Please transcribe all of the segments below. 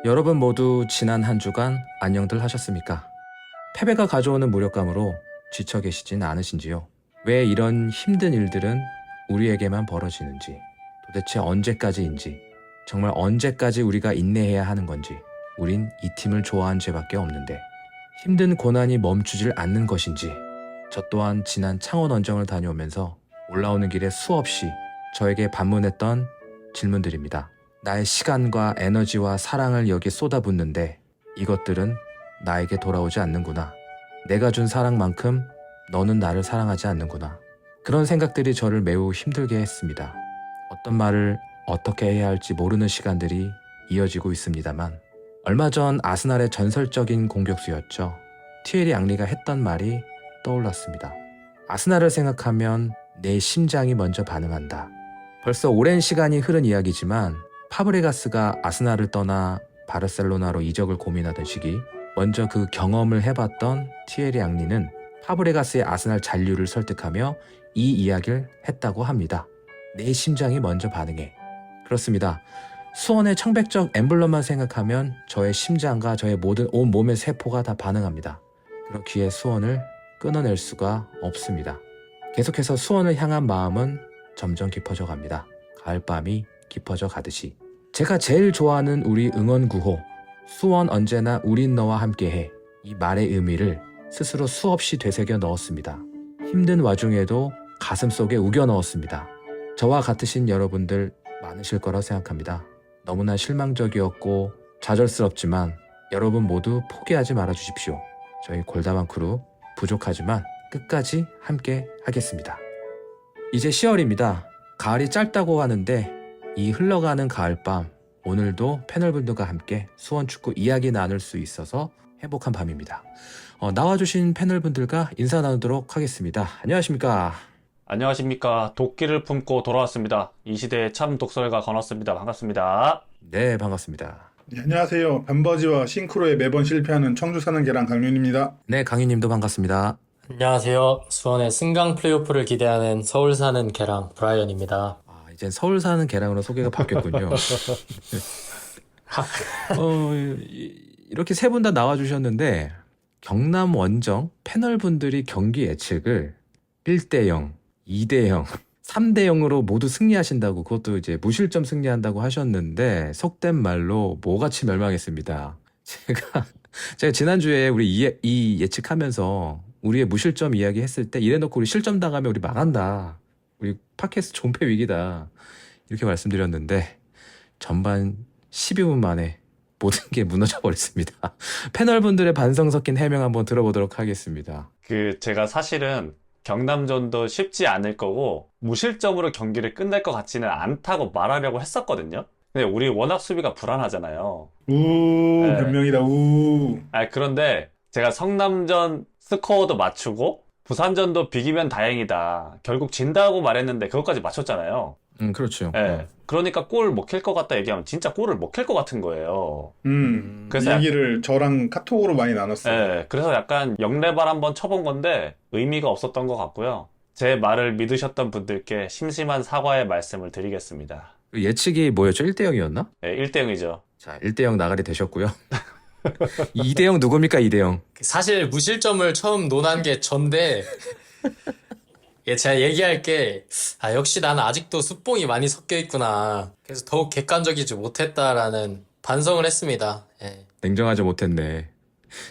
여러분 모두 지난 한 주간 안녕들 하셨습니까? 패배가 가져오는 무력감으로 지쳐 계시진 않으신지요? 왜 이런 힘든 일들은 우리에게만 벌어지는지, 도대체 언제까지인지, 정말 언제까지 우리가 인내해야 하는 건지, 우린 이 팀을 좋아한 죄밖에 없는데 힘든 고난이 멈추질 않는 것인지, 저 또한 지난 창원 원정을 다녀오면서 올라오는 길에 수없이 저에게 반문했던 질문들입니다. 나의 시간과 에너지와 사랑을 여기 쏟아붓는데 이것들은 나에게 돌아오지 않는구나. 내가 준 사랑만큼 너는 나를 사랑하지 않는구나. 그런 생각들이 저를 매우 힘들게 했습니다. 어떤 말을 어떻게 해야 할지 모르는 시간들이 이어지고 있습니다만, 얼마 전 아스날의 전설적인 공격수였죠. 티에리 앙리가 했던 말이 떠올랐습니다. 아스날을 생각하면 내 심장이 먼저 반응한다. 벌써 오랜 시간이 흐른 이야기지만 파브레가스가 아스날을 떠나 바르셀로나로 이적을 고민하던 시기, 먼저 그 경험을 해봤던 티에리 앙리는 파브레가스의 아스날 잔류를 설득하며 이 이야기를 했다고 합니다. 내 심장이 먼저 반응해. 그렇습니다. 수원의 청백적 엠블럼만 생각하면 저의 심장과 저의 모든 온몸의 세포가 다 반응합니다. 그렇기에 수원을 끊어낼 수가 없습니다. 계속해서 수원을 향한 마음은 점점 깊어져 갑니다. 가을밤이 깊어져 가듯이. 제가 제일 좋아하는 우리 응원구호 수원 언제나 우린 너와 함께해, 이 말의 의미를 스스로 수없이 되새겨 넣었습니다. 힘든 와중에도 가슴속에 우겨 넣었습니다. 저와 같으신 여러분들 많으실 거라 생각합니다. 너무나 실망적이었고 좌절스럽지만 여러분 모두 포기하지 말아 주십시오. 저희 골다방 크루 부족하지만 끝까지 함께 하겠습니다. 이제 10월입니다. 가을이 짧다고 하는데 이 흘러가는 가을밤, 오늘도 패널분들과 함께 수원축구 이야기 나눌 수 있어서 행복한 밤입니다. 나와주신 패널분들과 인사 나누도록 하겠습니다. 안녕하십니까? 안녕하십니까. 도끼를 품고 돌아왔습니다. 이 시대의 참 독설가 건웠습니다. 반갑습니다. 네, 반갑습니다. 네, 안녕하세요. 반버지와 싱크로에 매번 실패하는 청주 사는 계란 강윤입니다. 네, 강희님도 반갑습니다. 안녕하세요. 수원의 승강 플레이오프를 기대하는 서울 사는 개랑 브라이언입니다. 이젠 서울 사는 개랑으로 소개가 바뀌었군요. 이렇게 세 분 다 나와주셨는데 경남 원정 패널분들이 경기 예측을 1대0, 2대0, 3대0으로 모두 승리하신다고, 그것도 이제 무실점 승리한다고 하셨는데 속된 말로 모같이 멸망했습니다. 제가 지난주에 우리 이 예측하면서 우리의 무실점 이야기 했을 때 이래놓고 우리 실점 당하면 우리 망한다. 우리 팟캐스트 존폐 위기다. 이렇게 말씀드렸는데 전반 12분 만에 모든 게 무너져 버렸습니다. 패널분들의 반성 섞인 해명 한번 들어보도록 하겠습니다. 제가 사실은 경남전도 쉽지 않을 거고 무실점으로 경기를 끝낼 것 같지는 않다고 말하려고 했었거든요. 근데 우리 워낙 수비가 불안하잖아요. 네. 변명이다. 그런데 제가 성남전 스코어도 맞추고 부산전도 비기면 다행이다. 결국 진다고 말했는데 그것까지 맞췄잖아요. 그렇죠. 네. 그러니까 골 못 킬 것 같다 얘기하면 진짜 골을 못 킬 것 같은 거예요. 그래서 얘기를 저랑 카톡으로 많이 나눴어요. 네. 그래서 약간 역레발 한번 쳐본 건데 의미가 없었던 것 같고요. 제 말을 믿으셨던 분들께 심심한 사과의 말씀을 드리겠습니다. 예측이 뭐였죠? 1대0이었나? 네, 1대0이죠. 자, 1대0 나가리 되셨고요. 2대0 누굽니까? 2대0. 사실 무실점을 처음 논한 게 전데 제가 얘기할 게 역시 나는 아직도 숫봉이 많이 섞여 있구나. 그래서 더욱 객관적이지 못했다라는 반성을 했습니다. 예. 냉정하지 못했네.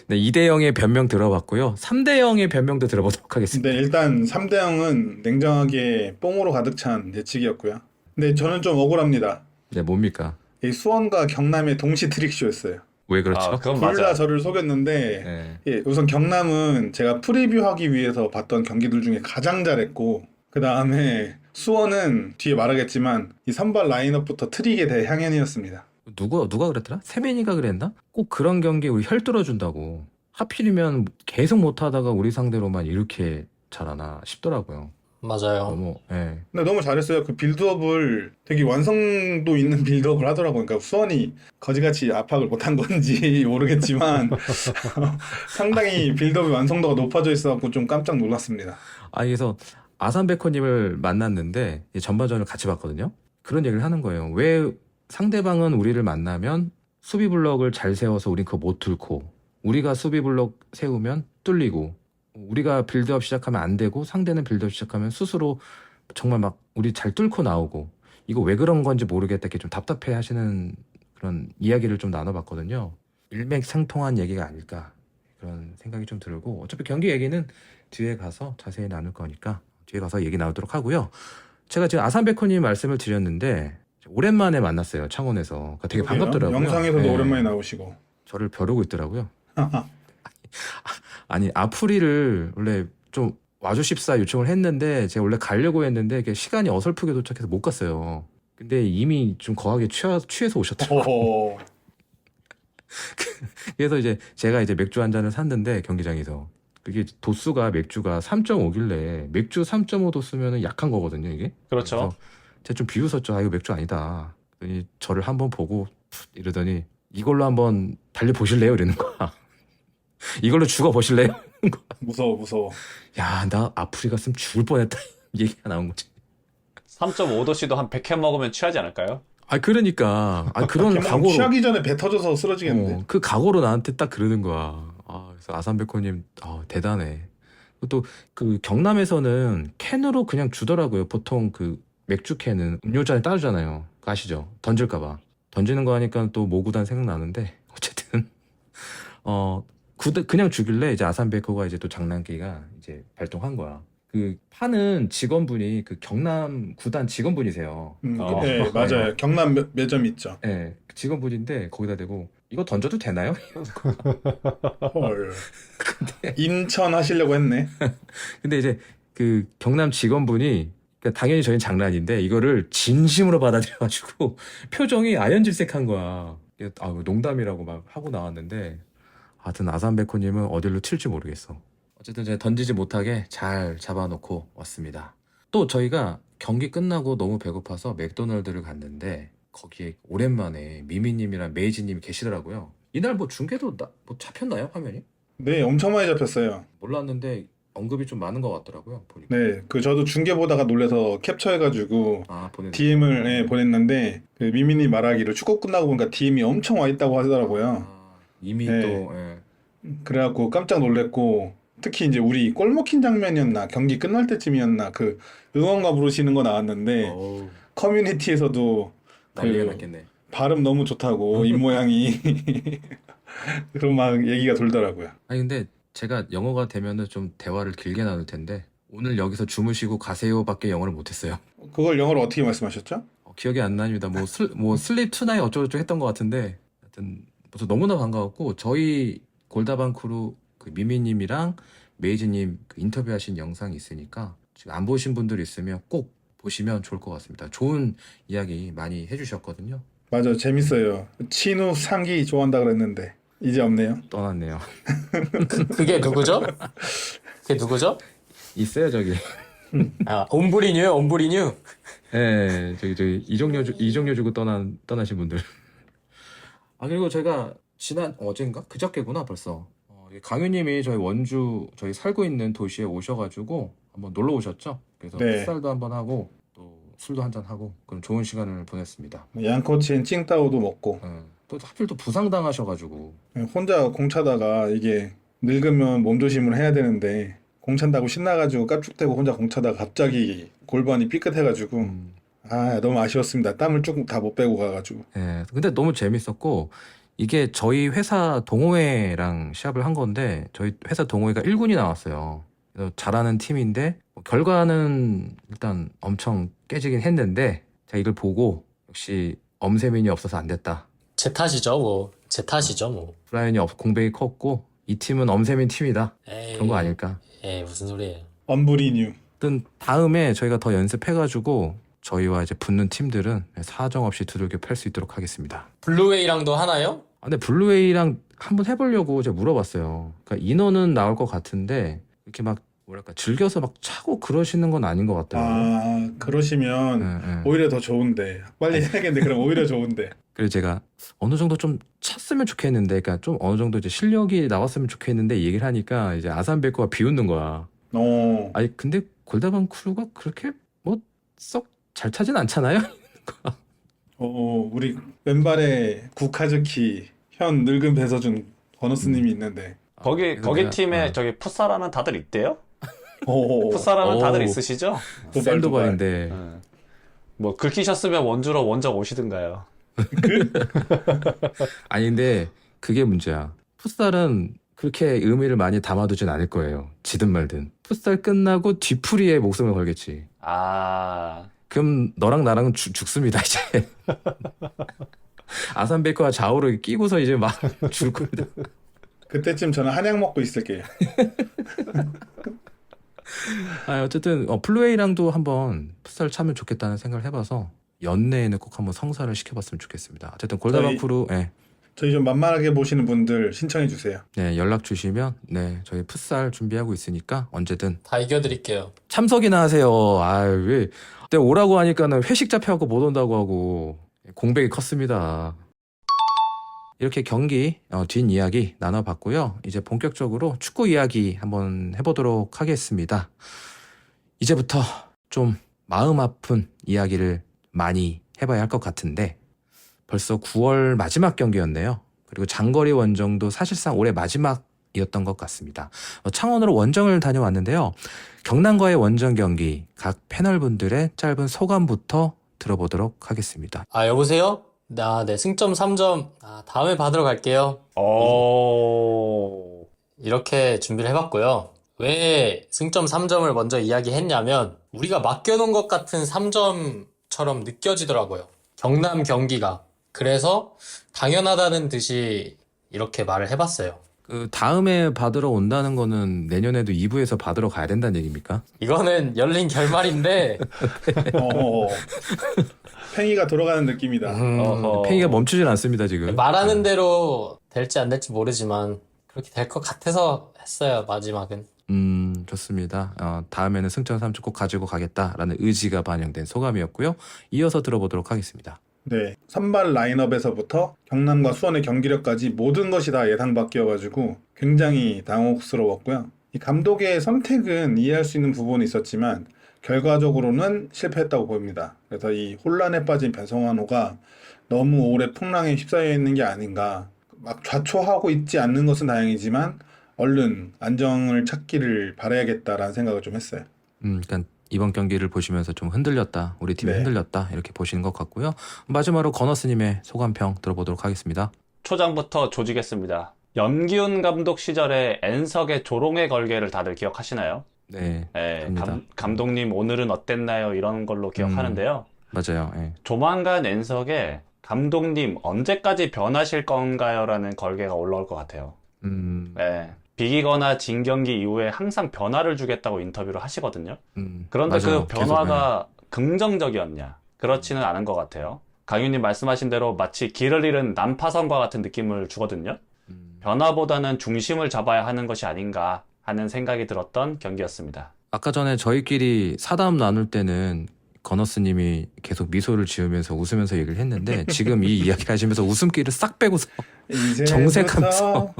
네, 2대0의 변명 들어봤고요. 3대0의 변명도 들어보도록 하겠습니다. 근데 일단 3대0은 냉정하게 뽕으로 가득 찬 예측이었고요. 근데 저는 좀 억울합니다. 네, 뭡니까? 이 수원과 경남의 동시 트릭쇼였어요. 왜 그렇죠? 그건 둘 다 맞아. 저를 속였는데 네. 우선 경남은 제가 프리뷰하기 위해서 봤던 경기들 중에 가장 잘했고, 그 다음에 수원은 뒤에 말하겠지만 이 선발 라인업부터 트릭의 대향연이었습니다. 누가 그랬더라? 세민이가 그랬나? 꼭 그런 경기에 우리 혈 뚫어준다고. 하필이면 계속 못하다가 우리 상대로만 이렇게 잘하나 싶더라고요. 맞아요. 너무, 예. 근데 너무 잘했어요. 그 빌드업을 되게 완성도 있는 빌드업을 하더라고요. 그러니까 수원이 거지같이 압박을 못한 건지 모르겠지만 상당히 빌드업의 완성도가 높아져 있어서 좀 깜짝 놀랐습니다. 그래서 아산베커님을 만났는데 전반전을 같이 봤거든요. 그런 얘기를 하는 거예요. 왜 상대방은 우리를 만나면 수비 블럭을 잘 세워서 우린 그거 못 뚫고, 우리가 수비 블럭 세우면 뚫리고, 우리가 빌드업 시작하면 안 되고 상대는 빌드업 시작하면 스스로 정말 막 우리 잘 뚫고 나오고, 이거 왜 그런 건지 모르겠다 이렇게 좀 답답해 하시는 그런 이야기를 좀 나눠봤거든요. 일맥상통한 얘기가 아닐까 그런 생각이 좀 들고, 어차피 경기 얘기는 뒤에 가서 자세히 나눌 거니까 뒤에 가서 얘기 나누도록 하고요. 제가 지금 아산베코님 말씀을 드렸는데 오랜만에 만났어요, 창원에서. 그러니까 되게 그러게요. 반갑더라고요. 영상에서도 네. 오랜만에 나오시고. 저를 벼르고 있더라고요. 아니, 아프리를 원래 좀 와주십사 요청을 했는데 제가 원래 가려고 했는데 이게 시간이 어설프게 도착해서 못 갔어요. 근데 이미 좀 거하게 취해서 오셨더라고요. 어허. 그래서 이제 제가 이제 맥주 한 잔을 샀는데 경기장에서 그게 도수가 맥주가 3.5길래 맥주 3.5 도수면은 약한 거거든요, 이게. 그렇죠. 그래서 제가 좀 비웃었죠. 아, 이거 맥주 아니다. 그랬더니 저를 한번 보고 이러더니 이걸로 한번 달려 보실래요? 이러는 거야. 이걸로 죽어 보실래요? 무서워. 야, 나 아프리 갔으면 죽을 뻔했다. 얘기가 나온 거지. 3.5도씨도 한 100캔 먹으면 취하지 않을까요? 아, 그러니까. 아, 그런 걔만 각오로. 취하기 전에 배 터져서 쓰러지겠는데. 그 각오로 나한테 딱 그러는 거야. 아, 그래서 아산베코님, 대단해. 또 그 경남에서는 캔으로 그냥 주더라고요. 보통 그 맥주 캔은 음료잔에 따르잖아요. 그거 아시죠? 던질까봐. 던지는 거 하니까 또 모구단 생각나는데, 어쨌든, 그냥 주길래 이제 아산베코가 이제 또 장난기가 이제 발동한 거야. 그 파는 직원분이 그 경남 구단 직원분이세요. 네, 맞아요. 경남 매점 있죠. 네, 직원분인데 거기다 대고 이거 던져도 되나요? 헐. 인천 하시려고 했네. 근데 이제 그 경남 직원분이, 그러니까 당연히 저희는 장난인데 이거를 진심으로 받아들여가지고 표정이 아연질색한 거야. 농담이라고 막 하고 나왔는데, 하여튼 아산베코님은 어디로 튈지 모르겠어. 어쨌든 제가 던지지 못하게 잘 잡아놓고 왔습니다. 또 저희가 경기 끝나고 너무 배고파서 맥도날드를 갔는데 거기에 오랜만에 미미님이랑 메이지님이 계시더라고요. 이날 뭐 중계도 뭐 잡혔나요, 화면이? 네, 엄청 많이 잡혔어요. 몰랐는데 언급이 좀 많은 것 같더라고요, 보니까. 네, 저도 중계 보다가 놀래서 캡처해가지고 보냈어요. DM을 보냈는데, 그 미미님 말하기를 축구 끝나고 보니까 DM이 엄청 와 있다고 하더라고요. 이미 네. 또, 그래갖고 깜짝 놀랬고, 특히 이제 우리 골 먹힌 장면이었나, 경기 끝날 때쯤이었나, 그 응원가 부르시는 거 나왔는데, 어우, 커뮤니티에서도 난리가 그 났겠네. 발음 너무 좋다고, 입 모양이. 그런 막 얘기가 돌더라고요. 아니, 근데 제가 영어가 되면은 좀 대화를 길게 나눌 텐데, 오늘 여기서 주무시고 가세요밖에 영어를 못했어요. 그걸 영어로 어떻게 말씀하셨죠? 기억이 안 납니다. 뭐 슬립 투나잇 어쩌고저쩌고 했던 것 같은데, 하여튼 무슨 너무나 반가웠고, 저희 골다방 크루 그 미미님이랑 메이지님 그 인터뷰하신 영상이 있으니까 지금 안 보신 분들 있으면 꼭 보시면 좋을 것 같습니다. 좋은 이야기 많이 해주셨거든요. 맞아, 재밌어요. 친우 상기 좋아한다 그랬는데 이제 없네요. 떠났네요. 그게 누구죠? 그게 누구죠? 있어요, 저기. 옴브리뉴요, 옴브리뉴. 예, 저기 이정료 주고 떠나신 분들. 그리고 제가 어젠가? 그저께구나 벌써. 강유님이 저희 원주, 저희 살고 있는 도시에 오셔가지고 한번 놀러 오셨죠? 그래서 네. 풋살도 한번 하고 또 술도 한잔 하고 그럼 좋은 시간을 보냈습니다. 양코치엔 칭따오도 먹고. 또 하필 또 부상당하셔가지고. 혼자 공차다가 이게 늙으면 몸조심을 해야 되는데 공찬다고 신나가지고 깝죽대고 혼자 공차다가 갑자기 골반이 삐끗해가지고 너무 아쉬웠습니다. 땀을 조금 다 못 빼고 가가지고. 예, 근데 너무 재밌었고, 이게 저희 회사 동호회랑 시합을 한 건데 저희 회사 동호회가 1군이 나왔어요. 그래서 잘하는 팀인데 결과는 일단 엄청 깨지긴 했는데 제가 이걸 보고 역시 엄세민이 없어서 안 됐다. 제 탓이죠, 뭐. 제 탓이죠, 뭐. 브라이언이 공백이 컸고 이 팀은 엄세민 팀이다. 에이, 그런 거 아닐까. 무슨 소리예요. 엄브리뉴. 하여튼 다음에 저희가 더 연습해가지고 저희와 이제 붙는 팀들은 사정없이 두들겨 팰 수 있도록 하겠습니다. 블루웨이랑도 하나요? 근데 블루웨이랑 한번 해보려고 제가 물어봤어요. 그러니까 인원은 나올 것 같은데 이렇게 막 뭐랄까 즐겨서 막 차고 그러시는 건 아닌 것 같더라고요. 그러시면 예. 오히려 더 좋은데. 빨리 해야겠는데 그럼 오히려 좋은데. 그래서 제가 어느 정도 좀 찼으면 좋겠는데, 그러니까 좀 어느 정도 이제 실력이 나왔으면 좋겠는데 이 얘기를 하니까 이제 아산베코가 비웃는 거야. 아니 근데 골다방 크루가 그렇게 뭐 썩 잘 차진 않잖아요. 우리 왼발에 구카즈키 현 늙은 배서준 건호스님이 있는데. 거기 팀에 저기 풋살하는 다들 있대요? 오, 풋살하는 다들 오. 있으시죠? 도발. 샌드바인데 뭐 긁히셨으면 원주로 원정 오시든가요. 아니 근데 그게 문제야. 풋살은 그렇게 의미를 많이 담아두진 않을 거예요. 지든 말든. 풋살 끝나고 뒤풀이에 목숨을 걸겠지. 아, 그럼 너랑 나랑은 죽습니다 이제. 아산베이커와 좌우로 끼고서 이제 막 죽을 겁니다. 그때쯤 저는 한약 먹고 있을게요. 어쨌든 플루웨이랑도 한번 풋살 차면 좋겠다는 생각을 해봐서 연내에는 꼭 한번 성사를 시켜봤으면 좋겠습니다. 어쨌든 골다바쿠루 저희 좀 만만하게 보시는 분들 신청해 주세요. 네, 연락 주시면 저희 풋살 준비하고 있으니까 언제든 다 이겨드릴게요. 참석이나 하세요. 왜 내가 오라고 하니까는 회식 잡혀갖고 못 온다고 하고 공백이 컸습니다. 이렇게 경기 뒷이야기 나눠봤고요. 이제 본격적으로 축구 이야기 한번 해보도록 하겠습니다. 이제부터 좀 마음 아픈 이야기를 많이 해봐야 할 것 같은데 벌써 9월 마지막 경기였네요. 그리고 장거리 원정도 사실상 올해 마지막이었던 것 같습니다. 창원으로 원정을 다녀왔는데요. 경남과의 원정 경기 각 패널분들의 짧은 소감부터 들어보도록 하겠습니다. 여보세요? 네, 승점 3점. 다음에 받으러 갈게요. 이렇게 준비를 해봤고요. 왜 승점 3점을 먼저 이야기했냐면, 우리가 맡겨놓은 것 같은 3점처럼 느껴지더라고요. 경남 경기가. 그래서 당연하다는 듯이 이렇게 말을 해봤어요. 그 다음에 받으러 온다는 거는 내년에도 2부에서 받으러 가야 된다는 얘기입니까? 이거는 열린 결말인데, 팽이가 돌아가는 느낌이다. 팽이가 멈추질 않습니다 지금. 말하는 대로 될지 안 될지 모르지만, 그렇게 될 것 같아서 했어요, 마지막은. 좋습니다. 다음에는 승점 3점 꼭 가지고 가겠다라는 의지가 반영된 소감이었고요. 이어서 들어보도록 하겠습니다. 네, 선발 라인업에서부터 경남과 수원의 경기력까지 모든 것이 다 예상 밖이어가지고 굉장히 당혹스러웠고요. 이 감독의 선택은 이해할 수 있는 부분이 있었지만 결과적으로는 실패했다고 보입니다. 그래서 이 혼란에 빠진 변성환호가 너무 오래 풍랑에 휩싸여 있는 게 아닌가. 막 좌초하고 있지 않는 것은 다행이지만 얼른 안정을 찾기를 바라야겠다라는 생각을 좀 했어요. 그러니까 이번 경기를 보시면서 좀 흔들렸다, 우리 팀이 네. 흔들렸다 이렇게 보시는 것 같고요. 마지막으로 건어스님의 소감평 들어보도록 하겠습니다. 초장부터 조지겠습니다. 염기훈 감독 시절에 N석의 조롱의 걸개를 다들 기억하시나요? 네, 네, 합니다. 감독님 오늘은 어땠나요? 이런 걸로 기억하는데요. 맞아요. 조만간 N석에 감독님 언제까지 변하실 건가요? 라는 걸개가 올라올 것 같아요. 네, 비기거나 진 경기 이후에 항상 변화를 주겠다고 인터뷰를 하시거든요. 그런데 맞아요. 그 변화가 긍정적이었냐? 그렇지는 않은 것 같아요. 강윤님 말씀하신 대로 마치 길을 잃은 난파선과 같은 느낌을 주거든요. 변화보다는 중심을 잡아야 하는 것이 아닌가 하는 생각이 들었던 경기였습니다. 아까 전에 저희끼리 사담 나눌 때는 건어스님이 계속 미소를 지으면서 웃으면서 얘기를 했는데 지금 이 이야기를 하시면서 웃음기를 싹 빼고서 정색하면서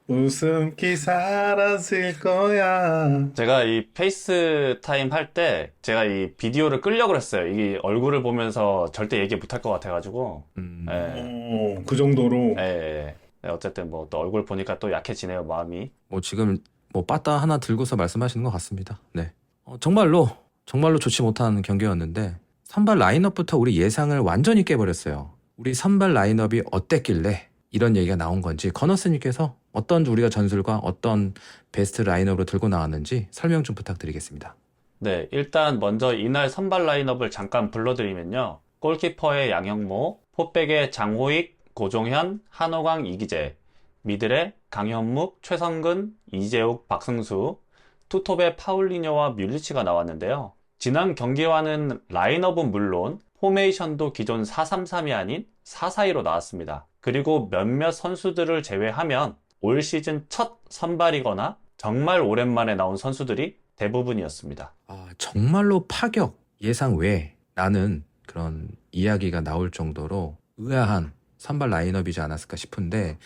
웃음기 사라질 거야. 제가 이 페이스타임 할 때 제가 이 비디오를 끄려고 했어요. 이 얼굴을 보면서 절대 얘기 못할 것 같아가지고. 예, 그 정도로. 예. 네, 어쨌든 뭐 또 얼굴 보니까 또 약해지네요, 마음이. 지금 빠따 하나 들고서 말씀하시는 것 같습니다. 네. 정말로 좋지 못한 경기였는데 선발 라인업부터 우리 예상을 완전히 깨버렸어요. 우리 선발 라인업이 어땠길래 이런 얘기가 나온 건지 건어스님께서 어떤 우리가 전술과 어떤 베스트 라인업으로 들고 나왔는지 설명 좀 부탁드리겠습니다. 네, 일단 먼저 이날 선발 라인업을 잠깐 불러드리면요. 골키퍼의 양형모, 포백의 장호익, 고종현, 한호강, 이기재, 미들의 강현묵, 최성근, 이재욱, 박승수, 투톱의 파울리뇨와 뮬리치가 나왔는데요. 지난 경기와는 라인업은 물론 포메이션도 기존 4-3-3이 아닌 4-4-2로 나왔습니다. 그리고 몇몇 선수들을 제외하면 올 시즌 첫 선발이거나 정말 오랜만에 나온 선수들이 대부분이었습니다. 정말로 파격, 예상 외라는 그런 이야기가 나올 정도로 의아한 선발 라인업이지 않았을까 싶은데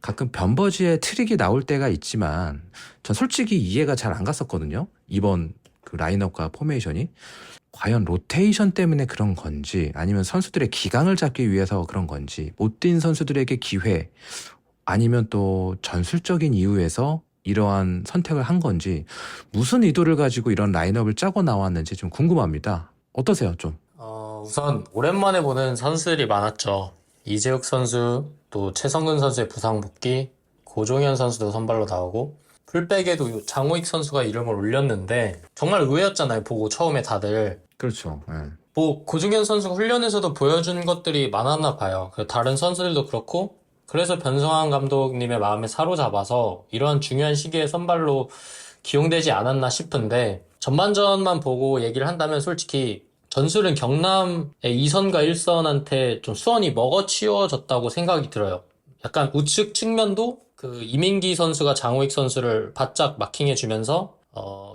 가끔 변버지의 트릭이 나올 때가 있지만 전 솔직히 이해가 잘 안 갔었거든요. 이번 그 라인업과 포메이션이 과연 로테이션 때문에 그런 건지 아니면 선수들의 기강을 잡기 위해서 그런 건지 못 뛴 선수들에게 기회 아니면 또 전술적인 이유에서 이러한 선택을 한 건지 무슨 의도를 가지고 이런 라인업을 짜고 나왔는지 좀 궁금합니다. 어떠세요 좀? 우선 오랜만에 보는 선수들이 많았죠. 이재욱 선수, 또 최성근 선수의 부상 복귀, 고종현 선수도 선발로 나오고 풀백에도 장호익 선수가 이름을 올렸는데 정말 의외였잖아요. 보고 처음에 다들. 그렇죠. 예. 뭐 고종현 선수가 훈련에서도 보여준 것들이 많았나 봐요. 다른 선수들도 그렇고 그래서 변성환 감독님의 마음에 사로잡아서 이러한 중요한 시기에 선발로 기용되지 않았나 싶은데 전반전만 보고 얘기를 한다면 솔직히 전술은 경남의 2선과 1선한테 좀 수원이 먹어치워졌다고 생각이 들어요. 약간 우측 측면도 그 이민기 선수가 장호익 선수를 바짝 마킹해주면서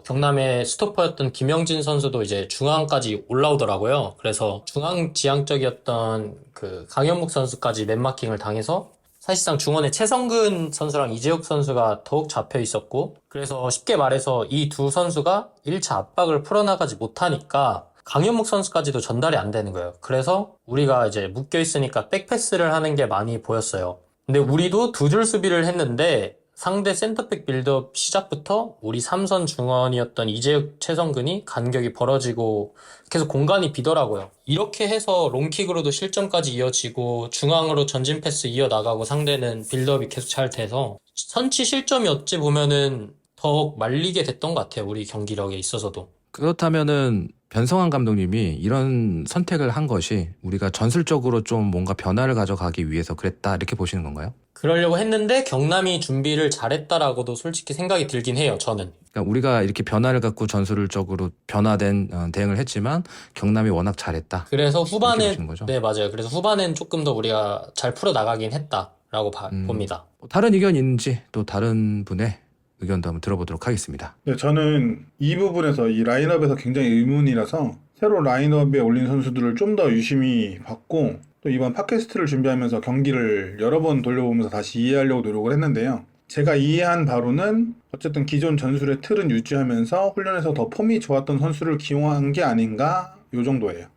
경남의 스토퍼였던 김영진 선수도 이제 중앙까지 올라오더라고요. 그래서 중앙 지향적이었던 그 강현묵 선수까지 맨마킹을 당해서 사실상 중원에 최성근 선수랑 이재욱 선수가 더욱 잡혀 있었고 그래서 쉽게 말해서 이 두 선수가 1차 압박을 풀어나가지 못하니까 강현묵 선수까지도 전달이 안 되는 거예요. 그래서 우리가 이제 묶여있으니까 백패스를 하는 게 많이 보였어요. 근데 우리도 두 줄 수비를 했는데 상대 센터백 빌드업 시작부터 우리 3선 중원이었던 이재욱, 최성근이 간격이 벌어지고 계속 공간이 비더라고요. 이렇게 해서 롱킥으로도 실점까지 이어지고 중앙으로 전진 패스 이어나가고 상대는 빌드업이 계속 잘 돼서 선취 실점이 어찌 보면은 더욱 말리게 됐던 것 같아요. 우리 경기력에 있어서도. 그렇다면은 변성환 감독님이 이런 선택을 한 것이 우리가 전술적으로 좀 뭔가 변화를 가져가기 위해서 그랬다 이렇게 보시는 건가요? 그러려고 했는데 경남이 준비를 잘했다라고도 솔직히 생각이 들긴 해요. 저는. 그러니까 우리가 이렇게 변화를 갖고 전술적으로 변화된 대응을 했지만 경남이 워낙 잘했다. 그래서 이렇게 후반에 보시는 거죠? 네 맞아요. 그래서 후반엔 조금 더 우리가 잘 풀어 나가긴 했다라고 봅니다. 다른 의견이 있는지 또 다른 분의 의견도 한번 들어보도록 하겠습니다. 네, 저는 이 부분에서 이 라인업에서 굉장히 의문이라서 새로 라인업에 올린 선수들을 좀 더 유심히 봤고 또 이번 팟캐스트를 준비하면서 경기를 여러 번 돌려보면서 다시 이해하려고 노력을 했는데요. 제가 이해한 바로는 어쨌든 기존 전술의 틀은 유지하면서 훈련에서 더 폼이 좋았던 선수를 기용한 게 아닌가 요 정도예요.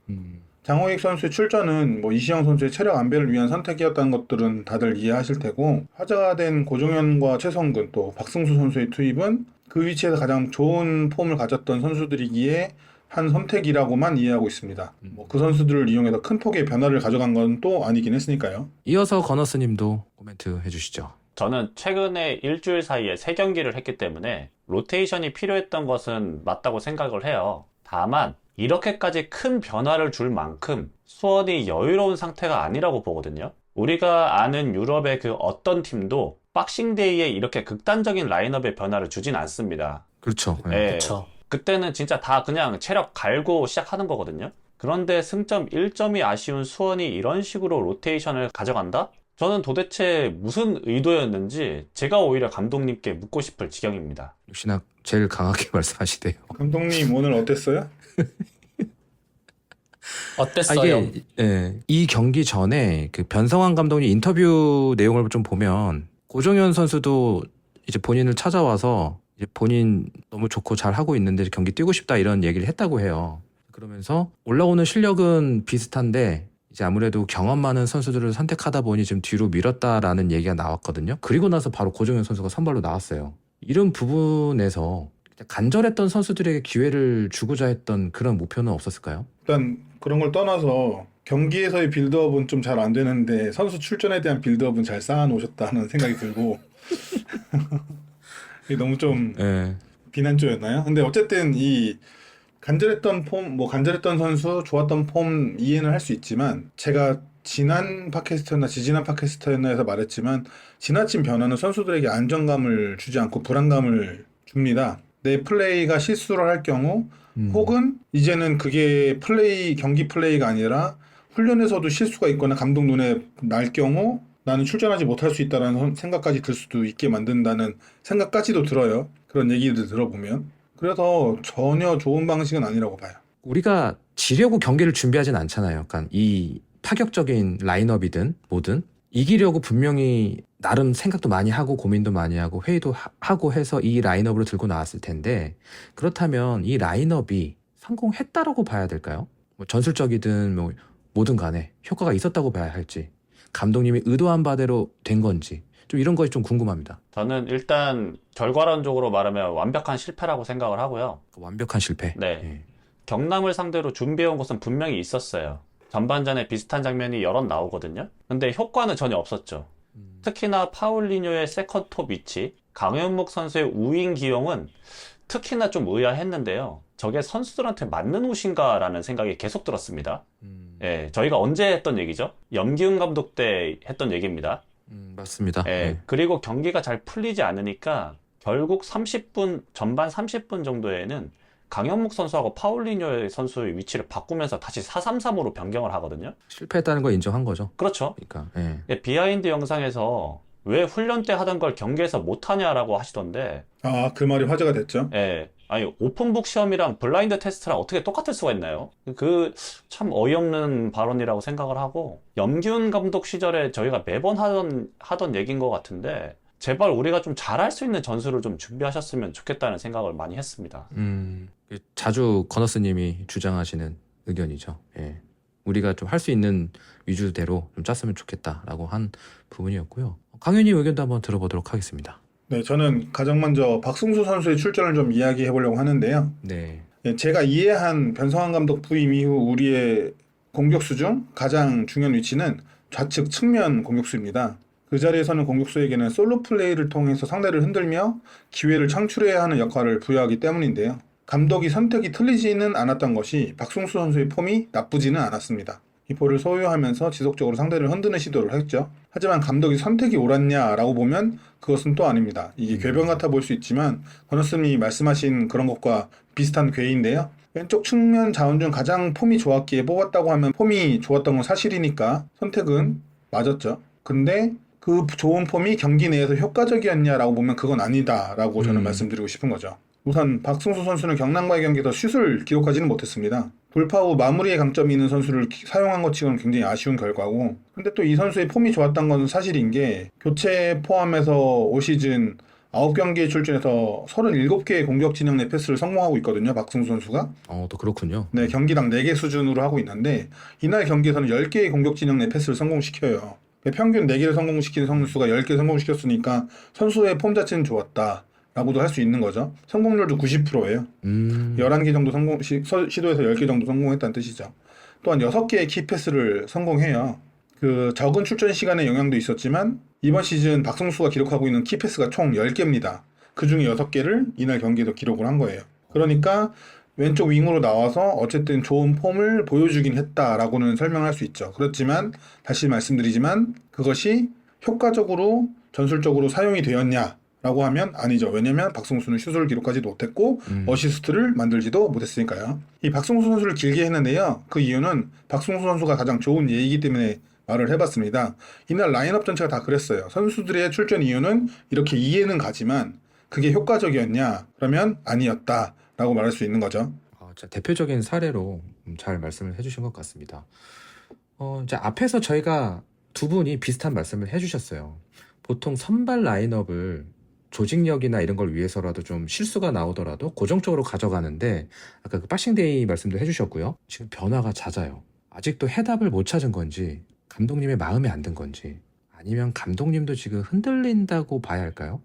장호익 선수의 출전은 뭐 이시영 선수의 체력 안배를 위한 선택이었다는 것들은 다들 이해하실 테고 화제가 된 고종현과 최성근 또 박승수 선수의 투입은 그 위치에서 가장 좋은 폼을 가졌던 선수들이기에 한 선택이라고만 이해하고 있습니다. 뭐 그 선수들을 이용해서 큰 폭의 변화를 가져간 건 또 아니긴 했으니까요. 이어서 건어스 님도 코멘트 해주시죠. 저는 최근에 일주일 사이에 3경기를 했기 때문에 로테이션이 필요했던 것은 맞다고 생각을 해요. 다만 이렇게까지 큰 변화를 줄 만큼 수원이 여유로운 상태가 아니라고 보거든요. 우리가 아는 유럽의 그 어떤 팀도 박싱데이에 이렇게 극단적인 라인업의 변화를 주진 않습니다. 그렇죠. 네. 예, 그렇죠. 그때는 진짜 다 그냥 체력 갈고 시작하는 거거든요. 그런데 승점 1점이 아쉬운 수원이 이런 식으로 로테이션을 가져간다? 저는 도대체 무슨 의도였는지 제가 오히려 감독님께 묻고 싶을 지경입니다. 역시나 제일 강하게 말씀하시대요. 감독님 오늘 어땠어요? 어땠어요? 이 경기 전에 그 변성환 감독님 인터뷰 내용을 좀 보면 고종현 선수도 이제 본인을 찾아와서 이제 본인 너무 좋고 잘 하고 있는데 경기 뛰고 싶다 이런 얘기를 했다고 해요. 그러면서 올라오는 실력은 비슷한데 이제 아무래도 경험 많은 선수들을 선택하다 보니 좀 뒤로 밀었다라는 얘기가 나왔거든요. 그리고 나서 바로 고종현 선수가 선발로 나왔어요. 이런 부분에서 간절했던 선수들에게 기회를 주고자 했던 그런 목표는 없었을까요? 일단 그런 걸 떠나서 경기에서의 빌드업은 좀 잘 안 되는데 선수 출전에 대한 빌드업은 잘 쌓아놓으셨다는 생각이 들고 이게 너무 좀 네. 비난조였나요? 근데 어쨌든 이 간절했던 폼, 뭐 간절했던 선수, 좋았던 폼 이해는 할 수 있지만 제가 지난 팟캐스트였나 지지난 팟캐스트였나 해서 말했지만 지나친 변화는 선수들에게 안정감을 주지 않고 불안감을 줍니다. 내 플레이가 실수를 할 경우 혹은 이제는 그게 경기 플레이가 아니라 훈련에서도 실수가 있거나 감독 눈에 날 경우 나는 출전하지 못할 수 있다는 생각까지 들 수도 있게 만든다는 생각까지도 들어요. 그런 얘기들 들어보면. 그래서 전혀 좋은 방식은 아니라고 봐요. 우리가 지려고 경기를 준비하진 않잖아요. 그러니까 이 파격적인 라인업이든 뭐든 이기려고 분명히 나름 생각도 많이 하고 고민도 많이 하고 회의도 하고 해서 이 라인업으로 들고 나왔을 텐데 그렇다면 이 라인업이 성공했다라고 봐야 될까요? 뭐 전술적이든 뭐 뭐든 간에 효과가 있었다고 봐야 할지, 감독님이 의도한 바대로 된 건지 좀 이런 것이 좀 궁금합니다. 저는 일단 결과론적으로 말하면 완벽한 실패라고 생각을 하고요. 완벽한 실패. 네. 예. 경남을 상대로 준비해온 것은 분명히 있었어요. 전반전에 비슷한 장면이 여럿 나오거든요. 근데 효과는 전혀 없었죠. 특히나 파울리뉴의 세컨톱 위치, 강현묵 선수의 우윙 기용은 특히나 좀 의아했는데요. 저게 선수들한테 맞는 옷인가라는 생각이 계속 들었습니다. 예, 저희가 언제 했던 얘기죠? 염기훈 감독 때 했던 얘기입니다. 맞습니다. 예, 예. 그리고 경기가 잘 풀리지 않으니까 결국 30분, 전반 30분 정도에는 강현묵 선수하고 파울리뉴 선수의 위치를 바꾸면서 다시 4-3-3으로 변경을 하거든요. 실패했다는 걸 인정한 거죠. 그렇죠. 그러니까 예. 예, 비하인드 영상에서 왜 훈련 때 하던 걸 경기에서 못하냐라고 하시던데, 아, 그 말이 화제가 됐죠. 예, 아니, 오픈북 시험이랑 블라인드 테스트랑 어떻게 똑같을 수가 있나요? 그 참 어이없는 발언이라고 생각을 하고, 염기훈 감독 시절에 저희가 매번 하던 얘기인 것 같은데, 제발 우리가 좀 잘할 수 있는 전술을 좀 준비하셨으면 좋겠다는 생각을 많이 했습니다. 자주 건너스님이 주장하시는 의견이죠. 예. 우리가 좀 할 수 있는 위주대로 좀 짰으면 좋겠다라고 한 부분이었고요. 강현님 의견도 한번 들어보도록 하겠습니다. 네, 저는 가장 먼저 박승수 선수의 출전을 좀 이야기해 보려고 하는데요. 네. 예, 제가 이해한 변성환 감독 부임 이후 우리의 공격수 중 가장 중요한 위치는 좌측 측면 공격수입니다. 그 자리에서는 공격수에게는 솔로 플레이를 통해서 상대를 흔들며 기회를 창출해야 하는 역할을 부여하기 때문인데요. 감독이 선택이 틀리지는 않았던 것이 박승수 선수의 폼이 나쁘지는 않았습니다. 이 볼을 소유하면서 지속적으로 상대를 흔드는 시도를 했죠. 하지만 감독이 선택이 옳았냐라고 보면 그것은 또 아닙니다. 이게 궤변 같아 보일 수 있지만 권호스님이 말씀하신 그런 것과 비슷한 궤인데요. 왼쪽 측면 자원 중 가장 폼이 좋았기에 뽑았다고 하면 폼이 좋았던 건 사실이니까 선택은 맞았죠. 근데 그 좋은 폼이 경기 내에서 효과적이었냐라고 보면 그건 아니다라고 저는 말씀드리고 싶은 거죠. 우선 박승수 선수는 경남과의 경기에서 슛을 기록하지는 못했습니다. 돌파 후 마무리에 강점이 있는 선수를 사용한 것 치고는 굉장히 아쉬운 결과고, 근데 또 이 선수의 폼이 좋았던 건 사실인 게 교체 포함해서 올 시즌 9경기에 출전해서 37개의 공격 진영 내 패스를 성공하고 있거든요, 박승수 선수가. 또 그렇군요. 네, 경기당 4개 수준으로 하고 있는데 이날 경기에서는 10개의 공격 진영 내 패스를 성공시켜요. 평균 4개를 성공시킨 선수가 10개 성공시켰으니까 선수의 폼 자체는 좋았다 라고도 할 수 있는 거죠. 성공률도 90%예요. 11개 정도 시도해서 10개 정도 성공했다는 뜻이죠. 또한 6개의 키패스를 성공해요. 그 적은 출전 시간의 영향도 있었지만 이번 시즌 박승수가 기록하고 있는 키패스가 총 10개입니다. 그 중에 6개를 이날 경기에서 기록을 한 거예요. 그러니까 왼쪽 윙으로 나와서 어쨌든 좋은 폼을 보여주긴 했다라고는 설명할 수 있죠. 그렇지만 다시 말씀드리지만 그것이 효과적으로 전술적으로 사용이 되었냐라고 하면 아니죠. 왜냐면 박승수는 슛을 기록하지도 못했고 어시스트를 만들지도 못했으니까요. 이 박승수 선수를 길게 했는데요. 그 이유는 박승수 선수가 가장 좋은 예이기 때문에 말을 해봤습니다. 이날 라인업 전체가 다 그랬어요. 선수들의 출전 이유는 이렇게 이해는 가지만 그게 효과적이었냐? 그러면 아니었다 라고 말할 수 있는 거죠. 진짜 대표적인 사례로 잘 말씀을 해주신 것 같습니다. 이제 앞에서 저희가 두 분이 비슷한 말씀을 해주셨어요. 보통 선발 라인업을 조직력이나 이런 걸 위해서라도 좀 실수가 나오더라도 고정적으로 가져가는데 아까 그 박싱데이 말씀도 해주셨고요. 지금 변화가 잦아요. 아직도 해답을 못 찾은 건지 감독님의 마음에 안 든 건지 아니면 감독님도 지금 흔들린다고 봐야 할까요?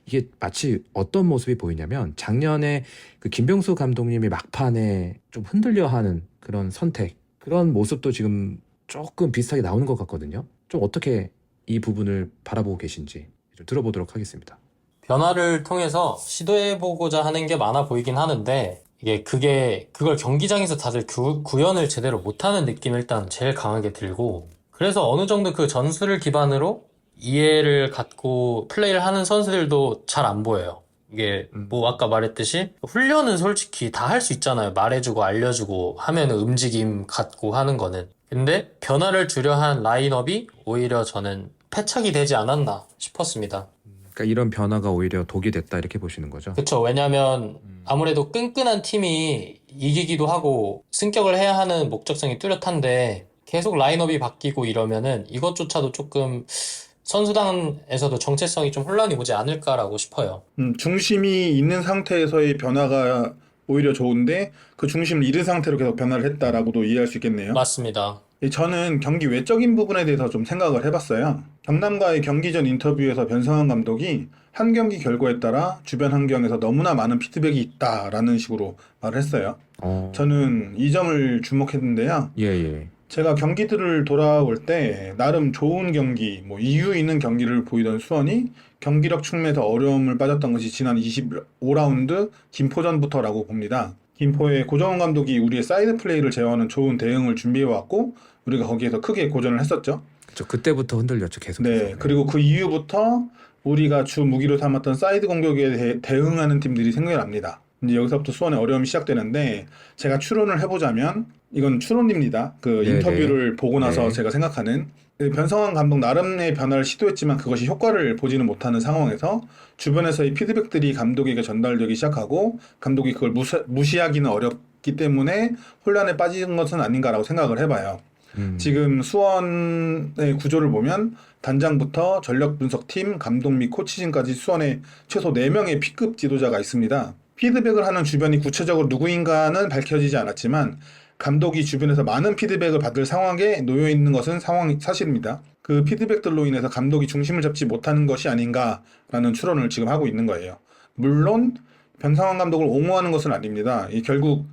이게 마치 어떤 모습이 보이냐면 작년에 그 김병수 감독님이 막판에 좀 흔들려 하는 그런 선택, 그런 모습도 지금 조금 비슷하게 나오는 것 같거든요. 좀 어떻게 이 부분을 바라보고 계신지 좀 들어보도록 하겠습니다. 변화를 통해서 시도해보고자 하는 게 많아 보이긴 하는데 그걸 경기장에서 다들 구현을 제대로 못하는 느낌이 일단 제일 강하게 들고, 그래서 어느 정도 그 전술을 기반으로 이해를 갖고 플레이를 하는 선수들도 잘 안 보여요. 이게 뭐 아까 말했듯이 훈련은 솔직히 다 할 수 있잖아요. 말해주고 알려주고 하면은 움직임 갖고 하는 거는. 근데 변화를 주려 한 라인업이 오히려 저는 패착이 되지 않았나 싶었습니다. 그러니까 이런 변화가 오히려 독이 됐다 이렇게 보시는 거죠? 그쵸. 왜냐면 아무래도 끈끈한 팀이 이기기도 하고 승격을 해야 하는 목적성이 뚜렷한데 계속 라인업이 바뀌고 이러면은 이것조차도 조금 선수단에서도 정체성이 좀 혼란이 오지 않을까라고 싶어요. 중심이 있는 상태에서의 변화가 오히려 좋은데 그 중심을 잃은 상태로 계속 변화를 했다라고도 이해할 수 있겠네요. 맞습니다. 저는 경기 외적인 부분에 대해서 좀 생각을 해봤어요. 경남과의 경기 전 인터뷰에서 변성환 감독이 한 경기 결과에 따라 주변 환경에서 너무나 많은 피드백이 있다라는 식으로 말을 했어요. 저는 이 점을 주목했는데요. 예, 예. 제가 경기들을 돌아올 때 나름 좋은 경기, 뭐 이유 있는 경기를 보이던 수원이 경기력 측면에서 어려움을 빠졌던 것이 지난 25라운드 김포전부터라고 봅니다. 김포의 고정원 감독이 우리의 사이드 플레이를 제어하는 좋은 대응을 준비해왔고 우리가 거기에서 크게 고전을 했었죠. 그쵸, 그때부터 흔들렸죠, 계속해서. 네, 그리고 그 이후부터 우리가 주 무기로 삼았던 사이드 공격에 대응하는 팀들이 생겨납니다. 이제 여기서부터 수원의 어려움이 시작되는데 제가 추론을 해보자면 이건 추론입니다. 그 네, 인터뷰를 보고 나서 네. 제가 생각하는 변성환 감독 나름의 변화를 시도했지만 그것이 효과를 보지는 못하는 상황에서 주변에서의 피드백들이 감독에게 전달되기 시작하고 감독이 그걸 무시하기는 어렵기 때문에 혼란에 빠진 것은 아닌가라고 생각을 해봐요. 지금 수원의 구조를 보면 단장부터 전력 분석팀, 감독 및 코치진까지 수원에 최소 4명의 P급 지도자가 있습니다. 피드백을 하는 주변이 구체적으로 누구인가는 밝혀지지 않았지만 감독이 주변에서 많은 피드백을 받을 상황에 놓여 있는 것은 사실입니다. 그 피드백들로 인해서 감독이 중심을 잡지 못하는 것이 아닌가라는 추론을 지금 하고 있는 거예요. 물론 변상환 감독을 옹호하는 것은 아닙니다. 결국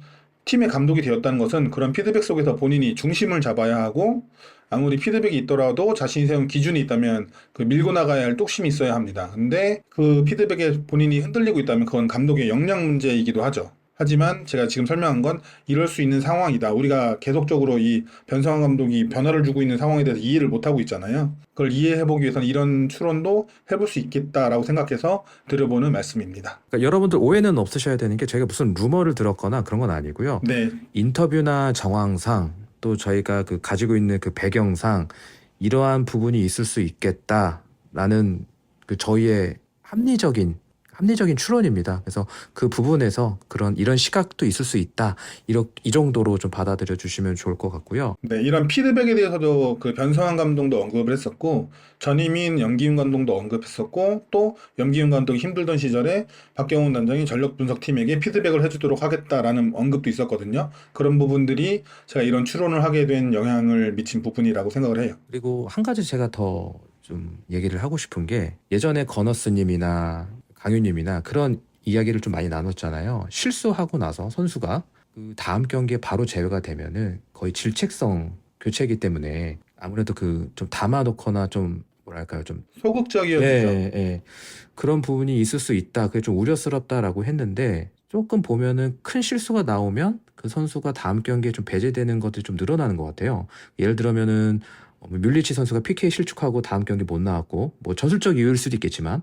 팀의 감독이 되었다는 것은 그런 피드백 속에서 본인이 중심을 잡아야 하고 아무리 피드백이 있더라도 자신이 세운 기준이 있다면 그 밀고 나가야 할 뚝심이 있어야 합니다. 근데 그 피드백에 본인이 흔들리고 있다면 그건 감독의 역량 문제이기도 하죠. 하지만 제가 지금 설명한 건 이럴 수 있는 상황이다. 우리가 계속적으로 이 변성환 감독이 변화를 주고 있는 상황에 대해서 이해를 못하고 있잖아요. 그걸 이해해보기 위해서는 이런 추론도 해볼 수 있겠다라고 생각해서 드려보는 말씀입니다. 그러니까 여러분들 오해는 없으셔야 되는 게 저희가 무슨 루머를 들었거나 그런 건 아니고요. 네, 인터뷰나 정황상 또 저희가 그 가지고 있는 그 배경상 이러한 부분이 있을 수 있겠다라는 그 저희의 합리적인 추론입니다. 그래서 그 부분에서 이런 시각도 있을 수 있다. 이 정도로 좀 받아들여 주시면 좋을 것 같고요. 네, 이런 피드백에 대해서도 그 변성환 감독도 언급을 했었고 전희민, 염기훈 감독도 언급했었고 또 염기훈 감독이 힘들던 시절에 박경훈 단장이 전력 분석팀에게 피드백을 해주도록 하겠다라는 언급도 있었거든요. 그런 부분들이 제가 이런 추론을 하게 된 영향을 미친 부분이라고 생각을 해요. 그리고 한 가지 제가 더 좀 얘기를 하고 싶은 게 예전에 건어스님이나 강유님이나 그런 이야기를 좀 많이 나눴잖아요. 실수하고 나서 선수가 그 다음 경기에 바로 제외가 되면은 거의 질책성 교체이기 때문에 아무래도 그 좀 담아놓거나 좀 뭐랄까요, 좀 소극적이었죠. 예. 그런 부분이 있을 수 있다. 그게 좀 우려스럽다라고 했는데 조금 보면은 큰 실수가 나오면 그 선수가 다음 경기에 좀 배제되는 것들이 좀 늘어나는 것 같아요. 예를 들면은 뮬리치 선수가 PK 실축하고 다음 경기 못 나왔고 뭐 전술적 이유일 수도 있겠지만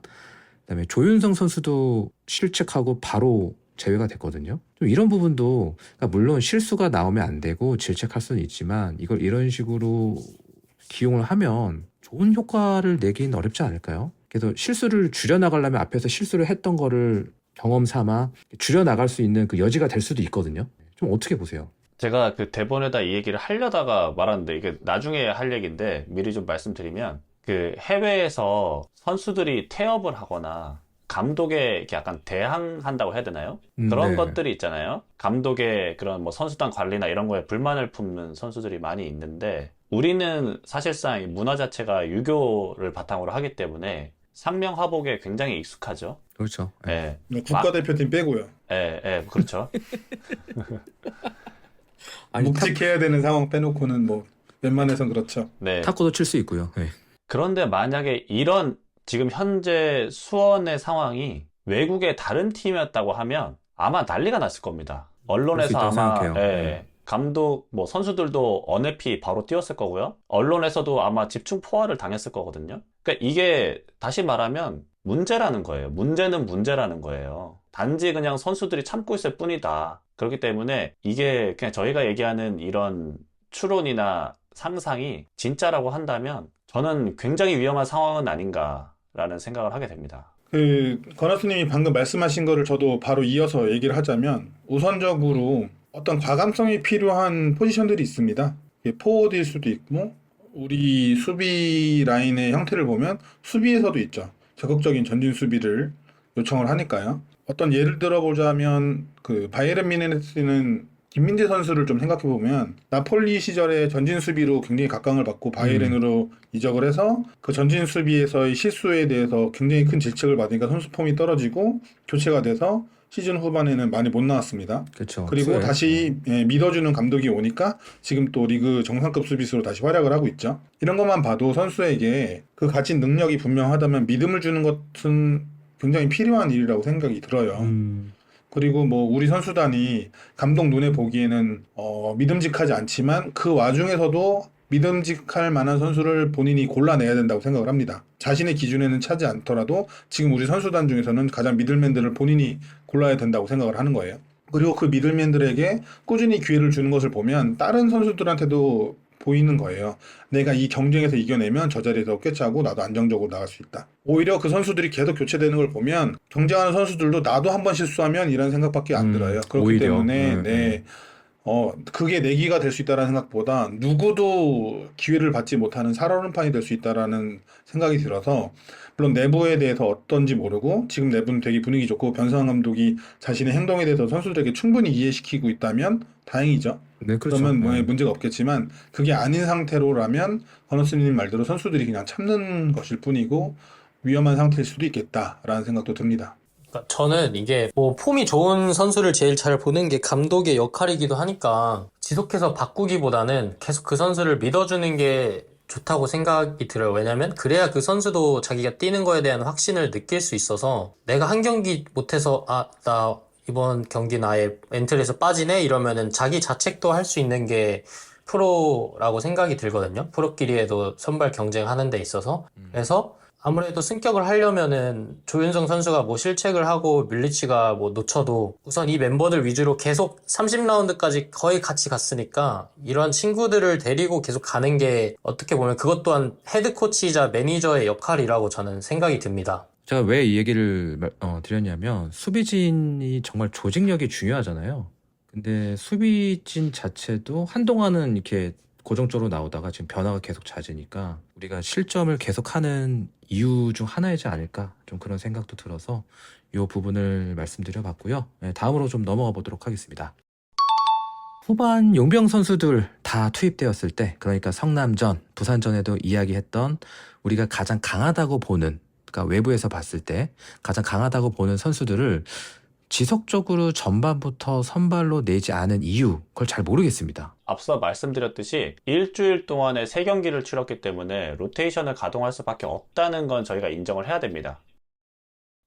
그다음에 조윤성 선수도 실책하고 바로 제외가 됐거든요. 좀 이런 부분도 그러니까 물론 실수가 나오면 안 되고 질책할 수는 있지만 이걸 이런 식으로 기용을 하면 좋은 효과를 내긴 어렵지 않을까요? 그래서 실수를 줄여나가려면 앞에서 실수를 했던 거를 경험 삼아 줄여나갈 수 있는 그 여지가 될 수도 있거든요. 좀 어떻게 보세요? 제가 그 대본에다 이 얘기를 하려다가 말았는데 이게 나중에 할 얘기인데 미리 좀 말씀드리면 그 해외에서 선수들이 태업을 하거나 감독에 이렇게 약간 대항한다고 해야 되나요? 그런 네. 것들이 있잖아요. 감독의 그런 뭐 선수단 관리나 이런 거에 불만을 품는 선수들이 많이 있는데 우리는 사실상 이 문화 자체가 유교를 바탕으로 하기 때문에 상명하복에 굉장히 익숙하죠. 그렇죠. 예. 네, 국가대표팀 빼고요. 그렇죠. 아니, 묵직해야 되는 상황 빼놓고는 뭐 웬만해선 그렇죠. 네. 탁구도 칠 수 있고요. 네. 그런데 만약에 이런 지금 현재 수원의 상황이 외국의 다른 팀이었다고 하면 아마 난리가 났을 겁니다. 언론에서 있다고 아마 생각해요. 감독 뭐 선수들도 언해피 바로 띄웠을 거고요. 언론에서도 아마 집중 포화를 당했을 거거든요. 그러니까 이게 다시 말하면 문제라는 거예요. 문제는 문제라는 거예요. 단지 그냥 선수들이 참고 있을 뿐이다. 그렇기 때문에 이게 그냥 저희가 얘기하는 이런 추론이나 상상이 진짜라고 한다면 저는 굉장히 위험한 상황은 아닌가라는 생각을 하게 됩니다. 그 권하수님이 방금 말씀하신 거를 저도 바로 이어서 얘기를 하자면 우선적으로 어떤 과감성이 필요한 포지션들이 있습니다. 포워드일 수도 있고 우리 수비 라인의 형태를 보면 수비에서도 있죠. 적극적인 전진 수비를 요청을 하니까요. 어떤 예를 들어보자면 그 바이에른 뮌헨은 김민재 선수를 좀 생각해 보면 나폴리 시절에 전진 수비로 굉장히 각광을 받고 바이에른으로 이적을 해서 그 전진 수비에서의 실수에 대해서 굉장히 큰 질책을 받으니까 선수 폼이 떨어지고 교체가 돼서 시즌 후반에는 많이 못 나왔습니다. 그렇죠. 그리고 투엘. 다시 믿어주는 감독이 오니까 지금 또 리그 정상급 수비수로 다시 활약을 하고 있죠. 이런 것만 봐도 선수에게 그 가진 능력이 분명하다면 믿음을 주는 것은 굉장히 필요한 일이라고 생각이 들어요. 그리고 뭐 우리 선수단이 감독 눈에 보기에는 믿음직하지 않지만 그 와중에서도 믿음직할 만한 선수를 본인이 골라내야 된다고 생각을 합니다. 자신의 기준에는 차지 않더라도 지금 우리 선수단 중에서는 가장 미들맨들을 본인이 골라야 된다고 생각을 하는 거예요. 그리고 그 미들맨들에게 꾸준히 기회를 주는 것을 보면 다른 선수들한테도 보이는 거예요. 내가 이 경쟁에서 이겨내면 저 자리에서 꿰차고 나도 안정적으로 나갈 수 있다. 오히려 그 선수들이 계속 교체되는 걸 보면 경쟁하는 선수들도 나도 한번 실수하면 이런 생각밖에 안 들어요. 그렇기 오히려. 때문에 그게 내기가 될 수 있다는 생각보다 누구도 기회를 받지 못하는 살얼음판이 될 수 있다라는 생각이 들어서 물론 내부에 대해서 어떤지 모르고 지금 내부는 되게 분위기 좋고 변성환 감독이 자신의 행동에 대해서 선수들에게 충분히 이해시키고 있다면 다행이죠. 네, 그렇죠. 그러면 뭐 네. 문제가 없겠지만 그게 아닌 상태로라면 버너스님 말대로 선수들이 그냥 참는 것일 뿐이고 위험한 상태일 수도 있겠다라는 생각도 듭니다. 그러니까 저는 이게 뭐 폼이 좋은 선수를 제일 잘 보는 게 감독의 역할이기도 하니까 지속해서 바꾸기보다는 계속 그 선수를 믿어주는 게 좋다고 생각이 들어요. 왜냐면 그래야 그 선수도 자기가 뛰는 거에 대한 확신을 느낄 수 있어서 내가 한 경기 못해서 나 이번 경기 나의 엔트리에서 빠지네 이러면은 자기 자책도 할 수 있는 게 프로라고 생각이 들거든요. 프로끼리에도 선발 경쟁하는 데 있어서. 그래서 아무래도 승격을 하려면은 조윤성 선수가 뭐 실책을 하고 밀리치가 뭐 놓쳐도 우선 이 멤버들 위주로 계속 30라운드까지 거의 같이 갔으니까 이런 친구들을 데리고 계속 가는 게 어떻게 보면 그것 또한 헤드 코치이자 매니저의 역할이라고 저는 생각이 듭니다. 제가 왜 이 얘기를 드렸냐면 수비진이 정말 조직력이 중요하잖아요. 근데 수비진 자체도 한동안은 이렇게 고정적으로 나오다가 지금 변화가 계속 잦으니까 우리가 실점을 계속하는 이유 중 하나이지 않을까 좀 그런 생각도 들어서 이 부분을 말씀드려봤고요. 네, 다음으로 좀 넘어가 보도록 하겠습니다. 후반 용병 선수들 다 투입되었을 때, 그러니까 성남전, 부산전에도 이야기했던 우리가 가장 강하다고 보는, 그러니까 외부에서 봤을 때 가장 강하다고 보는 선수들을 지속적으로 전반부터 선발로 내지 않은 이유, 그걸 잘 모르겠습니다. 앞서 말씀드렸듯이 일주일 동안에 3경기를 치렀기 때문에 로테이션을 가동할 수밖에 없다는 건 저희가 인정을 해야 됩니다.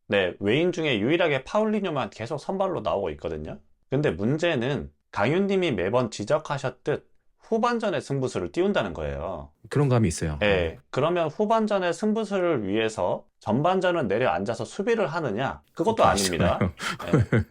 네, 외인 중에 유일하게 파울리뇨만 계속 선발로 나오고 있거든요. 근데 문제는 강윤님이 매번 지적하셨듯 후반전에 승부수를 띄운다는 거예요. 그런 감이 있어요. 네, 그러면 후반전에 승부수를 위해서 전반전은 내려앉아서 수비를 하느냐? 그것도 아닙니다. 네.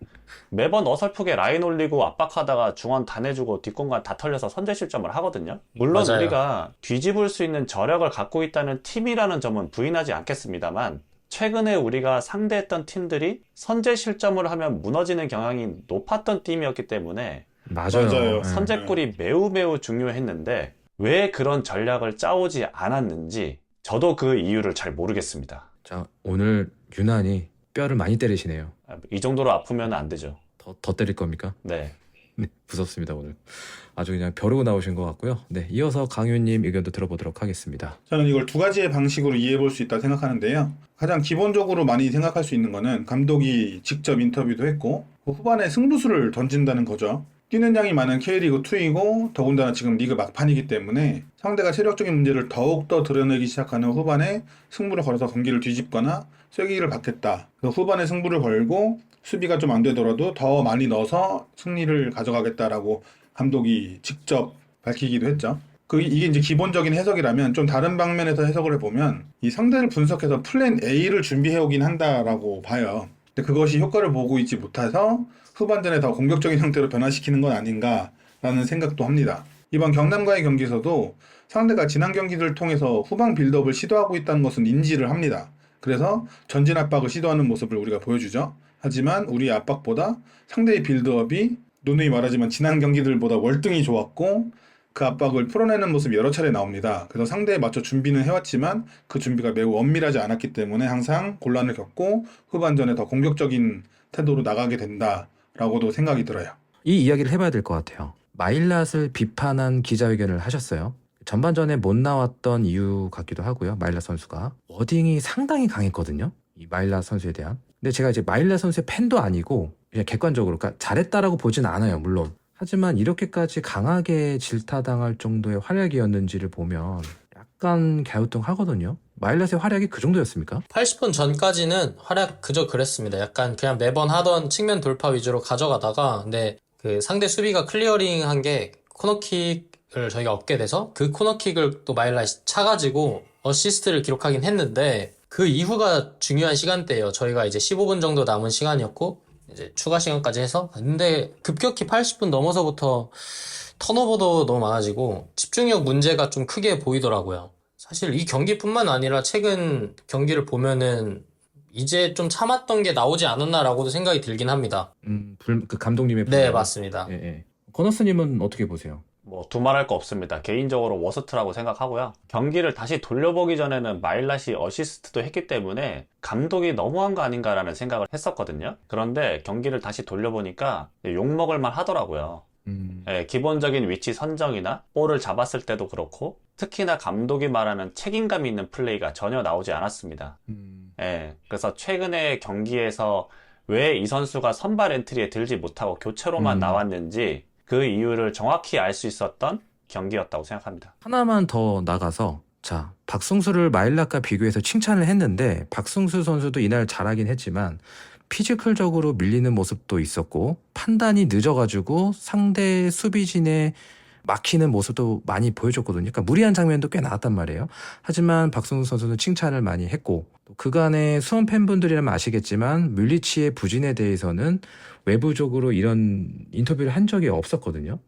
매번 어설프게 라인 올리고 압박하다가 중원 다 내주고 뒷공간 다 털려서 선제 실점을 하거든요. 물론 맞아요. 우리가 뒤집을 수 있는 저력을 갖고 있다는 팀이라는 점은 부인하지 않겠습니다만 최근에 우리가 상대했던 팀들이 선제 실점을 하면 무너지는 경향이 높았던 팀이었기 때문에 맞아요. 맞아요. 네. 선제골이 매우 중요했는데 왜 그런 전략을 짜오지 않았는지 저도 그 이유를 잘 모르겠습니다. 자, 오늘 유난히 뼈를 많이 때리시네요. 이 정도로 아프면 안 되죠. 더 때릴 겁니까? 네. 네, 무섭습니다, 오늘. 아주 그냥 벼르고 나오신 것 같고요. 네, 이어서 강윤님 의견도 들어보도록 하겠습니다. 저는 이걸 두 가지의 방식으로 이해해 볼 수 있다 생각하는데요. 가장 기본적으로 많이 생각할 수 있는 거는 감독이 직접 인터뷰도 했고 후반에 승부수를 던진다는 거죠. 뛰는 양이 많은 K리그2이고 더군다나 지금 리그 막판이기 때문에 상대가 체력적인 문제를 더욱더 드러내기 시작하는 후반에 승부를 걸어서 경기를 뒤집거나 쐐기를 받겠다. 그래서 후반에 승부를 걸고 수비가 좀 안 되더라도 더 많이 넣어서 승리를 가져가겠다라고 감독이 직접 밝히기도 했죠. 이게 이제 기본적인 해석이라면 좀 다른 방면에서 해석을 해보면 이 상대를 분석해서 플랜 A를 준비해오긴 한다라고 봐요. 근데 그것이 효과를 보고 있지 못해서 후반전에 더 공격적인 형태로 변화시키는 건 아닌가라는 생각도 합니다. 이번 경남과의 경기에서도 상대가 지난 경기들을 통해서 후방 빌드업을 시도하고 있다는 것은 인지를 합니다. 그래서 전진 압박을 시도하는 모습을 우리가 보여주죠. 하지만 우리의 압박보다 상대의 빌드업이 누누이 말하지만 지난 경기들보다 월등히 좋았고 그 압박을 풀어내는 모습이 여러 차례 나옵니다. 그래서 상대에 맞춰 준비는 해왔지만 그 준비가 매우 엄밀하지 않았기 때문에 항상 곤란을 겪고 후반전에 더 공격적인 태도로 나가게 된다라고도 생각이 들어요. 이 이야기를 해봐야 될 것 같아요. 마일랏을 비판한 기자회견을 하셨어요. 전반전에 못 나왔던 이유 같기도 하고요. 마일랏 선수가 워딩이 상당히 강했거든요. 이 마일랏 선수에 대한. 근데 제가 이제 마일랏 선수의 팬도 아니고 그냥 객관적으로 그러니까 잘했다라고 보진 않아요. 물론. 하지만 이렇게까지 강하게 질타당할 정도의 활약이었는지를 보면 약간 갸우뚱하거든요. 마일랏의 활약이 그 정도였습니까? 80분 전까지는 활약 그저 그랬습니다. 약간 그냥 매번 하던 측면 돌파 위주로 가져가다가, 근데 그 상대 수비가 클리어링 한 게 코너킥을 저희가 얻게 돼서 그 코너킥을 또 마일랏이 차가지고 어시스트를 기록하긴 했는데, 그 이후가 중요한 시간대예요. 저희가 이제 15분 정도 남은 시간이었고 이제 추가 시간까지 해서. 근데 급격히 80분 넘어서부터 턴오버도 너무 많아지고 집중력 문제가 좀 크게 보이더라고요. 사실 이 경기뿐만 아니라 최근 경기를 보면은 이제 좀 참았던 게 나오지 않았나라고도 생각이 들긴 합니다. 그 감독님의 네, 분석. 맞습니다. 예, 예. 거너스님은 어떻게 보세요? 뭐 두말할 거 없습니다. 개인적으로 워스트라고 생각하고요. 경기를 다시 돌려보기 전에는 마일랏이 어시스트도 했기 때문에 감독이 너무한 거 아닌가라는 생각을 했었거든요. 그런데 경기를 다시 돌려보니까 욕먹을 만 하더라고요. 예, 기본적인 위치 선정이나 볼을 잡았을 때도 그렇고 특히나 감독이 말하는 책임감 있는 플레이가 전혀 나오지 않았습니다. 예, 그래서 최근에 경기에서 왜 이 선수가 선발 엔트리에 들지 못하고 교체로만 나왔는지 그 이유를 정확히 알 수 있었던 경기였다고 생각합니다. 하나만 더 나가서 자, 박승수를 마일랏과 비교해서 칭찬을 했는데 박승수 선수도 이날 잘하긴 했지만 피지컬적으로 밀리는 모습도 있었고 판단이 늦어가지고 상대 수비진에 막히는 모습도 많이 보여줬거든요. 그러니까 무리한 장면도 꽤 나왔단 말이에요. 하지만 박승수 선수는 칭찬을 많이 했고 또 그간의 수원 팬분들이라면 아시겠지만 뮬리치의 부진에 대해서는 외부적으로 이런 인터뷰를 한 적이 없었거든요.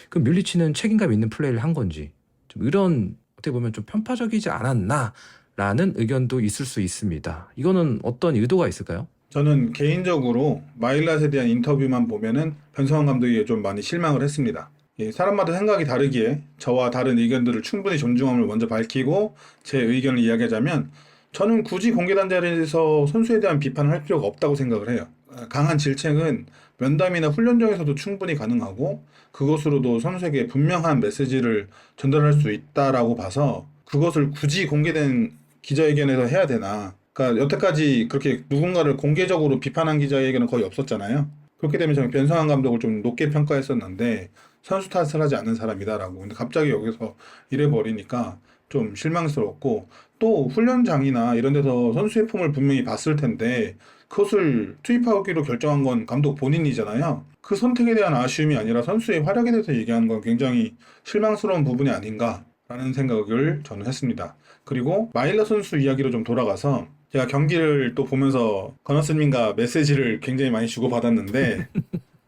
그럼 뮬리치는 책임감 있는 플레이를 한 건지 좀 이런 어떻게 보면 좀 편파적이지 않았나라는 의견도 있을 수 있습니다. 이거는 어떤 의도가 있을까요? 저는 개인적으로 마일랏에 대한 인터뷰만 보면은 변성환 감독이 좀 많이 실망을 했습니다. 예, 사람마다 생각이 다르기에 저와 다른 의견들을 충분히 존중함을 먼저 밝히고 제 의견을 이야기하자면 저는 굳이 공개된 자리에서 선수에 대한 비판을 할 필요가 없다고 생각을 해요. 강한 질책은 면담이나 훈련장에서도 충분히 가능하고 그것으로도 선수에게 분명한 메시지를 전달할 수 있다라고 봐서 그것을 굳이 공개된 기자회견에서 해야 되나. 그러니까 여태까지 그렇게 누군가를 공개적으로 비판한 기자회견은 거의 없었잖아요. 그렇기 때문에 저는 변성환 감독을 좀 높게 평가했었는데 선수 탓을 하지 않는 사람이다라고. 근데 갑자기 여기서 이래버리니까 좀 실망스럽고 또 훈련장이나 이런 데서 선수의 폼을 분명히 봤을 텐데 그것을 투입하기로 결정한 건 감독 본인이잖아요. 그 선택에 대한 아쉬움이 아니라 선수의 활약에 대해서 얘기하는 건 굉장히 실망스러운 부분이 아닌가라는 생각을 저는 했습니다. 그리고 마일럿 선수 이야기로 좀 돌아가서 제가 경기를 또 보면서 건너스님과 메시지를 굉장히 많이 주고받았는데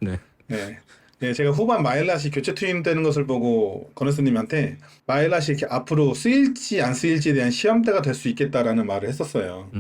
네. 네, 제가 후반 마일랏이 교체 투입되는 것을 보고 건너스님한테 마일랏이 이렇게 앞으로 쓰일지 안 쓰일지에 대한 시험대가 될 수 있겠다라는 말을 했었어요.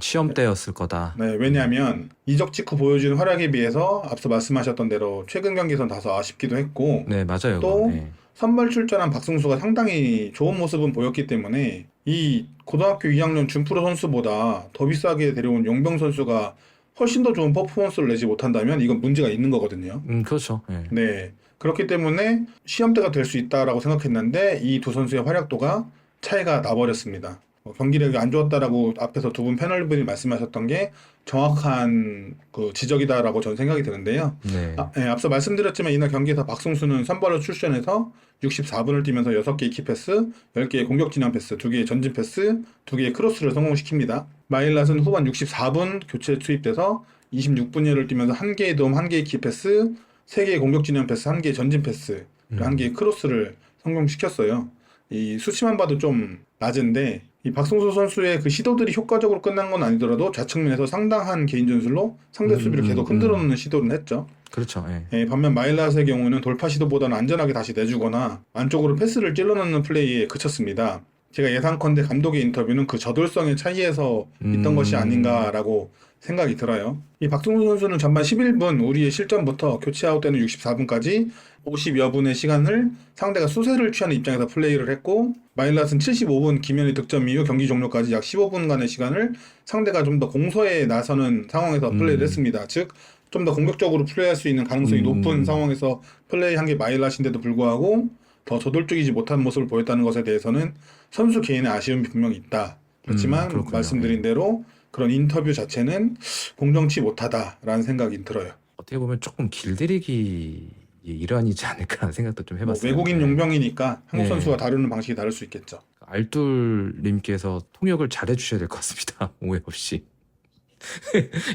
시험 때였을 거다. 네, 왜냐하면 이적 직후 보여준 활약에 비해서 앞서 말씀하셨던 대로 최근 경기에선 다소 아쉽기도 했고 네, 맞아요. 또 네. 선발 출전한 박승수가 상당히 좋은 모습은 보였기 때문에 이 고등학교 2학년 준프로 선수보다 더 비싸게 데려온 용병 선수가 훨씬 더 좋은 퍼포먼스를 내지 못한다면 이건 문제가 있는 거거든요. 그렇죠. 네. 네. 그렇기 때문에 시험대가 될 수 있다라고 생각했는데 이 두 선수의 활약도가 차이가 나버렸습니다. 경기력이 안 좋았다라고 앞에서 두 분 패널분이 말씀하셨던 게 정확한 그 지적이다라고 저는 생각이 드는데요. 네. 네, 앞서 말씀드렸지만 이날 경기에서 박승수는 선발로 출전해서 64분을 뛰면서 6개의 키패스, 10개의 공격 진영 패스, 2개의 전진 패스, 2개의 크로스를 성공시킵니다. 마일랏은 후반 64분 교체 투입돼서 26분여를 뛰면서 1개의 도움, 1개의 키패스, 3개의 공격 진영 패스, 1개의 전진 패스, 1개의 크로스를 성공시켰어요. 이 수치만 봐도 좀 낮은데 이 박승수 선수의 그 시도들이 효과적으로 끝난 건 아니더라도 좌측면에서 상당한 개인 전술로 상대 수비를 계속 흔들어 놓는 시도를 했죠. 그렇죠. 네. 예, 반면 마일랏의 경우는 돌파 시도보다는 안전하게 다시 내주거나 안쪽으로 패스를 찔러 넣는 플레이에 그쳤습니다. 제가 예상컨대 감독의 인터뷰는 그 저돌성의 차이에서 있던 것이 아닌가라고 생각이 들어요. 이 박승수 선수는 전반 11분 우리의 실점부터 교체 아웃되는 64분까지 50여 분의 시간을 상대가 수세를 취하는 입장에서 플레이를 했고 마일랏은 75분 김현희 득점 이후 경기 종료까지 약 15분간의 시간을 상대가 좀 더 공서에 나서는 상황에서 플레이를 했습니다. 즉 좀 더 공격적으로 플레이할 수 있는 가능성이 높은 상황에서 플레이한 게 마일랏인데도 불구하고 더 저돌적이지 못한 모습을 보였다는 것에 대해서는 선수 개인의 아쉬움이 분명히 있다. 그렇지만 그렇군요. 말씀드린 대로 그런 인터뷰 자체는 공정치 못하다라는 생각이 들어요. 어떻게 보면 조금 길들이기 일환이지 않을까라는 생각도 좀 뭐 해봤어요. 외국인 네. 용병이니까 한국 네. 선수가 다루는 방식이 다를 수 있겠죠. 알둘님께서 통역을 잘해 주셔야 될 것 같습니다. 오해 없이.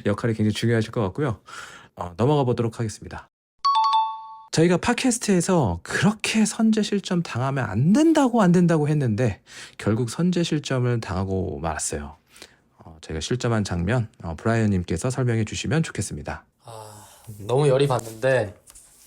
역할이 굉장히 중요하실 것 같고요. 넘어가 보도록 하겠습니다. 저희가 팟캐스트에서 그렇게 선제 실점 당하면 안 된다고 했는데 결국 선제 실점을 당하고 말았어요. 저희가 실점한 장면 브라이언님께서 설명해 주시면 좋겠습니다. 너무 열이 받는데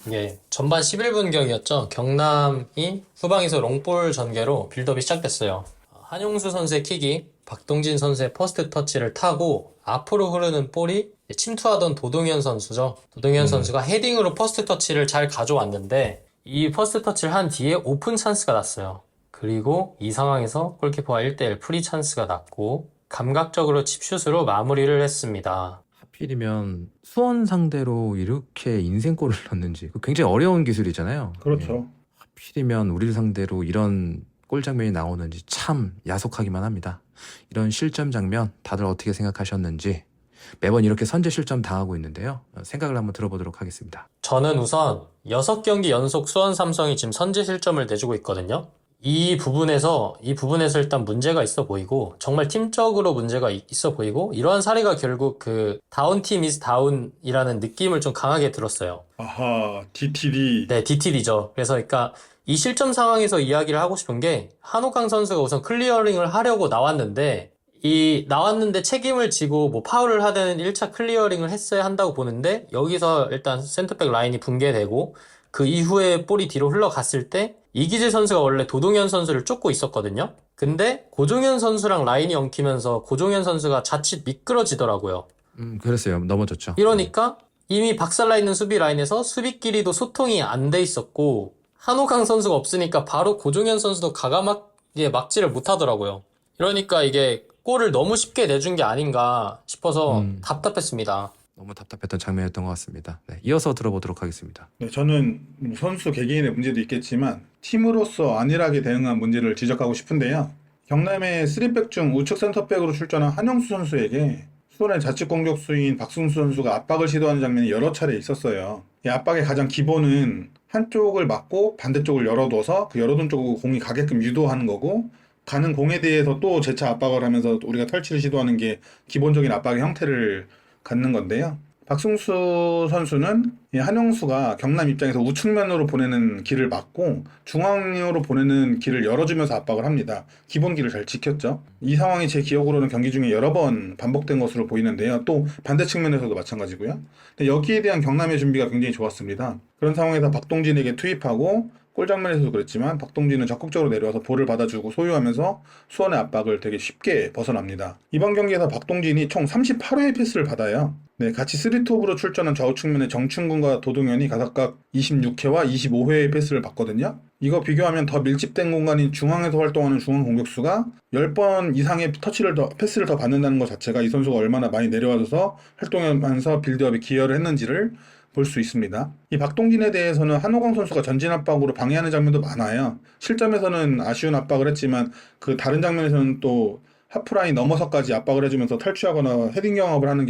이게 전반 11분경이었죠. 경남이 후방에서 롱볼 전개로 빌드업이 시작됐어요. 한용수 선수의 킥이 박동진 선수의 퍼스트 터치를 타고 앞으로 흐르는 볼이 침투하던 도동현 선수죠. 도동현 선수가 헤딩으로 퍼스트 터치를 잘 가져왔는데 이 퍼스트 터치를 한 뒤에 오픈 찬스가 났어요. 그리고 이 상황에서 골키퍼와 1대1 프리 찬스가 났고 감각적으로 칩슛으로 마무리를 했습니다. 하필이면 수원 상대로 이렇게 인생골을 넣는지 굉장히 어려운 기술이잖아요. 그렇죠. 하필이면 우리를 상대로 이런 골 장면이 나오는지 참 야속하기만 합니다. 이런 실점 장면 다들 어떻게 생각하셨는지 매번 이렇게 선제 실점 당하고 있는데요. 생각을 한번 들어보도록 하겠습니다. 저는 우선 6경기 연속 수원 삼성이 지금 선제 실점을 내주고 있거든요. 이 부분에서 일단 문제가 있어 보이고 정말 팀적으로 문제가 있어 보이고 이러한 사례가 결국 그 다운 팀 이즈 다운이라는 느낌을 좀 강하게 들었어요. 아하, DTD. 네, DTD죠. 그래서 그러니까 이 실점 상황에서 이야기를 하고 싶은 게 한호강 선수가 우선 클리어링을 하려고 나왔는데 책임을 지고 뭐 파울을 하든 1차 클리어링을 했어야 한다고 보는데 여기서 일단 센터백 라인이 붕괴되고 그 이후에 볼이 뒤로 흘러갔을 때 이기재 선수가 원래 도동현 선수를 쫓고 있었거든요. 근데 고종현 선수랑 라인이 엉키면서 고종현 선수가 자칫 미끄러지더라고요. 그랬어요. 넘어졌죠. 이러니까 이미 박살나 있는 수비 라인에서 수비끼리도 소통이 안 돼 있었고 한호강 선수가 없으니까 바로 고종현 선수도 가감하게 막지를 못하더라고요. 이러니까 이게 골을 너무 쉽게 내준 게 아닌가 싶어서 답답했습니다. 너무 답답했던 장면이었던 것 같습니다. 네, 이어서 들어보도록 하겠습니다. 네, 저는 선수 개개인의 문제도 있겠지만 팀으로서 안일하게 대응한 문제를 지적하고 싶은데요. 경남의 3백 중 우측 센터백으로 출전한 한영수 선수에게 수원의 자책 공격수인 박승수 선수가 압박을 시도하는 장면이 여러 차례 있었어요. 이 압박의 가장 기본은 한쪽을 막고 반대쪽을 열어둬서 그 열어둔 쪽으로 공이 가게끔 유도하는 거고 가는 공에 대해서 또 재차 압박을 하면서 우리가 탈취를 시도하는 게 기본적인 압박의 형태를 갖는 건데요. 박승수 선수는 이 한영수가 경남 입장에서 우측면으로 보내는 길을 막고 중앙으로 보내는 길을 열어주면서 압박을 합니다. 기본 길을 잘 지켰죠. 이 상황이 제 기억으로는 경기 중에 여러 번 반복된 것으로 보이는데요. 또 반대 측면에서도 마찬가지고요. 근데 여기에 대한 경남의 준비가 굉장히 좋았습니다. 그런 상황에서 박동진에게 투입하고 골 장면에서도 그랬지만 박동진은 적극적으로 내려와서 볼을 받아주고 소유하면서 수원의 압박을 되게 쉽게 벗어납니다. 이번 경기에서 박동진이 총 38회의 패스를 받아요. 네, 같이 3톱으로 출전한 좌우 측면의 정춘근과 도동현이 각각 26회와 25회의 패스를 받거든요. 이거 비교하면 더 밀집된 공간인 중앙에서 활동하는 중앙 공격수가 10번 이상의 패스를 더 받는다는 것 자체가 이 선수가 얼마나 많이 내려와줘서 활동하면서 빌드업에 기여를 했는지를 볼 수 있습니다. 이 박동진에 대해서는 한호강 선수가 전진 압박으로 방해하는 장면도 많아요. 실점에서는 아쉬운 압박을 했지만 그 다른 장면에서는 또 하프라인 넘어서까지 압박을 해주면서 탈취하거나 헤딩 경합을 하는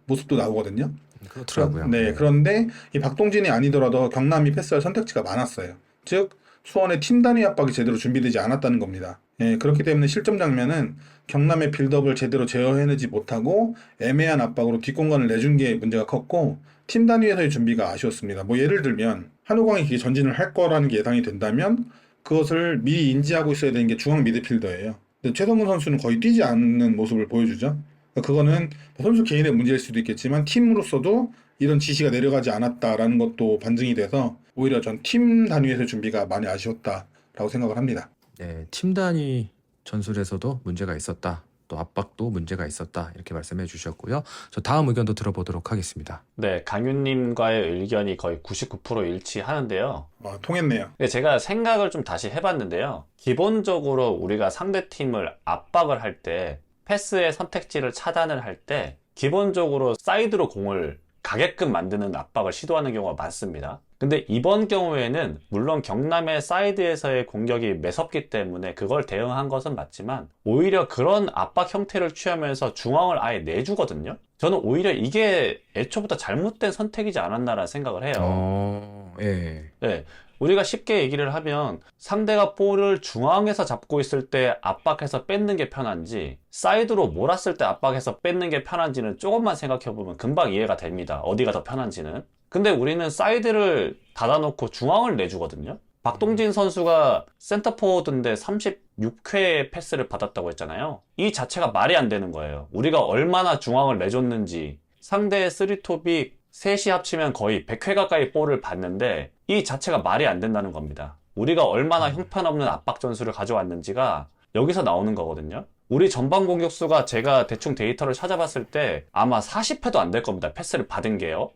모습도 나오거든요. 그렇더라고요. 네, 그런데 이 박동진이 아니더라도 경남이 패스할 선택지가 많았어요. 즉 수원의 팀 단위 압박이 제대로 준비되지 않았다는 겁니다. 예, 그렇기 때문에 실점 장면은 경남의 빌드업을 제대로 제어해내지 못하고 애매한 압박으로 뒷공간을 내준 게 문제가 컸고 팀 단위에서의 준비가 아쉬웠습니다. 뭐 예를 들면 한호광이 그게 전진을 할 거라는 게 예상이 된다면 그것을 미리 인지하고 있어야 되는 게 중앙 미드필더예요. 근데 최성근 선수는 거의 뛰지 않는 모습을 보여주죠. 그거는 선수 개인의 문제일 수도 있겠지만 팀으로서도 이런 지시가 내려가지 않았다라는 것도 반증이 돼서 오히려 전 팀 단위에서 준비가 많이 아쉬웠다라고 생각을 합니다. 네, 팀 단위 전술에서도 문제가 있었다. 또 압박도 문제가 있었다 이렇게 말씀해 주셨고요. 저 다음 의견도 들어보도록 하겠습니다. 네, 강윤님과의 의견이 거의 99% 일치하는데요. 통했네요. 근데 제가 생각을 좀 다시 해봤는데요. 기본적으로 우리가 상대팀을 압박을 할 때, 패스의 선택지를 차단을 할 때, 기본적으로 사이드로 공을 가게끔 만드는 압박을 시도하는 경우가 많습니다. 근데 이번 경우에는 물론 경남의 사이드에서의 공격이 매섭기 때문에 그걸 대응한 것은 맞지만 오히려 그런 압박 형태를 취하면서 중앙을 아예 내주거든요. 저는 오히려 이게 애초부터 잘못된 선택이지 않았나라는 생각을 해요. 예. 네, 우리가 쉽게 얘기를 하면 상대가 볼을 중앙에서 잡고 있을 때 압박해서 뺏는 게 편한지 사이드로 몰았을 때 압박해서 뺏는 게 편한지는 조금만 생각해보면 금방 이해가 됩니다. 어디가 더 편한지는. 근데 우리는 사이드를 닫아놓고 중앙을 내주거든요. 박동진 선수가 센터포워드인데 36회의 패스를 받았다고 했잖아요. 이 자체가 말이 안 되는 거예요. 우리가 얼마나 중앙을 내줬는지. 상대의 3톱이 셋이 합치면 거의 100회 가까이 볼을 받는데 이 자체가 말이 안 된다는 겁니다. 우리가 얼마나 형편없는 압박 전술을 가져왔는지가 여기서 나오는 거거든요. 우리 전방 공격수가 제가 대충 데이터를 찾아봤을 때 아마 40회도 안 될 겁니다. 패스를 받은 게요.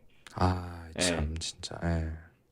참 진짜. 예.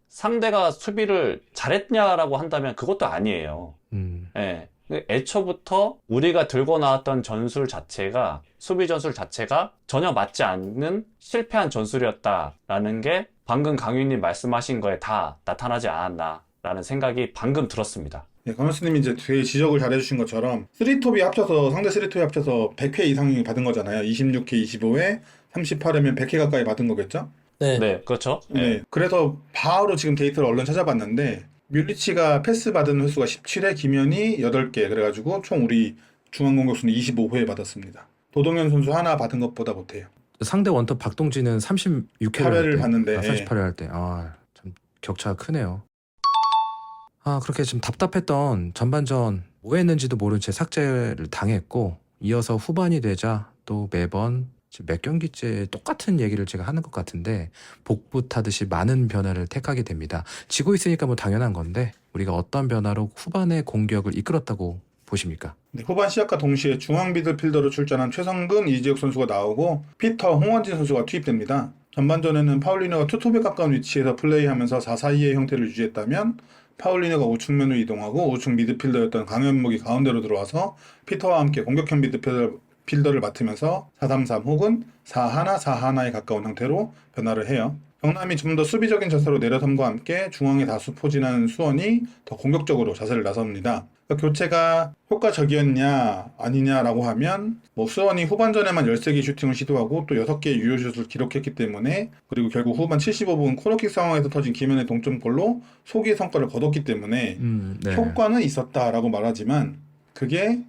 상대가 수비를 잘했냐라고 한다면 그것도 아니에요. 음. 예. 애초부터 우리가 들고 나왔던 전술 자체가, 수비 전술 자체가 전혀 맞지 않는 실패한 전술이었다라는 게 방금 강윤님 말씀하신 거에 다 나타나지 않았나라는 생각이 방금 들었습니다. 네, 건우스님이 이제 되게 지적을 잘해주신 것처럼 3톱이 합쳐서 상대 3톱이 합쳐서 100회 이상이 받은 거잖아요. 26회, 25회, 38회면 100회 가까이 받은 거겠죠? 네. 네, 그렇죠. 네. 그래서 바로 지금 데이터를 얼른 찾아봤는데 뮬리치가 패스 받은 횟수가 17회, 김현이 8개 그래가지고 총 우리 중앙 공격수는 25회 받았습니다. 도동현 선수 하나 받은 것보다 못해요. 상대 원톱 박동진은 36회를 8회를 받는데 38회 할 때. 참 격차가 크네요. 그렇게 좀 답답했던 전반전 뭐 했는지도 모른 채 삭제를 당했고 이어서 후반이 되자 또 매번 몇 경기째 똑같은 얘기를 제가 하는 것 같은데 복부 타듯이 많은 변화를 택하게 됩니다. 지고 있으니까 뭐 당연한 건데 우리가 어떤 변화로 후반의 공격을 이끌었다고 보십니까? 네, 후반 시작과 동시에 중앙 미드필더로 출전한 최성근, 이지혁 선수가 나오고 피터, 홍원진 선수가 투입됩니다. 전반전에는 파울리노가 투톱에 가까운 위치에서 플레이하면서 4-4-2의 형태를 유지했다면 파울리노가 우측면으로 이동하고 우측 미드필더였던 강현묵이 가운데로 들어와서 피터와 함께 공격형 미드필더를 맡으면서 4-3-3 혹은 4-1-4-1에 가까운 형태로 변화를 해요. 경남이 좀 더 수비적인 자세로 내려섬과 함께 중앙에 다수 포진한 수원이 더 공격적으로 자세를 나섭니다. 그러니까 교체가 효과적이었냐 아니냐라고 하면 수원이 후반전에만 13개 슈팅을 시도하고 또 6개의 유효슛을 기록했기 때문에 그리고 결국 후반 75분 코너킥 상황에서 터진 김현의 동점골로 소기의 성과를 거뒀기 때문에 네. 효과는 있었다라고 말하지만 그게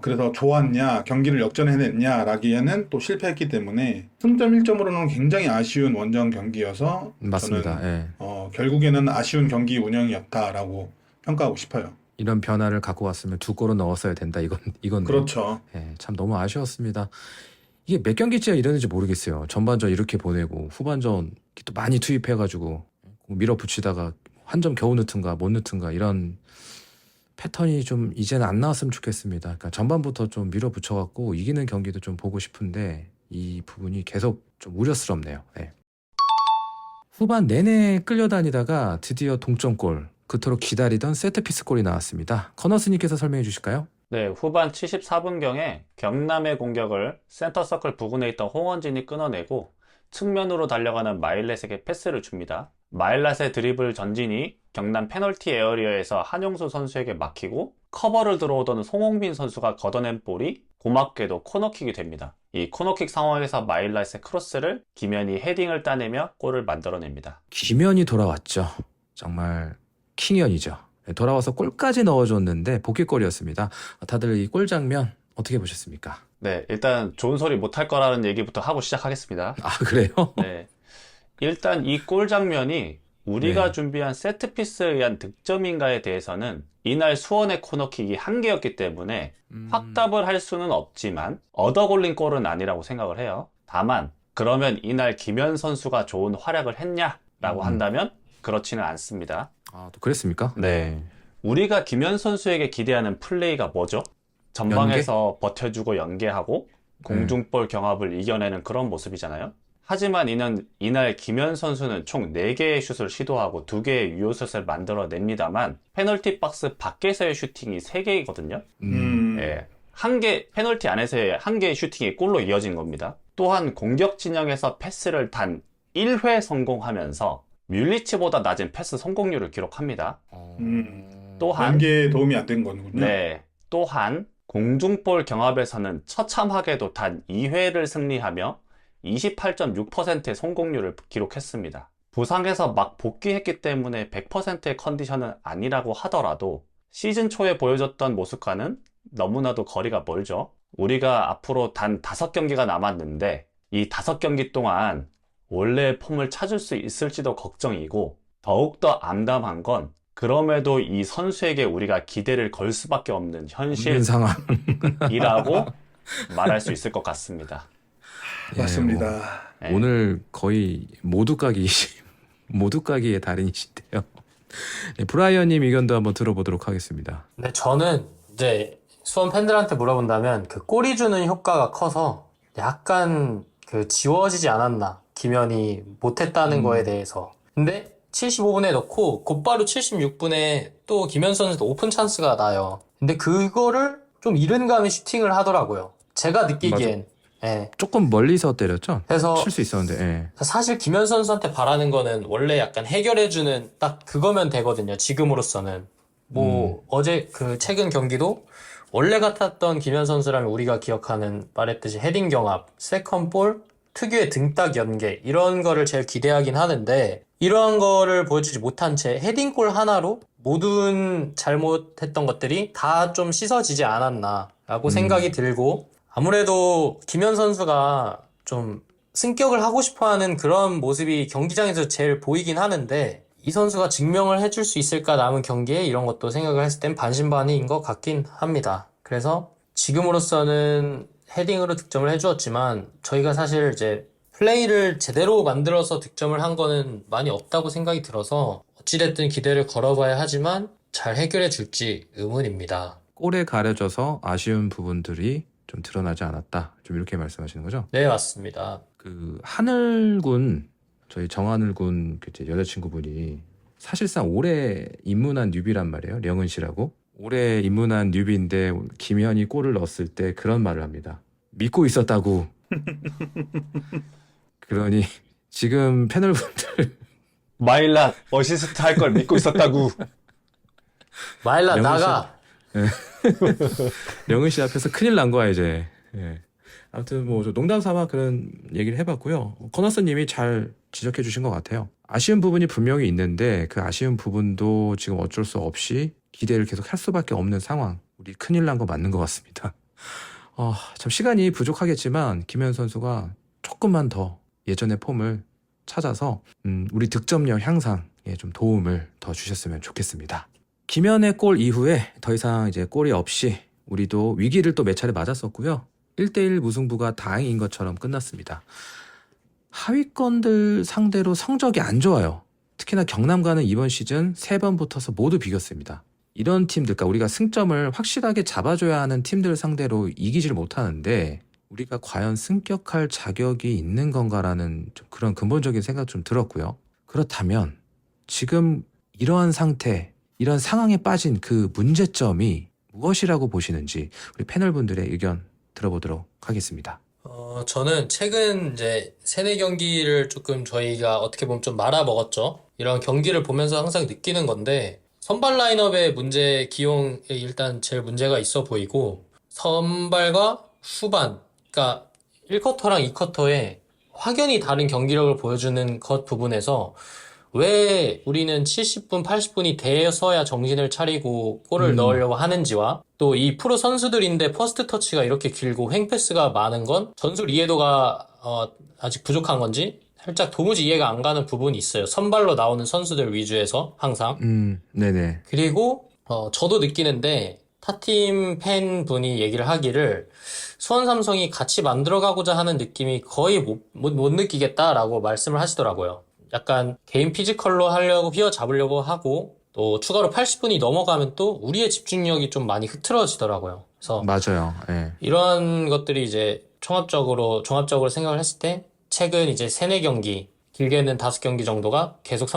그래서 좋았냐 경기를 역전해냈냐 라기에는 또 실패했기 때문에 승점 1점으로는 굉장히 아쉬운 원정 경기여서 맞습니다. 저는 예. 결국에는 아쉬운 경기 운영이었다라고 평가하고 싶어요. 이런 변화를 갖고 왔으면 2골은 넣었어야 된다. 이건 그렇죠. 참 너무 아쉬웠습니다. 이게 몇 경기째 이러는지 모르겠어요. 전반전 이렇게 보내고 후반전 또 많이 투입해가지고 밀어붙이다가 한 점 겨우 넣든가 못 넣든가 이런 패턴이 좀 이제는 안 나왔으면 좋겠습니다. 그러니까 전반부터 좀 밀어붙여갖고 이기는 경기도 좀 보고 싶은데 이 부분이 계속 좀 우려스럽네요. 네. 후반 내내 끌려다니다가 드디어 동점골, 그토록 기다리던 세트피스 골이 나왔습니다. 커너스님께서 설명해 주실까요? 네, 후반 74분경에 경남의 공격을 센터서클 부근에 있던 홍원진이 끊어내고 측면으로 달려가는 마일렛에게 패스를 줍니다. 마일렛의 드리블 전진이 경남 페널티 에어리어에서 한용수 선수에게 막히고 커버를 들어오던 송홍빈 선수가 걷어낸 볼이 고맙게도 코너킥이 됩니다. 이 코너킥 상황에서 마일렛의 크로스를 김현이 헤딩을 따내며 골을 만들어냅니다. 김현이 돌아왔죠. 정말 킹현이죠. 돌아와서 골까지 넣어줬는데 복귀골이었습니다. 다들 이 골 장면 어떻게 보셨습니까? 네, 일단 좋은 소리 못할 거라는 얘기부터 하고 시작하겠습니다. 그래요? 네, 일단 이 골 장면이 우리가 네. 준비한 세트피스에 의한 득점인가에 대해서는 이날 수원의 코너킥이 한 개였기 때문에 확답을 할 수는 없지만 얻어걸린 골은 아니라고 생각을 해요. 다만 그러면 이날 김현 선수가 좋은 활약을 했냐라고 한다면 그렇지는 않습니다. 또 그랬습니까? 네, 우리가 김현 선수에게 기대하는 플레이가 뭐죠? 전방에서 버텨주고 연계하고 공중볼 경합을 이겨내는 그런 모습이잖아요. 하지만 이날 김현 선수는 총 4개의 슛을 시도하고 2개의 유효슛을 만들어냅니다만 페널티 박스 밖에서의 슈팅이 3개이거든요. 예. 페널티 안에서의 1개의 슈팅이 골로 이어진 겁니다. 또한 공격 진영에서 패스를 단 1회 성공하면서 뮬리치보다 낮은 패스 성공률을 기록합니다. 또한 연계에 도움이 안 된 거군요. 네. 또한 공중볼 경합에서는 처참하게도 단 2회를 승리하며 28.6%의 성공률을 기록했습니다. 부상에서 막 복귀했기 때문에 100%의 컨디션은 아니라고 하더라도 시즌 초에 보여줬던 모습과는 너무나도 거리가 멀죠. 우리가 앞으로 단 5경기가 남았는데 이 5경기 동안 원래의 폼을 찾을 수 있을지도 걱정이고 더욱더 암담한 건 그럼에도 이 선수에게 우리가 기대를 걸 수밖에 없는 없는 상황. 현실이라고 말할 수 있을 것 같습니다. 맞습니다. 네. 오늘 거의 모두까기의 달인이신데요. 네, 브라이언님 의견도 한번 들어보도록 하겠습니다. 근데 저는 이제 수원 팬들한테 물어본다면 그 골이 주는 효과가 커서 약간 그 지워지지 않았나. 김현이 못했다는 거에 대해서. 근데 75분에 넣고 곧바로 76분에 또 김현 선수도 오픈 찬스가 나요. 근데 그거를 좀 이른 감에 슈팅을 하더라고요. 제가 느끼기엔. 예. 조금 멀리서 때렸죠? 그래서 칠 수 있었는데. 예. 사실 김현 선수한테 바라는 거는 원래 약간 해결해주는 딱 그거면 되거든요. 지금으로서는. 어제 그 최근 경기도 원래 같았던 김현 선수라면 우리가 기억하는 말했듯이 헤딩 경합, 세컨볼, 특유의 등딱 연계 이런 거를 제일 기대하긴 하는데 이러한 거를 보여주지 못한 채 헤딩골 하나로 모든 잘못했던 것들이 다 좀 씻어지지 않았나라고 생각이 들고 아무래도 김현 선수가 좀 승격을 하고 싶어하는 그런 모습이 경기장에서 제일 보이긴 하는데 이 선수가 증명을 해줄 수 있을까 남은 경기에 이런 것도 생각을 했을 땐 반신반의인 것 같긴 합니다. 그래서 지금으로서는 헤딩으로 득점을 해주었지만 저희가 사실 이제 플레이를 제대로 만들어서 득점을 한 거는 많이 없다고 생각이 들어서 어찌됐든 기대를 걸어봐야 하지만 잘 해결해 줄지 의문입니다. 골에 가려져서 아쉬운 부분들이 좀 드러나지 않았다. 좀 이렇게 말씀하시는 거죠? 네, 맞습니다. 그 하늘군, 저희 정하늘군 그 이제 여자친구분이 사실상 올해 입문한 뉴비란 말이에요. 령은 씨라고. 올해 입문한 뉴비인데 김현이 골을 넣었을 때 그런 말을 합니다. 믿고 있었다고. 그러니 지금 패널분들 마일라 어시스트 할 걸 믿고 있었다고. 마일라 명훈 씨. 나가. 령은 씨 앞에서 큰일 난 거야 이제. 예. 아무튼 뭐 농담 삼아 그런 얘기를 해봤고요. 커너스님이 잘 지적해 주신 것 같아요. 아쉬운 부분이 분명히 있는데 그 아쉬운 부분도 지금 어쩔 수 없이 기대를 계속 할 수밖에 없는 상황. 우리 큰일 난 거 맞는 것 같습니다. 참 시간이 부족하겠지만 김현 선수가 조금만 더 예전의 폼을 찾아서 우리 득점력 향상에 좀 도움을 더 주셨으면 좋겠습니다. 김현의 골 이후에 더 이상 이제 골이 없이 우리도 위기를 또 몇 차례 맞았었고요. 1대1 무승부가 다행인 것처럼 끝났습니다. 하위권들 상대로 성적이 안 좋아요. 특히나 경남과는 이번 시즌 3번 붙어서 모두 비겼습니다. 이런 팀들, 그러니까 우리가 승점을 확실하게 잡아줘야 하는 팀들 상대로 이기지를 못하는데 우리가 과연 승격할 자격이 있는 건가라는 좀 그런 근본적인 생각 좀 들었고요. 그렇다면 지금 이러한 상태, 이런 상황에 빠진 그 문제점이 무엇이라고 보시는지 우리 패널분들의 의견 들어보도록 하겠습니다. 저는 최근 이제 3-4경기를 조금 저희가 어떻게 보면 좀 말아먹었죠. 이런 경기를 보면서 항상 느끼는 건데 선발 라인업의 기용에 일단 제일 문제가 있어 보이고 선발과 후반, 그러니까 1쿼터랑 2쿼터에 확연히 다른 경기력을 보여주는 것 부분에서 왜 우리는 70분, 80분이 돼서야 정신을 차리고 골을 넣으려고 하는지와 또 이 프로 선수들인데 퍼스트 터치가 이렇게 길고 횡패스가 많은 건 전술 이해도가 아직 부족한 건지 살짝 도무지 이해가 안 가는 부분이 있어요. 선발로 나오는 선수들 위주에서 항상. 네네. 그리고 저도 느끼는데 타팀 팬분이 얘기를 하기를 수원 삼성이 같이 만들어가고자 하는 느낌이 거의 못 느끼겠다라고 말씀을 하시더라고요. 약간 개인 피지컬로 하려고 휘어잡으려고 하고 또 추가로 80분이 넘어가면 또 우리의 집중력이 좀 많이 흐트러지더라고요. 그래서 맞아요. 예. 이런 것들이 이제 종합적으로 생각을 했을 때 최근 이제 3-4경기, 길게는 5경기 정도가 계속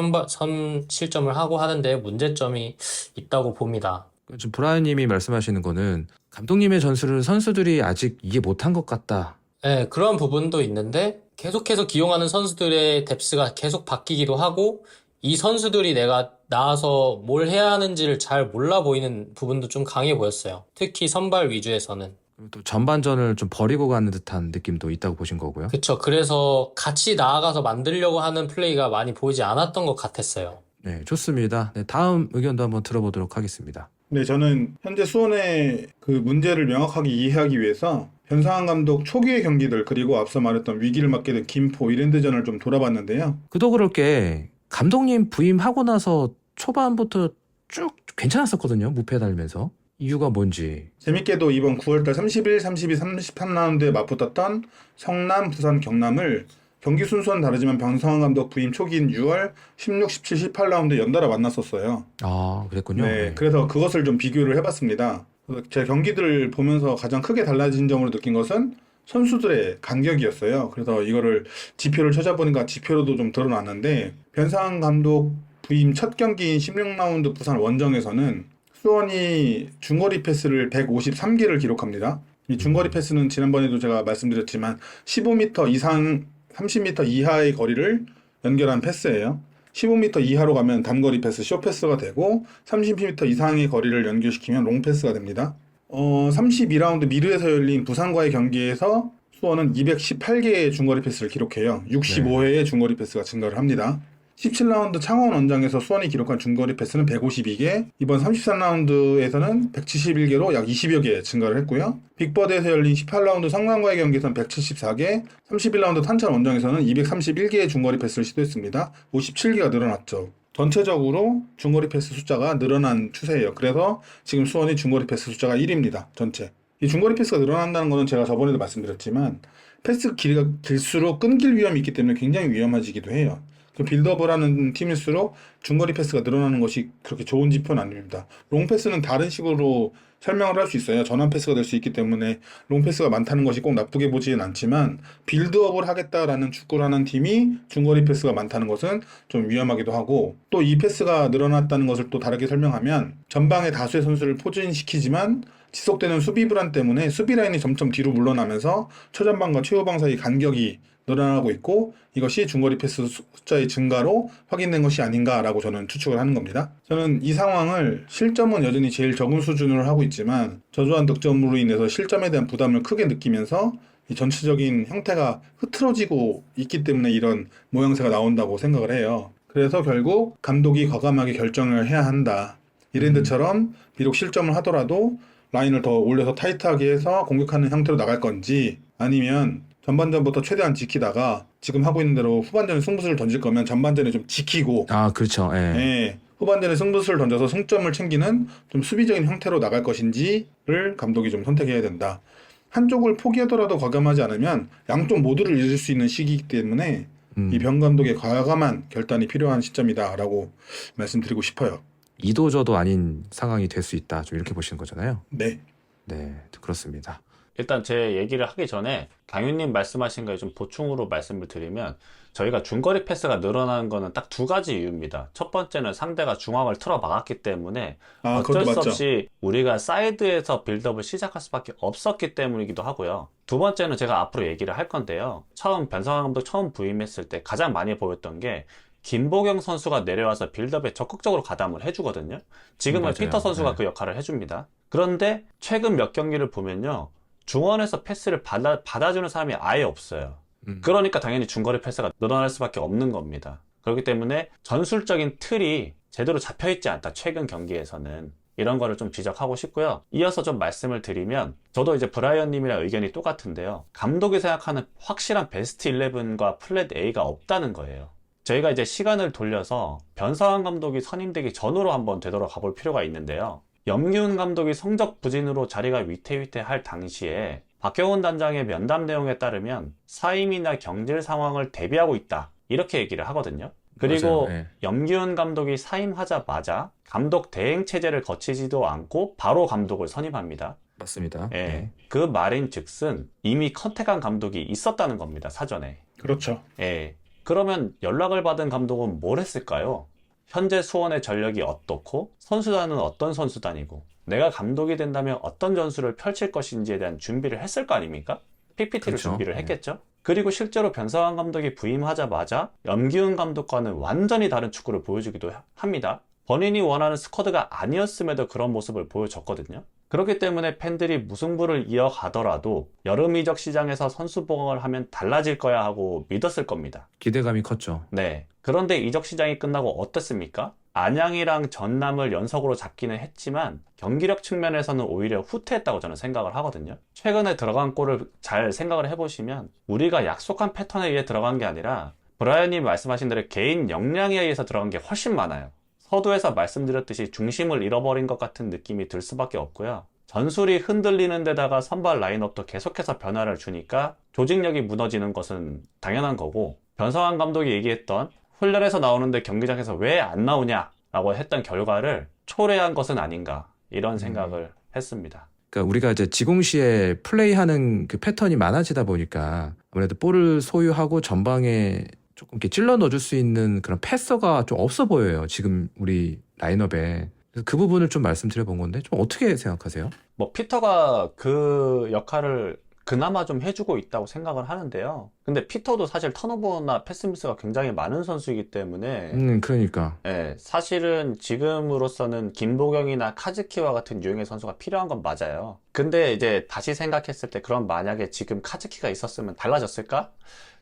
실점을 하고 하는데 문제점이 있다고 봅니다. 지금 브라이언님이 말씀하시는 거는 감독님의 전술을 선수들이 아직 이해 못한 것 같다. 네, 그런 부분도 있는데 계속해서 기용하는 선수들의 뎁스가 계속 바뀌기도 하고 이 선수들이 내가 나와서 뭘 해야 하는지를 잘 몰라 보이는 부분도 좀 강해 보였어요. 특히 선발 위주에서는. 그리고 또 전반전을 좀 버리고 가는 듯한 느낌도 있다고 보신 거고요. 그쵸. 그래서 같이 나아가서 만들려고 하는 플레이가 많이 보이지 않았던 것 같았어요. 네, 좋습니다. 네, 다음 의견도 한번 들어보도록 하겠습니다. 네, 저는 현재 수원의 그 문제를 명확하게 이해하기 위해서 변상환 감독 초기의 경기들 그리고 앞서 말했던 위기를 맞게 된 김포 이랜드전을 좀 돌아봤는데요. 그도 그럴 게 감독님 부임하고 나서 초반부터 쭉 괜찮았었거든요. 무패 달면서. 이유가 뭔지. 재밌게도 이번 9월달 31, 32, 33라운드에 맞붙었던 성남, 부산, 경남을 경기 순서는 다르지만 변상환 감독 부임 초기인 6월 16, 17, 18라운드 연달아 만났었어요. 아, 그랬군요. 네, 그래서 그것을 좀 비교를 해봤습니다. 제 경기들을 보면서 가장 크게 달라진 점으로 느낀 것은 선수들의 간격이었어요. 그래서 이거를 지표를 찾아보니까 지표로도 좀 드러났는데 변상환 감독 부임 첫 경기인 16라운드 부산 원정에서는 수원이 중거리 패스를 153개를 기록합니다. 이 중거리 패스는 지난번에도 제가 말씀드렸지만 15m 이상, 30m 이하의 거리를 연결한 패스예요. 15m 이하로 가면 단거리 패스, 숏패스가 되고 30m 이상의 거리를 연결시키면 롱패스가 됩니다. 32라운드 미르에서 열린 부산과의 경기에서 수원은 218개의 중거리 패스를 기록해요. 65회의 중거리 패스가 증가를 합니다. 17라운드 창원 원정에서 수원이 기록한 중거리 패스는 152개, 이번 33라운드에서는 171개로 약 20여 개 증가를 했고요. 빅버드에서 열린 18라운드 성남과의 경기에서는 174개, 31라운드 탄천 원정에서는 231개의 중거리 패스를 시도했습니다. 57개가 늘어났죠. 전체적으로 중거리 패스 숫자가 늘어난 추세예요. 그래서 지금 수원이 중거리 패스 숫자가 1위입니다. 전체. 이 중거리 패스가 늘어난다는 것은 제가 저번에도 말씀드렸지만 패스 길이가 길수록 끊길 위험이 있기 때문에 굉장히 위험해지기도 해요. 그 빌드업을 하는 팀일수록 중거리 패스가 늘어나는 것이 그렇게 좋은 지표는 아닙니다. 롱패스는 다른 식으로 설명을 할 수 있어요. 전환 패스가 될 수 있기 때문에 롱패스가 많다는 것이 꼭 나쁘게 보지는 않지만 빌드업을 하겠다라는 축구를 하는 팀이 중거리 패스가 많다는 것은 좀 위험하기도 하고 또 이 패스가 늘어났다는 것을 또 다르게 설명하면 전방의 다수의 선수를 포진시키지만 지속되는 수비 불안 때문에 수비 라인이 점점 뒤로 물러나면서 최전방과 최후방 사이 간격이 늘어나고 있고 이것이 중거리 패스 숫자의 증가로 확인된 것이 아닌가라고 저는 추측을 하는 겁니다. 저는 이 상황을 실점은 여전히 제일 적은 수준으로 하고 있지만 저조한 득점으로 인해서 실점에 대한 부담을 크게 느끼면서 이 전체적인 형태가 흐트러지고 있기 때문에 이런 모양새가 나온다고 생각을 해요. 그래서 결국 감독이 과감하게 결정을 해야 한다. 이랜드처럼 비록 실점을 하더라도 라인을 더 올려서 타이트하게 해서 공격하는 형태로 나갈 건지 아니면 전반전부터 최대한 지키다가 지금 하고 있는 대로 후반전에 승부수를 던질 거면 전반전에 좀 지키고 아, 그렇죠. 예. 예, 후반전에 승부수를 던져서 승점을 챙기는 좀 수비적인 형태로 나갈 것인지를 감독이 좀 선택해야 된다. 한쪽을 포기하더라도 과감하지 않으면 양쪽 모두를 잃을 수 있는 시기이기 때문에 이 변 감독의 과감한 결단이 필요한 시점이다라고 말씀드리고 싶어요. 이도저도 아닌 상황이 될 수 있다. 좀 이렇게 보시는 거잖아요. 네. 네, 그렇습니다. 일단 제 얘기를 하기 전에 강윤님 말씀하신 거에 좀 보충으로 말씀을 드리면 저희가 중거리 패스가 늘어나는 거는 딱 두 가지 이유입니다. 첫 번째는 상대가 중앙을 틀어 막았기 때문에 어쩔 수 없이 우리가 사이드에서 빌드업을 시작할 수밖에 없었기 때문이기도 하고요. 두 번째는 제가 앞으로 얘기를 할 건데요. 처음 변상환 감독 처음 부임했을 때 가장 많이 보였던 게 김보경 선수가 내려와서 빌드업에 적극적으로 가담을 해주거든요. 지금은 맞아요. 피터 선수가 네. 그 역할을 해줍니다. 그런데 최근 몇 경기를 보면요. 중원에서 패스를 받아주는 사람이 아예 없어요. 그러니까 당연히 중거리 패스가 늘어날 수밖에 없는 겁니다. 그렇기 때문에 전술적인 틀이 제대로 잡혀있지 않다. 최근 경기에서는. 이런 거를 좀 지적하고 싶고요. 이어서 좀 말씀을 드리면 저도 이제 브라이언 님이랑 의견이 똑같은데요. 감독이 생각하는 확실한 베스트 11과 플랫 A가 없다는 거예요. 저희가 이제 시간을 돌려서 변상환 감독이 선임되기 전으로 한번 되돌아가 볼 필요가 있는데요. 염기훈 감독이 성적 부진으로 자리가 위태위태할 당시에 박경훈 단장의 면담 내용에 따르면 사임이나 경질 상황을 대비하고 있다. 이렇게 얘기를 하거든요. 그리고 맞아요. 네. 염기훈 감독이 사임하자마자 감독 대행 체제를 거치지도 않고 바로 감독을 선임합니다. 맞습니다. 예. 네. 그 말인 즉슨 이미 컨택한 감독이 있었다는 겁니다, 사전에. 그렇죠. 예. 그러면 연락을 받은 감독은 뭘 했을까요? 현재 수원의 전력이 어떻고, 선수단은 어떤 선수단이고, 내가 감독이 된다면 어떤 전술을 펼칠 것인지에 대한 준비를 했을 거 아닙니까? PPT를 그렇죠. 준비를 네. 했겠죠? 그리고 실제로 변상환 감독이 부임하자마자 염기훈 감독과는 완전히 다른 축구를 보여주기도 합니다. 본인이 원하는 스쿼드가 아니었음에도 그런 모습을 보여줬거든요. 그렇기 때문에 팬들이 무승부를 이어가더라도 여름 이적 시장에서 선수 보강을 하면 달라질 거야 하고 믿었을 겁니다. 기대감이 컸죠. 네. 그런데 이적 시장이 끝나고 어땠습니까? 안양이랑 전남을 연속으로 잡기는 했지만 경기력 측면에서는 오히려 후퇴했다고 저는 생각을 하거든요. 최근에 들어간 골을 잘 생각을 해보시면 우리가 약속한 패턴에 의해 들어간 게 아니라 브라이언님 말씀하신 대로 개인 역량에 의해서 들어간 게 훨씬 많아요. 서두에서 말씀드렸듯이 중심을 잃어버린 것 같은 느낌이 들 수밖에 없고요. 전술이 흔들리는 데다가 선발 라인업도 계속해서 변화를 주니까 조직력이 무너지는 것은 당연한 거고, 변성환 감독이 얘기했던 훈련에서 나오는데 경기장에서 왜 안 나오냐 라고 했던 결과를 초래한 것은 아닌가, 이런 생각을 했습니다. 그러니까 우리가 이제 지공시에 플레이하는 그 패턴이 많아지다 보니까 아무래도 볼을 소유하고 전방에 조금 이렇게 찔러 넣어줄 수 있는 그런 패서가 좀 없어 보여요. 지금 우리 라인업에. 그래서 그 부분을 좀 말씀드려 본 건데 좀 어떻게 생각하세요? 뭐 피터가 그 역할을 그나마 좀 해주고 있다고 생각을 하는데요. 근데 피터도 사실 턴오버나 패스미스가 굉장히 많은 선수이기 때문에 그러니까. 예, 사실은 지금으로서는 김보경이나 카즈키와 같은 유형의 선수가 필요한 건 맞아요. 근데 이제 다시 생각했을 때 그럼 만약에 지금 카즈키가 있었으면 달라졌을까?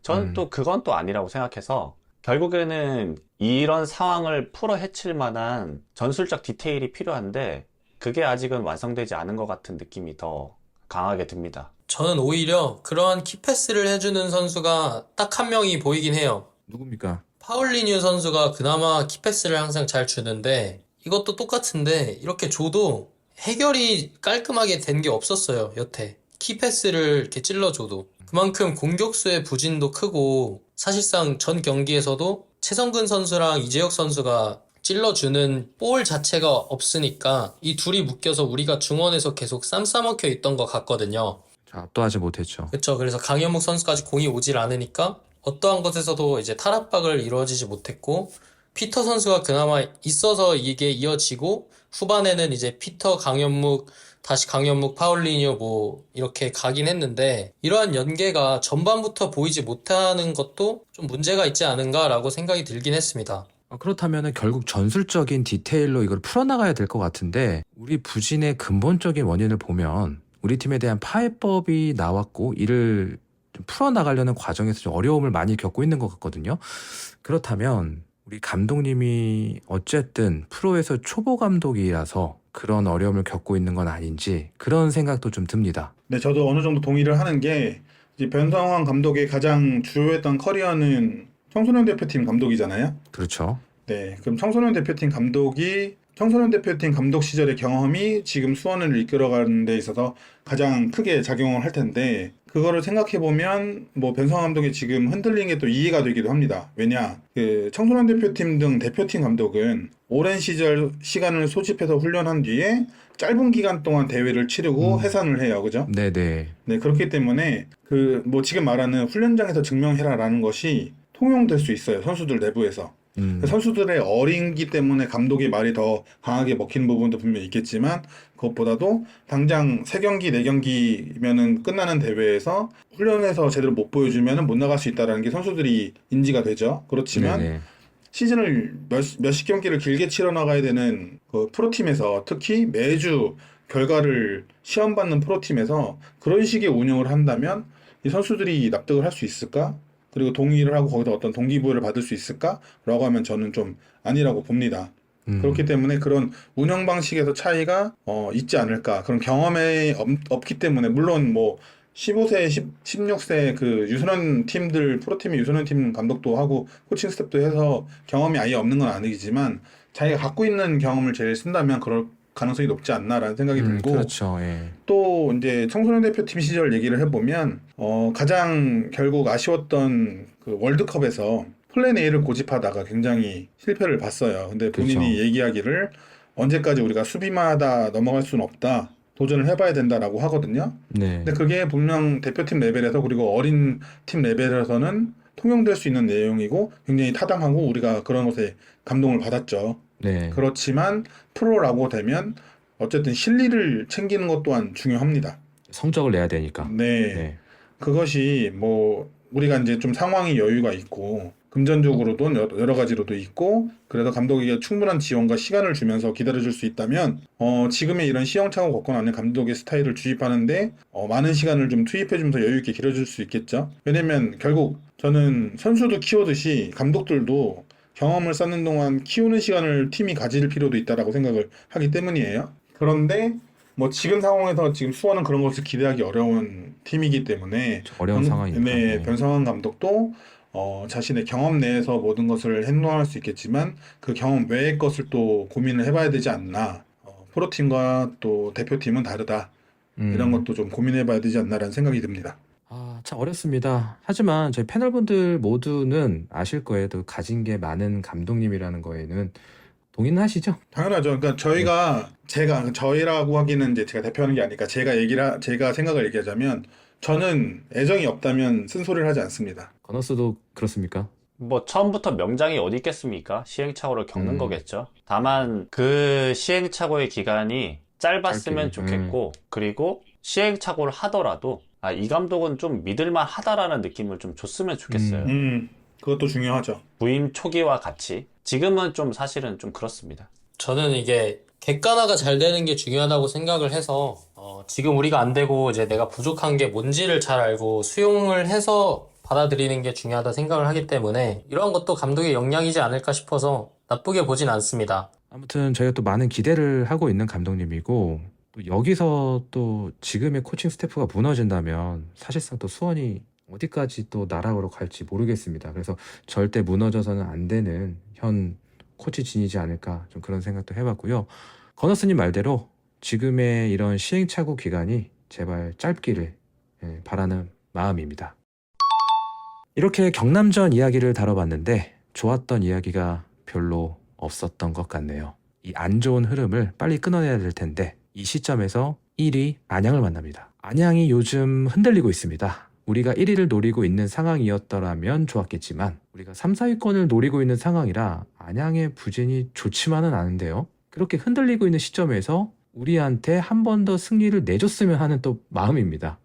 저는 또 그건 또 아니라고 생각해서 결국에는 이런 상황을 풀어 헤칠 만한 전술적 디테일이 필요한데 그게 아직은 완성되지 않은 것 같은 느낌이 더 강하게 듭니다. 저는 오히려 그러한 키패스를 해주는 선수가 딱 한 명이 보이긴 해요. 누굽니까? 파울리뉴 선수가 그나마 키패스를 항상 잘 주는데 이것도 똑같은데 이렇게 줘도 해결이 깔끔하게 된 게 없었어요, 여태. 키패스를 이렇게 찔러줘도. 그만큼 공격수의 부진도 크고 사실상 전 경기에서도 최성근 선수랑 이재혁 선수가 찔러주는 볼 자체가 없으니까 이 둘이 묶여서 우리가 중원에서 계속 쌈 싸먹혀 있던 것 같거든요. 자, 압도하지 못했죠. 그쵸. 그래서 강현묵 선수까지 공이 오질 않으니까 어떠한 것에서도 이제 탈압박을 이루어지지 못했고 피터 선수가 그나마 있어서 이게 이어지고 후반에는 이제 피터, 강현묵, 다시 강현묵, 파울리뉴 뭐 이렇게 가긴 했는데 이러한 연계가 전반부터 보이지 못하는 것도 좀 문제가 있지 않은가라고 생각이 들긴 했습니다. 그렇다면 결국 전술적인 디테일로 이걸 풀어나가야 될 것 같은데 우리 부진의 근본적인 원인을 보면 우리 팀에 대한 파해법이 나왔고 이를 좀 풀어나가려는 과정에서 좀 어려움을 많이 겪고 있는 것 같거든요. 그렇다면 우리 감독님이 어쨌든 프로에서 초보 감독이라서 그런 어려움을 겪고 있는 건 아닌지 그런 생각도 좀 듭니다. 네, 저도 어느 정도 동의를 하는 게 이제 변성환 감독의 가장 주요했던 커리어는 청소년 대표팀 감독이잖아요. 그렇죠. 네, 그럼 청소년 대표팀 감독이 청소년 대표팀 감독 시절의 경험이 지금 수원을 이끌어가는 데 있어서 가장 크게 작용을 할 텐데 그거를 생각해보면 뭐 변성환 감독이 지금 흔들린 게 또 이해가 되기도 합니다. 왜냐, 그 청소년 대표팀 등 대표팀 감독은 오랜 시간을 소집해서 훈련한 뒤에 짧은 기간 동안 대회를 치르고 해산을 해요. 그죠? 네네. 네, 그렇기 때문에 그 뭐 지금 말하는 훈련장에서 증명해라라는 것이 통용될 수 있어요. 선수들 내부에서. 선수들의 어린기 때문에 감독의 말이 더 강하게 먹히는 부분도 분명히 있겠지만 그것보다도 당장 3경기, 4경기면은 끝나는 대회에서 훈련에서 제대로 못 보여주면은 못 나갈 수 있다는 게 선수들이 인지가 되죠. 그렇지만 네네. 시즌을 몇십 경기를 길게 치러 나가야 되는 그 프로팀에서 특히 매주 결과를 시험받는 프로팀에서 그런 식의 운영을 한다면 이 선수들이 납득을 할 수 있을까? 그리고 동의를 하고 거기다 어떤 동기부여를 받을 수 있을까라고 하면 저는 좀 아니라고 봅니다. 그렇기 때문에 그런 운영 방식에서 차이가 있지 않을까. 그런 경험이 없기 때문에 물론 뭐 15세, 16세 그 유소년 팀들 프로팀의 유소년 팀 감독도 하고 코칭 스태프도 해서 경험이 아예 없는 건 아니지만 자기가 갖고 있는 경험을 제일 쓴다면 그럴 가능성이 높지 않나라는 생각이 들고 그렇죠. 예. 또 이제 청소년 대표팀 시절 얘기를 해보면 가장 결국 아쉬웠던 그 월드컵에서 플랜 A를 고집하다가 굉장히 실패를 봤어요. 근데 본인이 그렇죠. 얘기하기를 언제까지 우리가 수비만 하다 넘어갈 수는 없다. 도전을 해봐야 된다라고 하거든요. 네. 근데 그게 분명 대표팀 레벨에서 그리고 어린 팀 레벨에서는 통용될 수 있는 내용이고 굉장히 타당하고 우리가 그런 것에 감동을 받았죠. 네. 그렇지만 프로라고 되면 어쨌든 실리를 챙기는 것 또한 중요합니다. 성적을 내야 되니까. 네. 네. 그것이 뭐 우리가 이제 좀 상황이 여유가 있고 금전적으로도 여러 가지로도 있고 그래서 감독에게 충분한 지원과 시간을 주면서 기다려줄 수 있다면 지금의 이런 시행착오 겪어나는 감독의 스타일을 주입하는데 많은 시간을 좀 투입해주면서 여유 있게 길어질 수 있겠죠. 왜냐면 결국 저는 선수도 키우듯이 감독들도 경험을 쌓는 동안 키우는 시간을 팀이 가질 필요도 있다라고 생각을 하기 때문이에요. 그런데 뭐 지금 상황에서 지금 수원은 그런 것을 기대하기 어려운 팀이기 때문에 어려운 상황이니까. 네, 네. 변성환 감독도 자신의 경험 내에서 모든 것을 행동할 수 있겠지만 그 경험 외의 것을 또 고민을 해봐야 되지 않나. 프로팀과 또 대표팀은 다르다. 이런 것도 좀 고민해봐야 되지 않나라는 생각이 듭니다. 참 어렵습니다. 하지만 저희 패널분들 모두는 아실 거예요. 또 가진 게 많은 감독님이라는 거에는 동의는 하시죠? 당연하죠. 그러니까 저희라고 하기는 이제 제가 대표하는 게 아니니까 제가 생각을 얘기하자면 저는 애정이 없다면 쓴소리를 하지 않습니다. 건어스도 그렇습니까? 뭐 처음부터 명장이 어디 있겠습니까? 시행착오를 겪는 거겠죠. 다만 그 시행착오의 기간이 짧았으면 짧게, 좋겠고 그리고 시행착오를 하더라도 이 감독은 좀 믿을만 하다라는 느낌을 좀 줬으면 좋겠어요. 그것도 중요하죠. 부임 초기와 같이 지금은 좀 사실은 좀 그렇습니다. 저는 이게 객관화가 잘 되는 게 중요하다고 생각을 해서 지금 우리가 안 되고 이제 내가 부족한 게 뭔지를 잘 알고 수용을 해서 받아들이는 게 중요하다 생각을 하기 때문에 이러한 것도 감독의 역량이지 않을까 싶어서 나쁘게 보진 않습니다. 아무튼 저희가 또 많은 기대를 하고 있는 감독님이고 또 여기서 또 지금의 코칭 스태프가 무너진다면 사실상 또 수원이 어디까지 또 나락으로 갈지 모르겠습니다. 그래서 절대 무너져서는 안 되는 현 코치진이지 않을까 좀 그런 생각도 해봤고요. 건어스님 말대로 지금의 이런 시행착오 기간이 제발 짧기를 바라는 마음입니다. 이렇게 경남전 이야기를 다뤄봤는데 좋았던 이야기가 별로 없었던 것 같네요. 이 안 좋은 흐름을 빨리 끊어내야 될 텐데 이 시점에서 1위 안양을 만납니다. 안양이 요즘 흔들리고 있습니다. 우리가 1위를 노리고 있는 상황이었더라면 좋았겠지만 우리가 3, 4위권을 노리고 있는 상황이라 안양의 부진이 좋지만은 않은데요. 그렇게 흔들리고 있는 시점에서 우리한테 한 번 더 승리를 내줬으면 하는 또 마음입니다.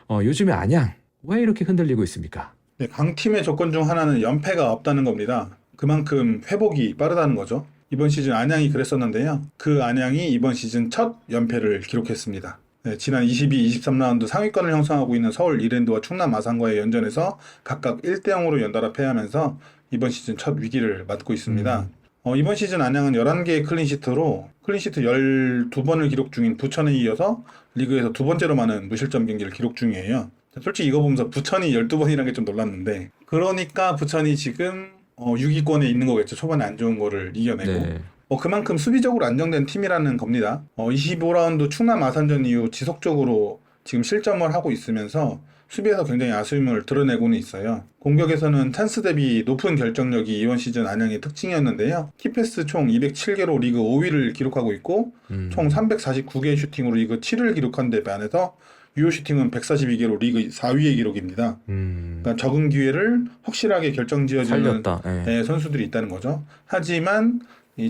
요즘에 안양 왜 이렇게 흔들리고 있습니까? 네, 강팀의 조건 중 하나는 연패가 없다는 겁니다. 그만큼 회복이 빠르다는 거죠. 이번 시즌 안양이 그랬었는데요. 그 안양이 이번 시즌 첫 연패를 기록했습니다. 네, 지난 22, 23라운드 상위권을 형성하고 있는 서울 이랜드와 충남 아산과의 연전에서 각각 1대0으로 연달아 패하면서 이번 시즌 첫 위기를 맞고 있습니다. 이번 시즌 안양은 11개의 클린시트로 클린시트 12번을 기록 중인 부천에 이어서 리그에서 두 번째로 많은 무실점 경기를 기록 중이에요. 솔직히 이거 보면서 부천이 12번이라는 게 좀 놀랐는데 그러니까 부천이 지금 6위권에 있는 거겠죠. 초반에 안 좋은 거를 이겨내고 네. 그만큼 수비적으로 안정된 팀이라는 겁니다. 25라운드 충남 아산전 이후 지속적으로 지금 실점을 하고 있으면서 수비에서 굉장히 아쉬움을 드러내고는 있어요. 공격에서는 찬스 대비 높은 결정력이 이번 시즌 안양의 특징이었는데요. 키패스 총 207개로 리그 5위를 기록하고 있고 총 349개의 슈팅으로 리그 7위를 기록한 데 반해서 유효 슈팅은 142개로 리그 4위의 기록입니다. 그러니까 적은 기회를 확실하게 결정지어주는 선수들이 있다는 거죠. 하지만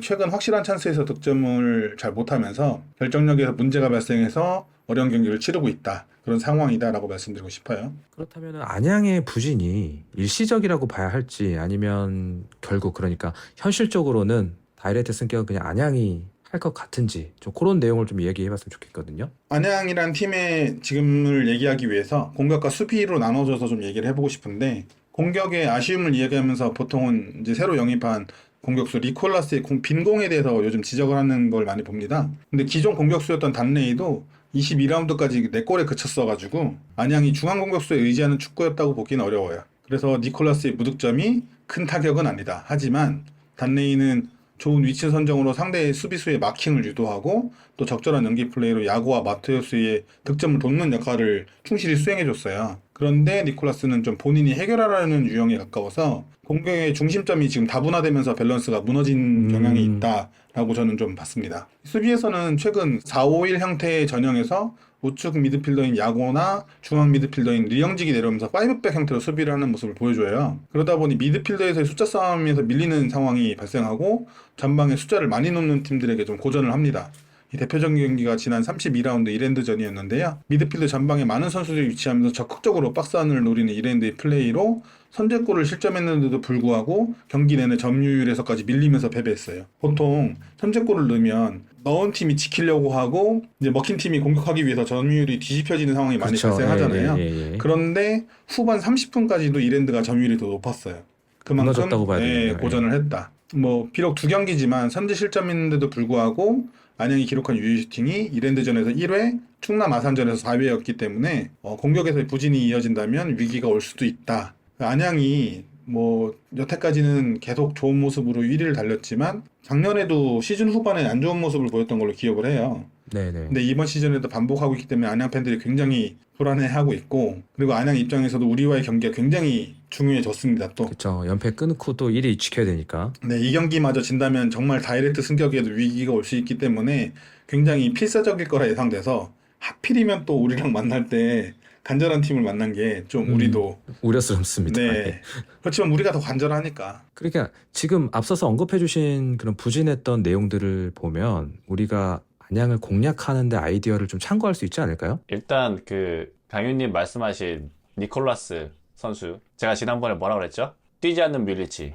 최근 확실한 찬스에서 득점을 잘 못하면서 결정력에서 문제가 발생해서 어려운 경기를 치르고 있다. 그런 상황이다라고 말씀드리고 싶어요. 그렇다면 안양의 부진이 일시적이라고 봐야 할지 아니면 결국 그러니까 현실적으로는 다이렉트 승격은 그냥 안양이 할 것 같은지 좀 그런 내용을 좀 얘기해봤으면 좋겠거든요. 안양이란 팀의 지금을 얘기하기 위해서 공격과 수비로 나눠져서 좀 얘기를 해보고 싶은데 공격의 아쉬움을 이야기하면서 보통은 이제 새로 영입한 공격수 리콜라스의 빈 공에 대해서 요즘 지적을 하는 걸 많이 봅니다. 근데 기존 공격수였던 단레이도 22라운드까지 4골에 그쳤어가지고 안양이 중앙 공격수에 의지하는 축구였다고 보기는 어려워요. 그래서 니콜라스의 무득점이 큰 타격은 아니다. 하지만 단레이는 좋은 위치 선정으로 상대의 수비수의 마킹을 유도하고 또 적절한 연기 플레이로 야구와 마테우스의 득점을 돕는 역할을 충실히 수행해줬어요. 그런데 니콜라스는 좀 본인이 해결하라는 유형에 가까워서 공격의 중심점이 지금 다분화되면서 밸런스가 무너진 경향이 있다라고 저는 좀 봤습니다. 수비에서는 최근 4-5-1 형태의 전형에서 우측 미드필더인 야고나 중앙 미드필더인 류영직이 내려오면서 5백 형태로 수비를 하는 모습을 보여줘요. 그러다 보니 미드필더에서의 숫자 싸움에서 밀리는 상황이 발생하고 전방에 숫자를 많이 놓는 팀들에게 좀 고전을 합니다. 이 대표적인 경기가 지난 32라운드 이랜드전이었는데요. 미드필드 전방에 많은 선수들이 위치하면서 적극적으로 박스 안을 노리는 이랜드의 플레이로 선제골을 실점했는데도 불구하고 경기 내내 점유율에서까지 밀리면서 패배했어요. 보통 선제골을 넣으면 넣은 팀이 지키려고 하고 이제 먹힌 팀이 공격하기 위해서 점유율이 뒤집혀지는 상황이 많이 그렇죠. 발생하잖아요. 예. 그런데 후반 30분까지도 이랜드가 점유율이 더 높았어요. 그만큼 무너졌다고 봐야 되겠네요. 고전을 했다. 뭐 비록 2경기지만 선제 실점했는데도 불구하고 안양이 기록한 유효 슈팅이 이랜드전에서 1회, 충남 아산전에서 4회였기 때문에 공격에서의 부진이 이어진다면 위기가 올 수도 있다. 안양이 뭐 여태까지는 계속 좋은 모습으로 1위를 달렸지만 작년에도 시즌 후반에 안 좋은 모습을 보였던 걸로 기억을 해요. 네네. 근데 이번 시즌에도 반복하고 있기 때문에 안양 팬들이 굉장히 불안해하고 있고 그리고 안양 입장에서도 우리와의 경기가 굉장히 중요해졌습니다. 또 그렇죠. 연패 끊고 또 1위 지켜야 되니까. 네, 이 경기마저 진다면 정말 다이렉트 승격에도 위기가 올 수 있기 때문에 굉장히 필사적일 거라 예상돼서 하필이면 또 우리랑 만날 때 간절한 팀을 만난 게 좀 우리도 우려스럽습니다. 네. 그렇지만 우리가 더 간절하니까. 그러니까 지금 앞서서 언급해주신 그런 부진했던 내용들을 보면 우리가 안양을 공략하는데 아이디어를 좀 참고할 수 있지 않을까요? 일단 그 강윤님 말씀하신 니콜라스 선수, 제가 지난번에 뭐라 그랬죠? 뛰지 않는 뮬리치.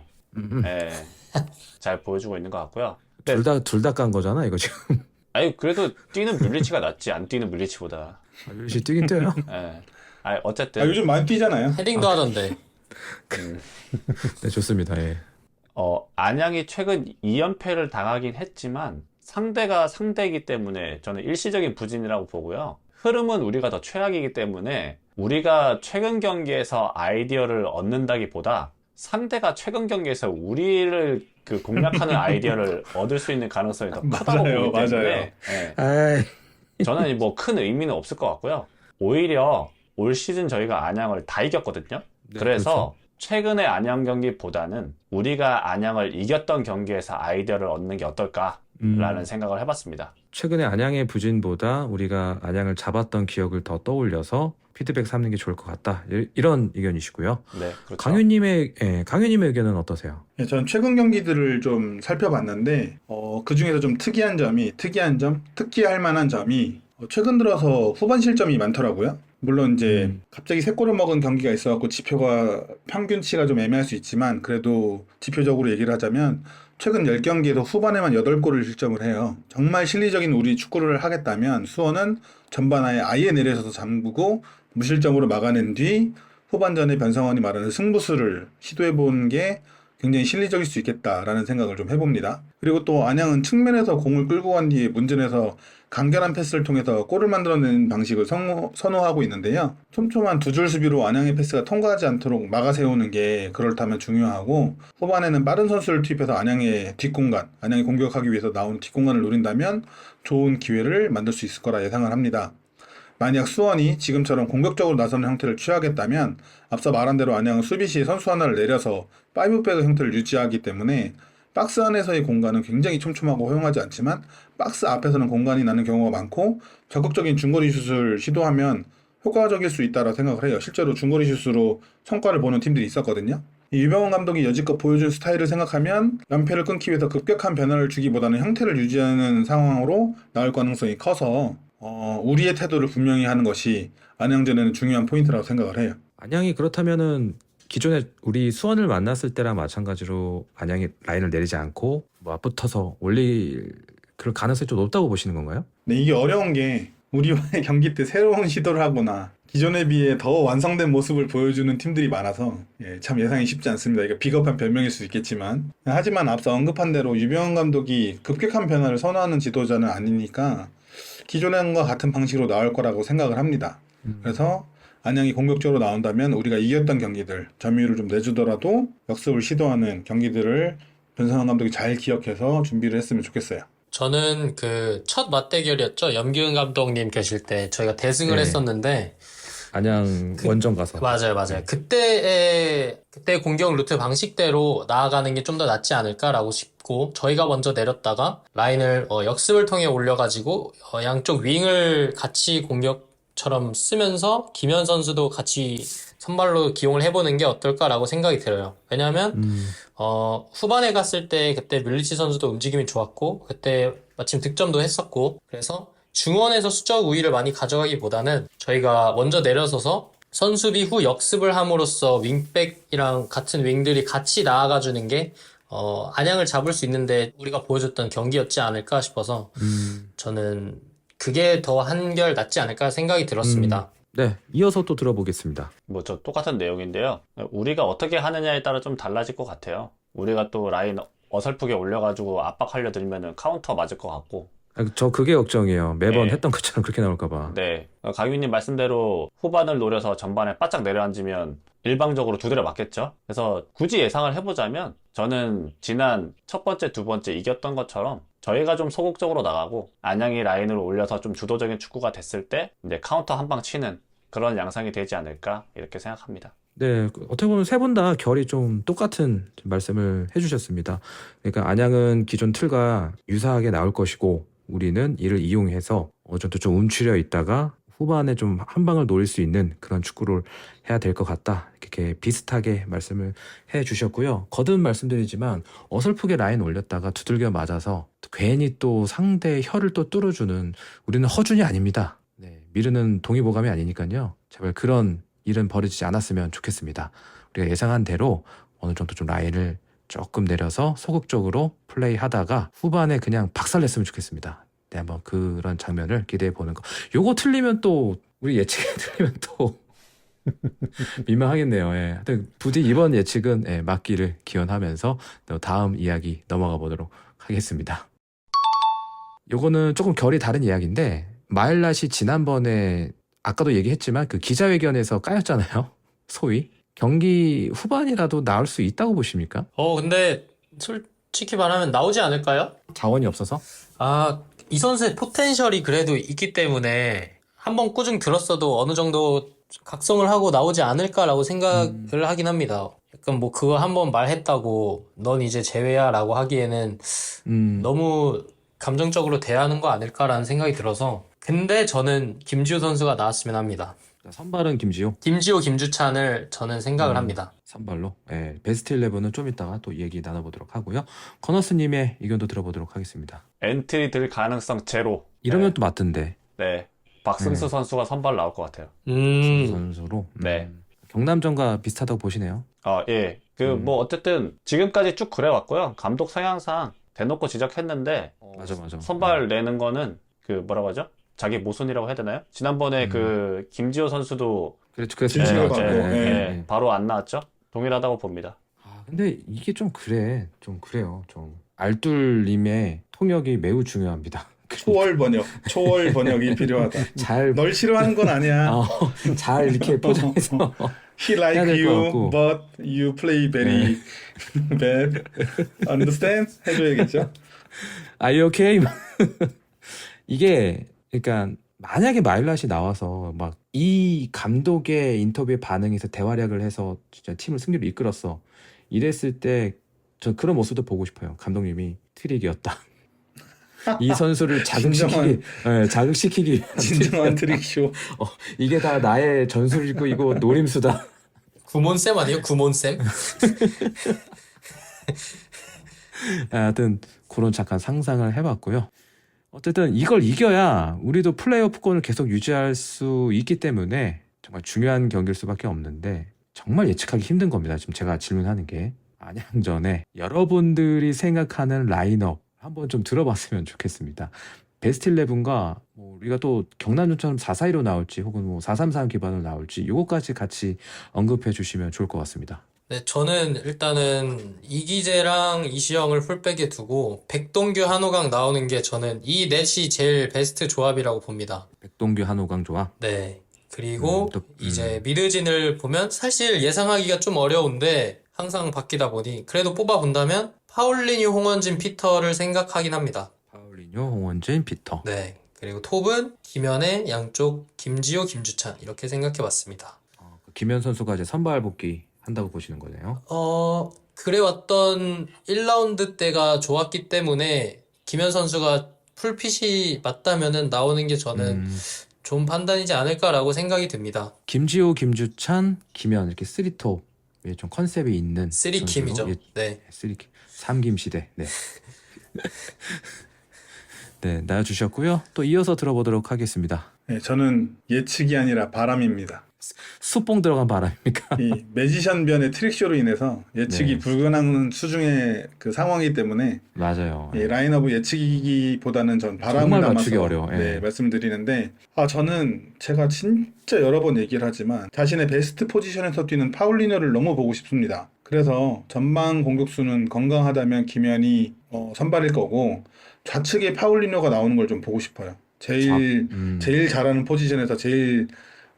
예, 잘 보여주고 있는 것 같고요. 둘 다 깐 거잖아 이거 지금. 아니 그래도 뛰는 뮬리치가 낫지 안 뛰는 뮬리치보다. 열심히 뛰긴 뛰어요. 예. 아니 어쨌든 요즘 많이 뛰잖아요. 헤딩도 하던데. 네, 좋습니다. 예. 안양이 최근 2연패를 당하긴 했지만 상대가 상대이기 때문에 저는 일시적인 부진이라고 보고요. 흐름은 우리가 더 최악이기 때문에 우리가 최근 경기에서 아이디어를 얻는다기보다 상대가 최근 경기에서 우리를 그 공략하는 아이디어를 얻을 수 있는 가능성이 더 크다고 맞아요, 보기 때문에 맞아요. 예, 아이, 저는 뭐 큰 의미는 없을 것 같고요. 오히려 올 시즌 저희가 안양을 다 이겼거든요. 네, 그래서 최근의 안양 경기보다는 우리가 안양을 이겼던 경기에서 아이디어를 얻는 게 어떨까라는 생각을 해봤습니다. 최근에 안양의 부진보다 우리가 안양을 잡았던 기억을 더 떠올려서 피드백 삼는 게 좋을 것 같다. 이런 의견이시고요. 네, 그렇죠. 강윤님의 의견은 어떠세요? 네, 전 최근 경기들을 좀 살펴봤는데 그 중에서 좀 특기할 만한 점이 최근 들어서 후반 실점이 많더라고요. 물론 이제 갑자기 3골을 먹은 경기가 있어갖고 지표가 평균치가 좀 애매할 수 있지만 그래도 지표적으로 얘기를 하자면 최근 10경기에서 후반에만 8골을 실점을 해요. 정말 실리적인 우리 축구를 하겠다면 수원은 전반에 아예 내려서서 잠그고 무실점으로 막아낸 뒤 후반전에 변성원이 말하는 승부수를 시도해본 게 굉장히 실리적일 수 있겠다라는 생각을 좀 해봅니다. 그리고 또 안양은 측면에서 공을 끌고 간 뒤에 문전에서 간결한 패스를 통해서 골을 만들어내는 방식을 선호하고 있는데요. 촘촘한 두 줄 수비로 안양의 패스가 통과하지 않도록 막아세우는 게 그렇다면 중요하고 후반에는 빠른 선수를 투입해서 안양의 뒷공간, 안양이 공격하기 위해서 나온 뒷공간을 노린다면 좋은 기회를 만들 수 있을 거라 예상을 합니다. 만약 수원이 지금처럼 공격적으로 나서는 형태를 취하겠다면 앞서 말한 대로 안양은 수비 시에 선수 하나를 내려서 5백 형태를 유지하기 때문에 박스 안에서의 공간은 굉장히 촘촘하고 허용하지 않지만 박스 앞에서는 공간이 나는 경우가 많고 적극적인 중거리 슛을 시도하면 효과적일 수 있다고 생각을 해요. 실제로 중거리 슛으로 성과를 보는 팀들이 있었거든요. 유병헌 감독이 여지껏 보여준 스타일을 생각하면 연패를 끊기 위해서 급격한 변화를 주기보다는 형태를 유지하는 상황으로 나올 가능성이 커서 우리의 태도를 분명히 하는 것이 안양전에는 중요한 포인트라고 생각을 해요. 안양이 그렇다면은 기존에 우리 수원을 만났을 때랑 마찬가지로 안양이 라인을 내리지 않고 뭐 앞붙어서 올릴 그럴 가능성이 좀 높다고 보시는 건가요? 네, 이게 어려운 게 우리와의 경기 때 새로운 시도를 하거나 기존에 비해 더 완성된 모습을 보여주는 팀들이 많아서 참 예상이 쉽지 않습니다. 이거 비겁한 변명일 수 있겠지만 하지만 앞서 언급한 대로 유병헌 감독이 급격한 변화를 선호하는 지도자는 아니니까 기존과 같은 방식으로 나올 거라고 생각을 합니다. 그래서 안양이 공격적으로 나온다면 우리가 이겼던 경기들, 점유율을 좀 내주더라도 역습을 시도하는 경기들을 변상현 감독이 잘 기억해서 준비를 했으면 좋겠어요. 저는 그 첫 맞대결이었죠. 염기훈 감독님 계실 때 저희가 대승을 네. 했었는데 안양 원정 가서. 맞아요, 맞아요. 그때 공격 루트 방식대로 나아가는 게 좀 더 낫지 않을까라고 싶고, 저희가 먼저 내렸다가 라인을 역습을 통해 올려가지고 양쪽 윙을 같이 공격처럼 쓰면서 김현 선수도 같이 선발로 기용을 해보는 게 어떨까라고 생각이 들어요. 왜냐하면 후반에 갔을 때 그때 밀리치 선수도 움직임이 좋았고, 그때 마침 득점도 했었고, 그래서 중원에서 수적 우위를 많이 가져가기보다는 저희가 먼저 내려서서 선수비 후 역습을 함으로써 윙백이랑 같은 윙들이 같이 나아가 주는 게 안양을 잡을 수 있는데 우리가 보여줬던 경기였지 않을까 싶어서 저는 그게 더 한결 낫지 않을까 생각이 들었습니다. 네, 이어서 또 들어보겠습니다. 뭐 저 똑같은 내용인데요. 우리가 어떻게 하느냐에 따라 좀 달라질 것 같아요. 우리가 또 라인 어설프게 올려가지고 압박하려 들면은 카운터 맞을 것 같고. 저 그게 걱정이에요. 매번 네. 했던 것처럼 그렇게 나올까 봐. 네. 강유님 말씀대로 후반을 노려서 전반에 바짝 내려앉으면 일방적으로 두드려 맞겠죠. 그래서 굳이 예상을 해보자면 저는 지난 첫 번째, 두 번째 이겼던 것처럼 저희가 좀 소극적으로 나가고 안양이 라인을 올려서 좀 주도적인 축구가 됐을 때 이제 카운터 한 방 치는 그런 양상이 되지 않을까 이렇게 생각합니다. 네, 어떻게 보면 세 분 다 결이 좀 똑같은 말씀을 해주셨습니다. 그러니까 안양은 기존 틀과 유사하게 나올 것이고 우리는 이를 이용해서 어느 정도 좀 움츠려 있다가 후반에 좀 한 방을 노릴 수 있는 그런 축구를 해야 될 것 같다. 이렇게 비슷하게 말씀을 해주셨고요. 거듭 말씀드리지만 어설프게 라인 올렸다가 두들겨 맞아서 괜히 또 상대의 혀를 또 뚫어주는 우리는 허준이 아닙니다. 네, 미르는 동의보감이 아니니까요. 제발 그런 일은 벌어지지 않았으면 좋겠습니다. 우리가 예상한 대로 어느 정도 좀 라인을 조금 내려서 소극적으로 플레이하다가 후반에 그냥 박살냈으면 좋겠습니다. 네, 한번 그런 장면을 기대해 보는 거. 요거 틀리면 또 우리 예측이 틀리면 또 민망하겠네요. 예. 하여튼 부디 이번 예측은 맞기를 기원하면서 다음 이야기 넘어가 보도록 하겠습니다. 요거는 조금 결이 다른 이야기인데 마일랏이 지난번에 아까도 얘기했지만 그 기자회견에서 까였잖아요. 소위. 경기 후반이라도 나올 수 있다고 보십니까? 근데 솔직히 말하면 나오지 않을까요? 자원이 없어서? 이 선수의 포텐셜이 그래도 있기 때문에 한번 꾸중 들었어도 어느 정도 각성을 하고 나오지 않을까라고 생각을 하긴 합니다. 약간 뭐 그거 한번 말했다고 넌 이제 제외야 라고 하기에는 너무 감정적으로 대하는 거 아닐까라는 생각이 들어서, 근데 저는 김지호 선수가 나왔으면 합니다. 선발은 김지호. 김지호, 김주찬을 저는 생각을 합니다. 선발로. 예, 베스트 11은 좀 이따가 또 얘기 나눠보도록 하고요. 커너스님의 의견도 들어보도록 하겠습니다. 엔트리 들 가능성 제로. 이러면 또 맞던데. 네. 박승수 선수가 선발 나올 것 같아요. 선수로. 네. 경남전과 비슷하다고 보시네요. 예. 뭐 어쨌든 지금까지 쭉 그래왔고요. 감독 성향상 대놓고 지적했는데 맞아. 선발 내는 거는 그 뭐라고 하죠? 자기 모순이라고 해야 되나요? 지난번에 그 김지호 선수도 그래서 진실을 받고, 바로 안 나왔죠? 동일하다고 봅니다. 근데 이게 좀 그래. 좀 그래요. 좀 알둘님의 통역이 매우 중요합니다. 초월 번역이 필요하다. 잘 널 싫어하는 건 아니야. 잘 이렇게 포장해서 He like 해야 될것 you, 같고. but you play very bad. Understand? 해줘야겠죠. Are you okay? 이게 그러니까 만약에 마일랏이 나와서 막 이 감독의 인터뷰에 반응해서 대활약을 해서 진짜 팀을 승리로 이끌었어. 이랬을 때 전 그런 모습도 보고 싶어요. 감독님이 트릭이었다. 이 선수를 자극시키기 위한 진정한 트릭쇼. 이게 다 나의 전술이고 이거 노림수다. 구몬쌤 아니에요? 구몬쌤? 하여튼 그런 잠깐 상상을 해봤고요. 어쨌든 이걸 이겨야 우리도 플레이오프권을 계속 유지할 수 있기 때문에 정말 중요한 경기일 수밖에 없는데 정말 예측하기 힘든 겁니다. 지금 제가 질문하는 게 안양전에 여러분들이 생각하는 라인업 한번 좀 들어봤으면 좋겠습니다. 베스트 11과 뭐 우리가 또 경남전처럼 4-4-2로 나올지 혹은 뭐 4-3-3 기반으로 나올지 이것까지 같이 언급해 주시면 좋을 것 같습니다. 네, 저는 일단은 이기재랑 이시영을 풀백에 두고 백동규, 한호강 나오는 게 저는 이 넷이 제일 베스트 조합이라고 봅니다. 백동규, 한호강 조합. 네. 그리고 또, 이제 미드진을 보면 사실 예상하기가 좀 어려운데 항상 바뀌다 보니 그래도 뽑아본다면 파울리뉴, 홍원진, 피터를 생각하긴 합니다. 파울리뉴, 홍원진, 피터. 네. 그리고 톱은 김현애, 양쪽 김지호, 김주찬 이렇게 생각해봤습니다. 김현 선수가 이제 선발 복귀 한다고 보시는 거네요. 그래왔던 1라운드 때가 좋았기 때문에 김현 선수가 풀핏이 맞다면은 나오는 게 저는 좋은 판단이지 않을까라고 생각이 듭니다. 김지호, 김주찬, 김현 이렇게 쓰리톱 좀 컨셉이 있는 쓰리킴이죠. 선수로, 네. 쓰리킴 삼김 시대. 네. 네, 나와주셨고요. 또 이어서 들어보도록 하겠습니다. 네, 저는 예측이 아니라 바람입니다. 수뽕 들어간 바람입니까? 이 매지션 변의 트릭쇼로 인해서 예측이 네. 불가능한 수중의 그 상황이기 때문에 맞아요. 이 라인업 예측이기보다는 전 바람을 정말 담아서 맞추기 어려워. 예. 네, 말씀드리는데 저는 제가 진짜 여러 번 얘기를 하지만 자신의 베스트 포지션에서 뛰는 파울리뉴를 너무 보고 싶습니다. 그래서 전방 공격수는 건강하다면 김현이 선발일 거고 좌측에 파울리뉴가 나오는 걸 좀 보고 싶어요. 제일 잘하는 포지션에서 제일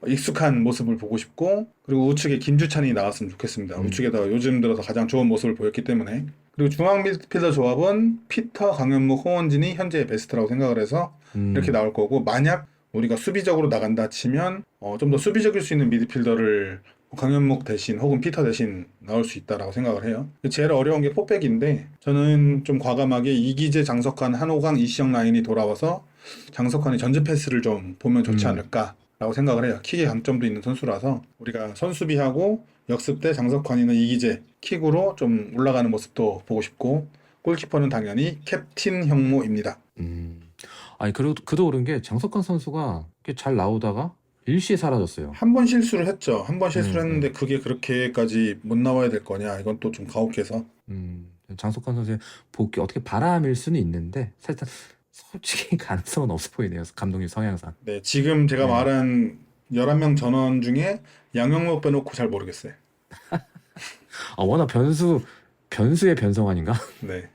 익숙한 모습을 보고 싶고 그리고 우측에 김주찬이 나왔으면 좋겠습니다. 우측에서 요즘 들어서 가장 좋은 모습을 보였기 때문에 그리고 중앙 미드필더 조합은 피터, 강현묵, 홍원진이 현재 베스트라고 생각을 해서 이렇게 나올 거고 만약 우리가 수비적으로 나간다 치면 좀 더 수비적일 수 있는 미드필더를 강현묵 대신 혹은 피터 대신 나올 수 있다라고 생각을 해요. 제일 어려운 게 포백인데 저는 좀 과감하게 이기재, 장석환, 한호강, 이시영 라인이 돌아와서 장석환이 전체 패스를 좀 보면 좋지 않을까 라고 생각을 해요. 킥의 강점도 있는 선수라서 우리가 선수비하고 역습 때 장석환이나 이기재 킥으로 좀 올라가는 모습도 보고 싶고 골키퍼는 당연히 캡틴 형모입니다. 아니 그리고 그도 그런 게 장석환 선수가 이렇게 잘 나오다가 일시에 사라졌어요. 한 번 실수를 했죠. 한 번 실수를 했는데 그게 그렇게까지 못 나와야 될 거냐 이건 또 좀 가혹해서 장석환 선수의 복귀 어떻게 바람일 수는 있는데 살짝 솔직히 가능성은 없어 보이네요. 감독님 성향상. 네, 지금 제가 네. 말한 11명 전원 중에 양영모 빼놓고 잘 모르겠어요. 워낙 변수의 변성 아닌가? 네.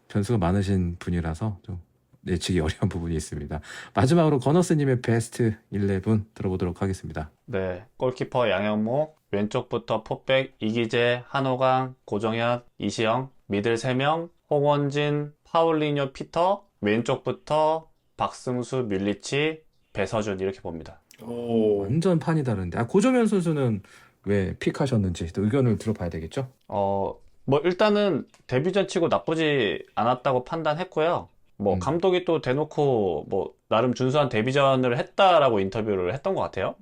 변수가 많으신 분이라서 좀 예측이 어려운 부분이 있습니다. 마지막으로 건어스님의 베스트 11 들어보도록 하겠습니다. 네, 골키퍼 양현모, 왼쪽부터 포백 이기재, 한호강, 고정현, 이시영, 미들 3명, 홍원진, 파울리뉴, 피터, 왼쪽부터 박승수, 뮬리치, 배서준 이렇게 봅니다. 오, 완전 판이 다른데. 고정현 선수는 왜 픽하셨는지 또 의견을 들어봐야 되겠죠? 뭐 일단은 데뷔전 치고 나쁘지 않았다고 판단했고요. 뭐 감독이 또 대놓고 뭐 나름 준수한 데뷔전을 했다라고 인터뷰를 했던 것 같아요.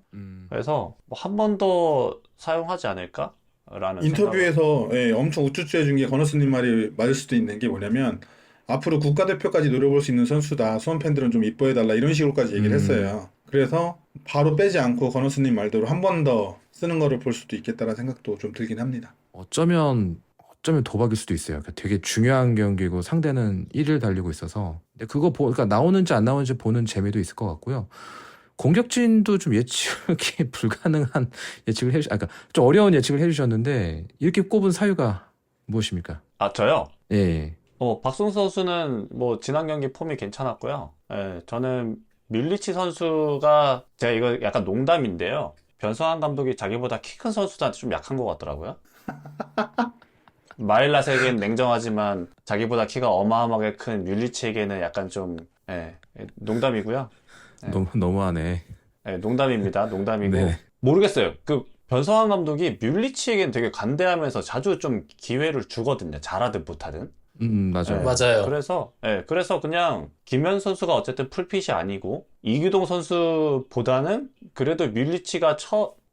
그래서 뭐 한 번 더 사용하지 않을까라는 인터뷰에서 엄청 우쭈쭈 해준 게 건어스님 말이 맞을 수도 있는 게 뭐냐면 앞으로 국가대표까지 노려볼 수 있는 선수다. 수원 팬들은 좀 이뻐해달라 이런 식으로까지 얘기를 했어요. 그래서 바로 빼지 않고 건어스님 말대로 한 번 더 쓰는 거를 볼 수도 있겠다라는 생각도 좀 들긴 합니다. 어쩌면 도박일 수도 있어요. 그러니까 되게 중요한 경기고 상대는 1위를 달리고 있어서. 근데 그러니까 나오는지 안 나오는지 보는 재미도 있을 것 같고요. 공격진도 좀 예측이 불가능한 예측을 그러니까 좀 어려운 예측을 해주셨는데 이렇게 꼽은 사유가 무엇입니까? 저요? 예. 박승수 선수는 뭐 지난 경기 폼이 괜찮았고요. 예, 저는 뮬리치 선수가 제가 이거 약간 농담인데요. 변성환 감독이 자기보다 키 큰 선수들한테 좀 약한 것 같더라고요. 마일랏에겐 냉정하지만 자기보다 키가 어마어마하게 큰 뮬리치에게는 약간 좀 농담이고요. 너무하네. 농담입니다. 농담이고 네. 모르겠어요. 그 변성환 감독이 뮬리치에겐 되게 관대하면서 자주 좀 기회를 주거든요. 잘하든 못하든. 맞아요. 맞아요. 그래서 그냥 김현 선수가 어쨌든 풀핏이 아니고 이규동 선수보다는 그래도 뮬리치가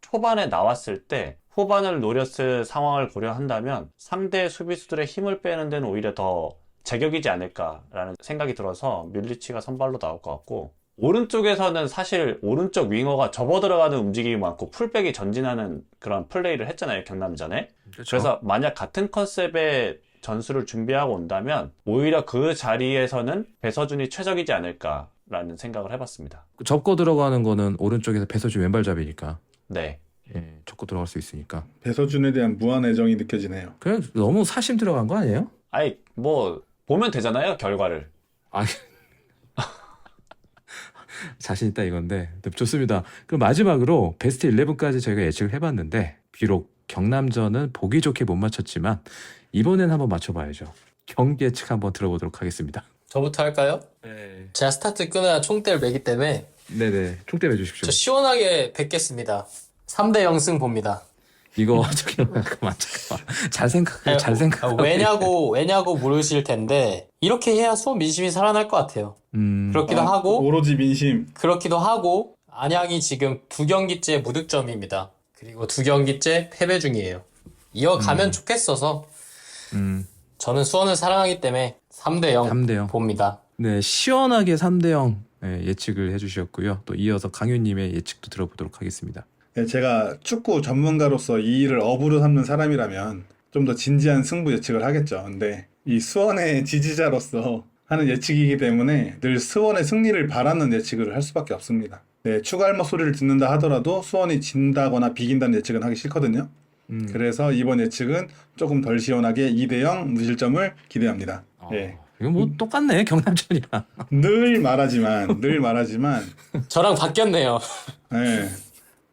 초반에 나왔을 때 후반을 노렸을 상황을 고려한다면 상대 수비수들의 힘을 빼는 데는 오히려 더 제격이지 않을까라는 생각이 들어서 뮬리치가 선발로 나올 것 같고 오른쪽에서는 사실 오른쪽 윙어가 접어 들어가는 움직임이 많고 풀백이 전진하는 그런 플레이를 했잖아요, 경남전에. 그렇죠. 그래서 만약 같은 컨셉의 전술을 준비하고 온다면 오히려 그 자리에서는 배서준이 최적이지 않을까라는 생각을 해봤습니다. 접고 들어가는 거는 오른쪽에서 배서준 왼발잡이니까. 네. 예, 접고 들어갈 수 있으니까. 배서준에 대한 무한 애정이 느껴지네요. 그냥 너무 사심 들어간 거 아니에요? 아니 뭐 보면 되잖아요, 결과를. 자신 있다 이건데. 네, 좋습니다. 그럼 마지막으로 베스트 11까지 저희가 예측을 해봤는데 비록 경남전은 보기 좋게 못 맞췄지만 이번엔 한번 맞춰봐야죠. 경기 예측 한번 들어보도록 하겠습니다. 저부터 할까요? 네. 제가 스타트 끊어야 총대를 매기 때문에 네네. 총대 매주십시오. 저 시원하게 뵙겠습니다. 3대 0승 봅니다. 이거 잠깐만. 잘 생각해. 잘 생각해. 왜냐고 물으실 텐데 이렇게 해야 수원 민심이 살아날 것 같아요. 그렇기도 아, 하고 오로지 민심. 안양이 지금 2경기째 무득점입니다. 그리고 2경기째 패배 중이에요. 이어가면 좋겠어서 저는 수원을 사랑하기 때문에 3대 0 3대 0 봅니다. 네, 시원하게 3대 0 예측을 해주셨고요. 또 이어서 강윤님의 예측도 들어보도록 하겠습니다. 네, 제가 축구 전문가로서 이 일을 업으로 삼는 사람이라면 좀 더 진지한 승부 예측을 하겠죠. 근데 이 수원의 지지자로서 하는 예측이기 때문에 늘 수원의 승리를 바라는 예측을 할 수밖에 없습니다. 네, 추가할머 소리를 듣는다 하더라도 수원이 진다거나 비긴다는 예측은 하기 싫거든요. 그래서 이번 예측은 조금 덜 시원하게 2대 0 무실점을 기대합니다. 네. 이거 뭐 똑같네, 경남전이랑. 늘 말하지만 저랑 바뀌었네요. 네,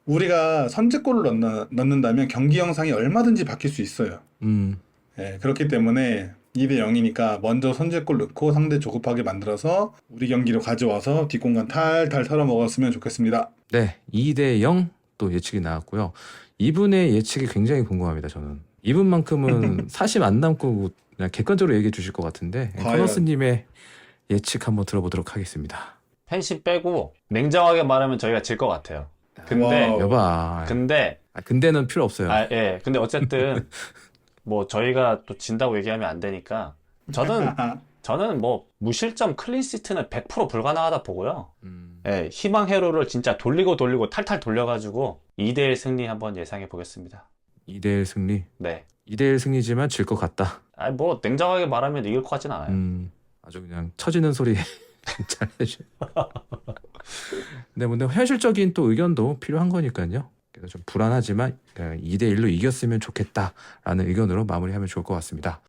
우리가 선제골을 넣는다면 경기 형상이 얼마든지 바뀔 수 있어요. 네, 그렇기 때문에 2대 0이니까 먼저 선제골 넣고 상대 조급하게 만들어서 우리 경기로 가져와서 뒷공간 탈탈 털어먹었으면 좋겠습니다. 네, 2대 0 또 예측이 나왔고요. 이분의 예측이 굉장히 궁금합니다, 저는. 이분만큼은 사심 안 남고 그냥 객관적으로 얘기해 주실 것 같은데, 과연? 커너스님의 예측 한번 들어보도록 하겠습니다. 팬심 빼고 냉정하게 말하면 저희가 질 것 같아요. 근데 와우. 여봐. 근데는 필요 없어요. 예. 근데 어쨌든 뭐 저희가 또 진다고 얘기하면 안 되니까 저는 뭐 무실점 클린시트는 100% 불가능하다 보고요. 예, 희망 회로를 진짜 돌리고 탈탈 돌려가지고 2대1 승리 한번 예상해 보겠습니다. 2대1 승리. 네. 2대1 승리지만 질 것 같다. 뭐 냉정하게 말하면 이길 것 같진 않아요. 아주 그냥 처지는 소리 잘 해줘. 네, 근데 현실적인 또 의견도 필요한 거니까요. 그래서 좀 불안하지만 2대1로 이겼으면 좋겠다라는 의견으로 마무리하면 좋을 것 같습니다.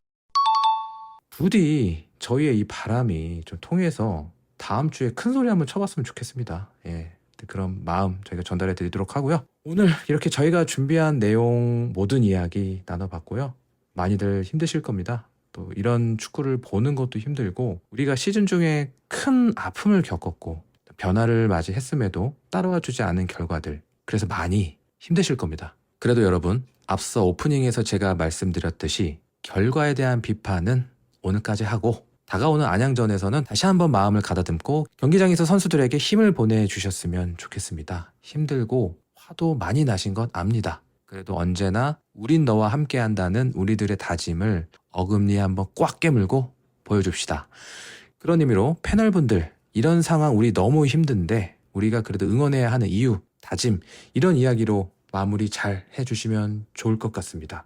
부디 저희의 이 바람이 좀 통해서 다음 주에 큰 소리 한번 쳐봤으면 좋겠습니다. 예, 그런 마음 저희가 전달해 드리도록 하고요. 오늘 이렇게 저희가 준비한 내용 모든 이야기 나눠봤고요. 많이들 힘드실 겁니다. 또 이런 축구를 보는 것도 힘들고 우리가 시즌 중에 큰 아픔을 겪었고 변화를 맞이했음에도 따라와 주지 않은 결과들, 그래서 많이 힘드실 겁니다. 그래도 여러분, 앞서 오프닝에서 제가 말씀드렸듯이 결과에 대한 비판은 오늘까지 하고 다가오는 안양전에서는 다시 한번 마음을 가다듬고 경기장에서 선수들에게 힘을 보내주셨으면 좋겠습니다. 힘들고 화도 많이 나신 것 압니다. 그래도 언제나 우린 너와 함께한다는 우리들의 다짐을 어금니에 한번 꽉 깨물고 보여줍시다. 그런 의미로 패널분들, 이런 상황 우리 너무 힘든데 우리가 그래도 응원해야 하는 이유, 다짐, 이런 이야기로 마무리 잘 해주시면 좋을 것 같습니다.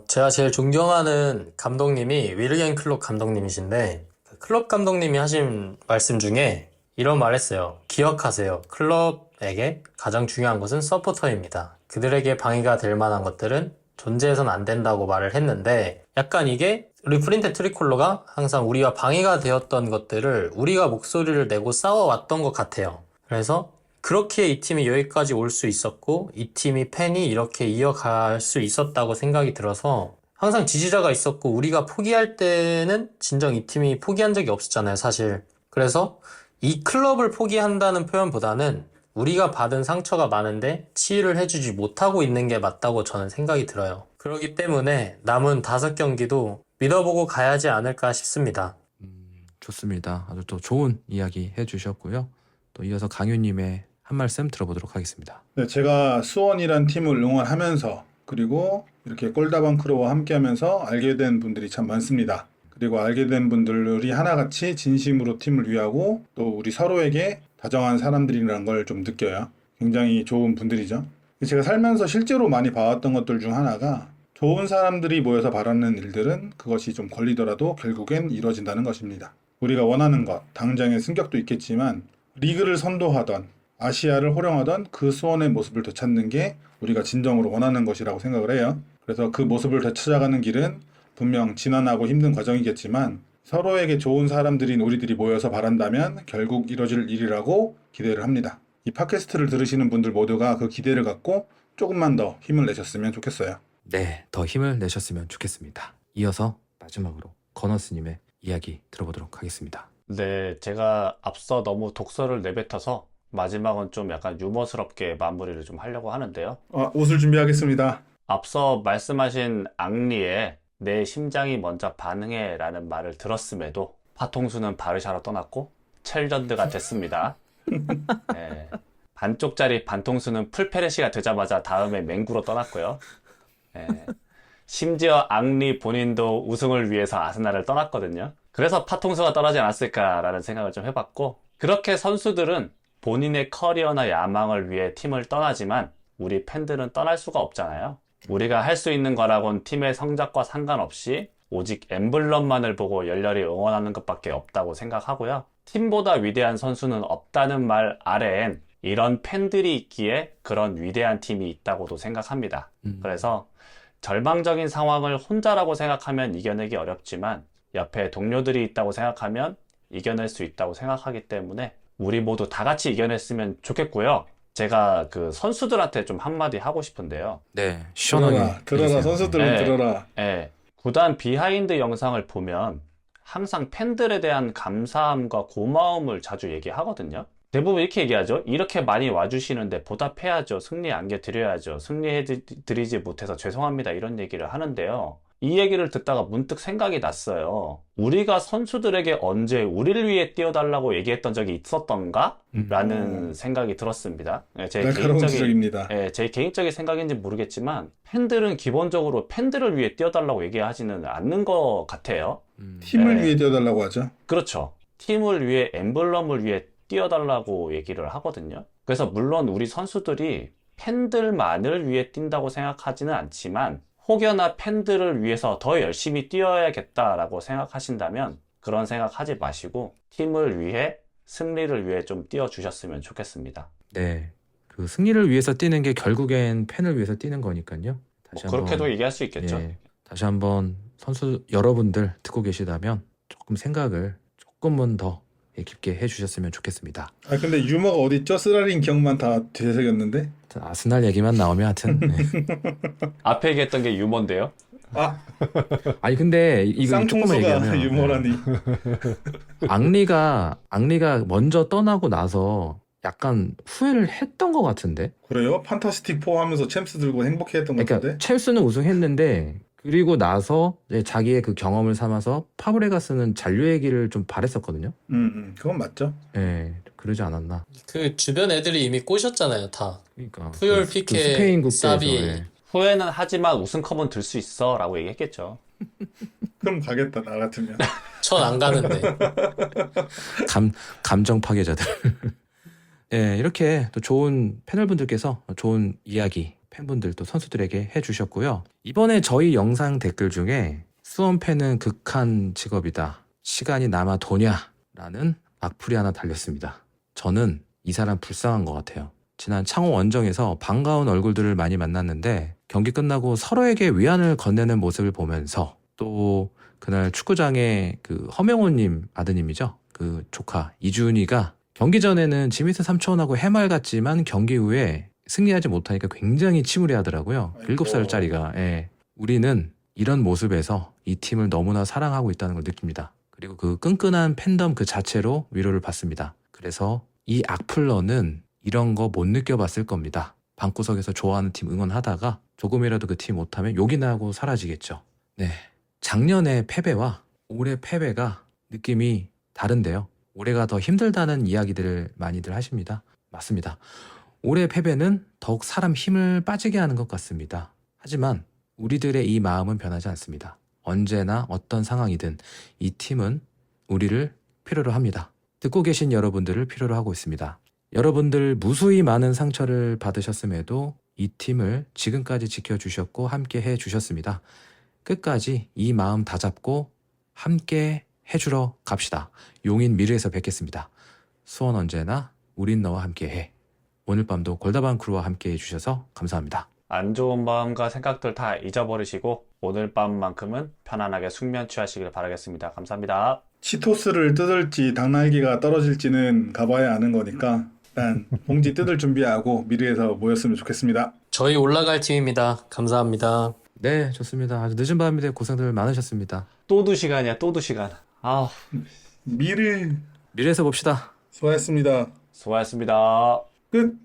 제가 제일 존경하는 감독님이 위르겐 클롭 감독님이신데 그 클롭 감독님이 하신 말씀 중에 이런 말 했어요. 기억하세요. 클럽에게 가장 중요한 것은 서포터입니다. 그들에게 방해가 될 만한 것들은 존재해서는 안 된다고 말을 했는데 약간 이게 우리 프린테 트리콜러가 항상 우리와 방해가 되었던 것들을 우리가 목소리를 내고 싸워왔던 것 같아요. 그래서 그렇게 이 팀이 여기까지 올 수 있었고 이 팀이 팬이 이렇게 이어갈 수 있었다고 생각이 들어서 항상 지지자가 있었고 우리가 포기할 때는 진정 이 팀이 포기한 적이 없었잖아요, 사실. 그래서 이 클럽을 포기한다는 표현보다는 우리가 받은 상처가 많은데 치유를 해주지 못하고 있는 게 맞다고 저는 생각이 들어요. 그렇기 때문에 남은 5경기도 믿어보고 가야지 않을까 싶습니다. 좋습니다. 아주 또 좋은 이야기 해주셨고요. 또 이어서 강유님의 한 말씀 들어보도록 하겠습니다. 네, 제가 수원이란 팀을 응원하면서 그리고 이렇게 골다방 크루와 함께하면서 알게 된 분들이 참 많습니다. 그리고 알게 된 분들이 하나같이 진심으로 팀을 위하고 또 우리 서로에게 다정한 사람들이라는 걸 좀 느껴요. 굉장히 좋은 분들이죠. 제가 살면서 실제로 많이 봐왔던 것들 중 하나가 좋은 사람들이 모여서 바라는 일들은 그것이 좀 걸리더라도 결국엔 이루어진다는 것입니다. 우리가 원하는 것, 당장의 승격도 있겠지만 리그를 선도하던 아시아를 호령하던 그 수원의 모습을 되찾는 게 우리가 진정으로 원하는 것이라고 생각을 해요. 그래서 그 모습을 되찾아가는 길은 분명 지난하고 힘든 과정이겠지만 서로에게 좋은 사람들인 우리들이 모여서 바란다면 결국 이뤄질 일이라고 기대를 합니다. 이 팟캐스트를 들으시는 분들 모두가 그 기대를 갖고 조금만 더 힘을 내셨으면 좋겠어요. 네, 더 힘을 내셨으면 좋겠습니다. 이어서 마지막으로 건어스님의 이야기 들어보도록 하겠습니다. 네, 제가 앞서 너무 독설을 내뱉어서 마지막은 좀 약간 유머스럽게 마무리를 좀 하려고 하는데요. 옷을 준비하겠습니다. 앞서 말씀하신 앙리의 내 심장이 먼저 반응해 라는 말을 들었음에도 파통수는 바르샤로 떠났고 첼전드가 됐습니다. 네, 반쪽짜리 반통수는 풀페레시가 되자마자 다음에 맹구로 떠났고요. 네, 심지어 앙리 본인도 우승을 위해서 아스날을 떠났거든요. 그래서 파통수가 떠나지 않았을까라는 생각을 좀 해봤고, 그렇게 선수들은 본인의 커리어나 야망을 위해 팀을 떠나지만 우리 팬들은 떠날 수가 없잖아요. 우리가 할 수 있는 거라곤 팀의 성적과 상관없이 오직 엠블럼만을 보고 열렬히 응원하는 것밖에 없다고 생각하고요. 팀보다 위대한 선수는 없다는 말 아래엔 이런 팬들이 있기에 그런 위대한 팀이 있다고도 생각합니다. 그래서 절망적인 상황을 혼자라고 생각하면 이겨내기 어렵지만 옆에 동료들이 있다고 생각하면 이겨낼 수 있다고 생각하기 때문에 우리 모두 다 같이 이겨냈으면 좋겠고요. 제가 그 선수들한테 좀 한마디 하고 싶은데요. 네, 시원하게 들어라, 해주세요. 선수들은 네. 들어라. 예, 구단 비하인드 영상을 보면 항상 팬들에 대한 감사함과 고마움을 자주 얘기하거든요. 대부분 이렇게 얘기하죠. 이렇게 많이 와주시는데 보답해야죠. 승리 안겨드려야죠. 승리해드리지 못해서 죄송합니다. 이런 얘기를 하는데요. 이 얘기를 듣다가 문득 생각이 났어요. 우리가 선수들에게 언제 우리를 위해 뛰어달라고 얘기했던 적이 있었던가? 라는 생각이 들었습니다. 제 날카로운 지적입니다. 제 개인적인 생각인지 모르겠지만 팬들은 기본적으로 팬들을 위해 뛰어달라고 얘기하지는 않는 것 같아요. 팀을 네. 위해 뛰어달라고 하죠. 그렇죠. 팀을 위해, 엠블럼을 위해 뛰어달라고 얘기를 하거든요. 그래서 물론 우리 선수들이 팬들만을 위해 뛴다고 생각하지는 않지만 혹여나 팬들을 위해서 더 열심히 뛰어야겠다라고 생각하신다면 그런 생각하지 마시고 팀을 위해, 승리를 위해 좀 뛰어주셨으면 좋겠습니다. 네, 그 승리를 위해서 뛰는 게 결국엔 팬을 위해서 뛰는 거니까요. 다시 한번, 그렇게도 얘기할 수 있겠죠. 예, 다시 한번 선수 여러분들 듣고 계시다면 조금 생각을 조금은 더 깊게 해주셨으면 좋겠습니다. 근데 유머가 어딨죠? 쓰라린 기억만 다 되새겼는데. 아스날 얘기만 나오면 하여튼 네. 앞에 얘기했던 게 유머인데요. 아니 근데 이거 조금만 쌍통수가 얘기하면 유머라니. 앙리가 먼저 떠나고 나서 약간 후회를 했던 것 같은데. 그래요? 판타스틱 4 하면서 챔스 들고 행복해했던 것 그러니까 같은데. 첼시는 우승했는데 그리고 나서 이제 자기의 그 경험을 삼아서 파브레가스는 잔류의 길을 좀 바랬었거든요. 그건 맞죠. 예, 그러지 않았나. 그 주변 애들이 이미 꼬셨잖아요, 다. 그러니까 푸열, 그 피케, 스페인 국대에서 사비. 예. 후회는 하지만 우승컵은 들 수 있어 라고 얘기했겠죠. 그럼 가겠다, 나 같으면. 전 안 가는데. 감정 파괴자들. 예, 이렇게 또 좋은 패널분들께서 좋은 이야기 팬분들 또 선수들에게 해주셨고요. 이번에 저희 영상 댓글 중에 수원 팬은 극한 직업이다. 시간이 남아 도냐? 라는 악플이 하나 달렸습니다. 저는 이 사람 불쌍한 것 같아요. 지난 창원 원정에서 반가운 얼굴들을 많이 만났는데 경기 끝나고 서로에게 위안을 건네는 모습을 보면서 또 그날 축구장에 그 허명호님 아드님이죠. 그 조카 이준이가 경기 전에는 지미스 삼촌하고 해맑았지만 경기 후에 승리하지 못하니까 굉장히 침울해하더라고요. 아이고. 7살짜리가. 예. 우리는 이런 모습에서 이 팀을 너무나 사랑하고 있다는 걸 느낍니다. 그리고 그 끈끈한 팬덤 그 자체로 위로를 받습니다. 그래서 이 악플러는 이런 거 못 느껴봤을 겁니다. 방구석에서 좋아하는 팀 응원하다가 조금이라도 그 팀 못하면 욕이나 하고 사라지겠죠. 네, 작년의 패배와 올해 패배가 느낌이 다른데요. 올해가 더 힘들다는 이야기들을 많이들 하십니다. 맞습니다. 올해 패배는 더욱 사람 힘을 빠지게 하는 것 같습니다. 하지만 우리들의 이 마음은 변하지 않습니다. 언제나 어떤 상황이든 이 팀은 우리를 필요로 합니다. 듣고 계신 여러분들을 필요로 하고 있습니다. 여러분들 무수히 많은 상처를 받으셨음에도 이 팀을 지금까지 지켜주셨고 함께 해주셨습니다. 끝까지 이 마음 다잡고 함께 해주러 갑시다. 용인 미르에서 뵙겠습니다. 수원 언제나 우린 너와 함께해. 오늘 밤도 골다방 크루와 함께 해주셔서 감사합니다. 안 좋은 마음과 생각들 다 잊어버리시고 오늘 밤만큼은 편안하게 숙면 취하시길 바라겠습니다. 감사합니다. 치토스를 뜯을지 당나귀가 떨어질지는 가봐야 아는 거니까 일단 봉지 뜯을 준비하고 미르에서 모였으면 좋겠습니다. 저희 올라갈 팀입니다. 감사합니다. 네, 좋습니다. 아주 늦은 밤인데 고생들 많으셨습니다. 또 2시간이야, 또 2시간. 아우, 미래에서 봅시다. 수고하셨습니다. 수고하셨습니다. 끝.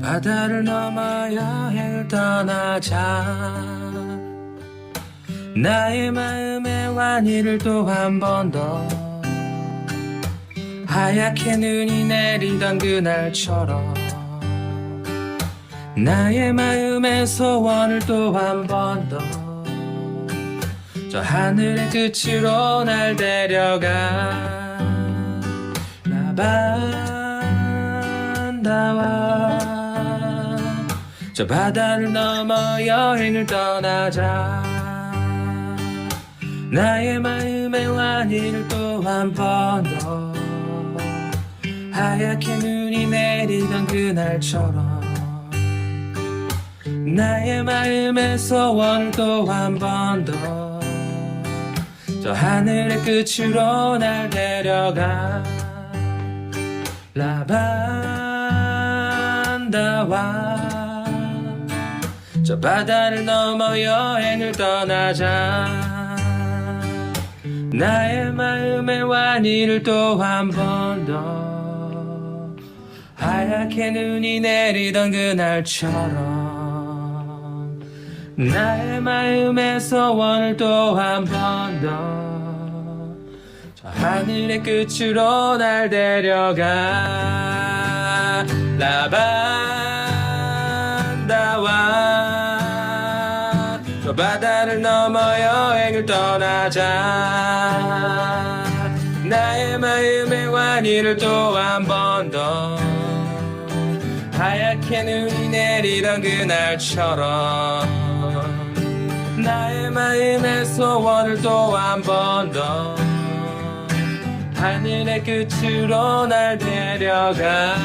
바다를 넘어 여행을 떠나자. 나의 마음의 완이를 또 한 번 더 하얗게 눈이 내리던 그날처럼 나의 마음의 소원을 또 한 번 더 저 하늘의 끝으로 날 데려가. 라반다와 저 바다를 넘어 여행을 떠나자. 나의 마음의 완이를 또 한 번 더 하얗게 눈이 내리던 그날처럼 나의 마음의 소원을 또 한 번 더 저 하늘의 끝으로 날 데려가. 라반다와 저 바다를 넘어 여행을 떠나자. 나의 마음의 완이를 또 한 번 더 하얗게 눈이 내리던 그날처럼 나의 마음의 소원을 또 한 번 더 저 하늘의 끝으로 날 데려가. 라반다와 저 바다를 넘어 여행을 떠나자. 나의 마음의 완이를 또 한 번 더 하얗게 눈이 내리던 그날처럼 나의 마음의 소원을 또 한 번 더 하늘의 끝으로 날 데려가.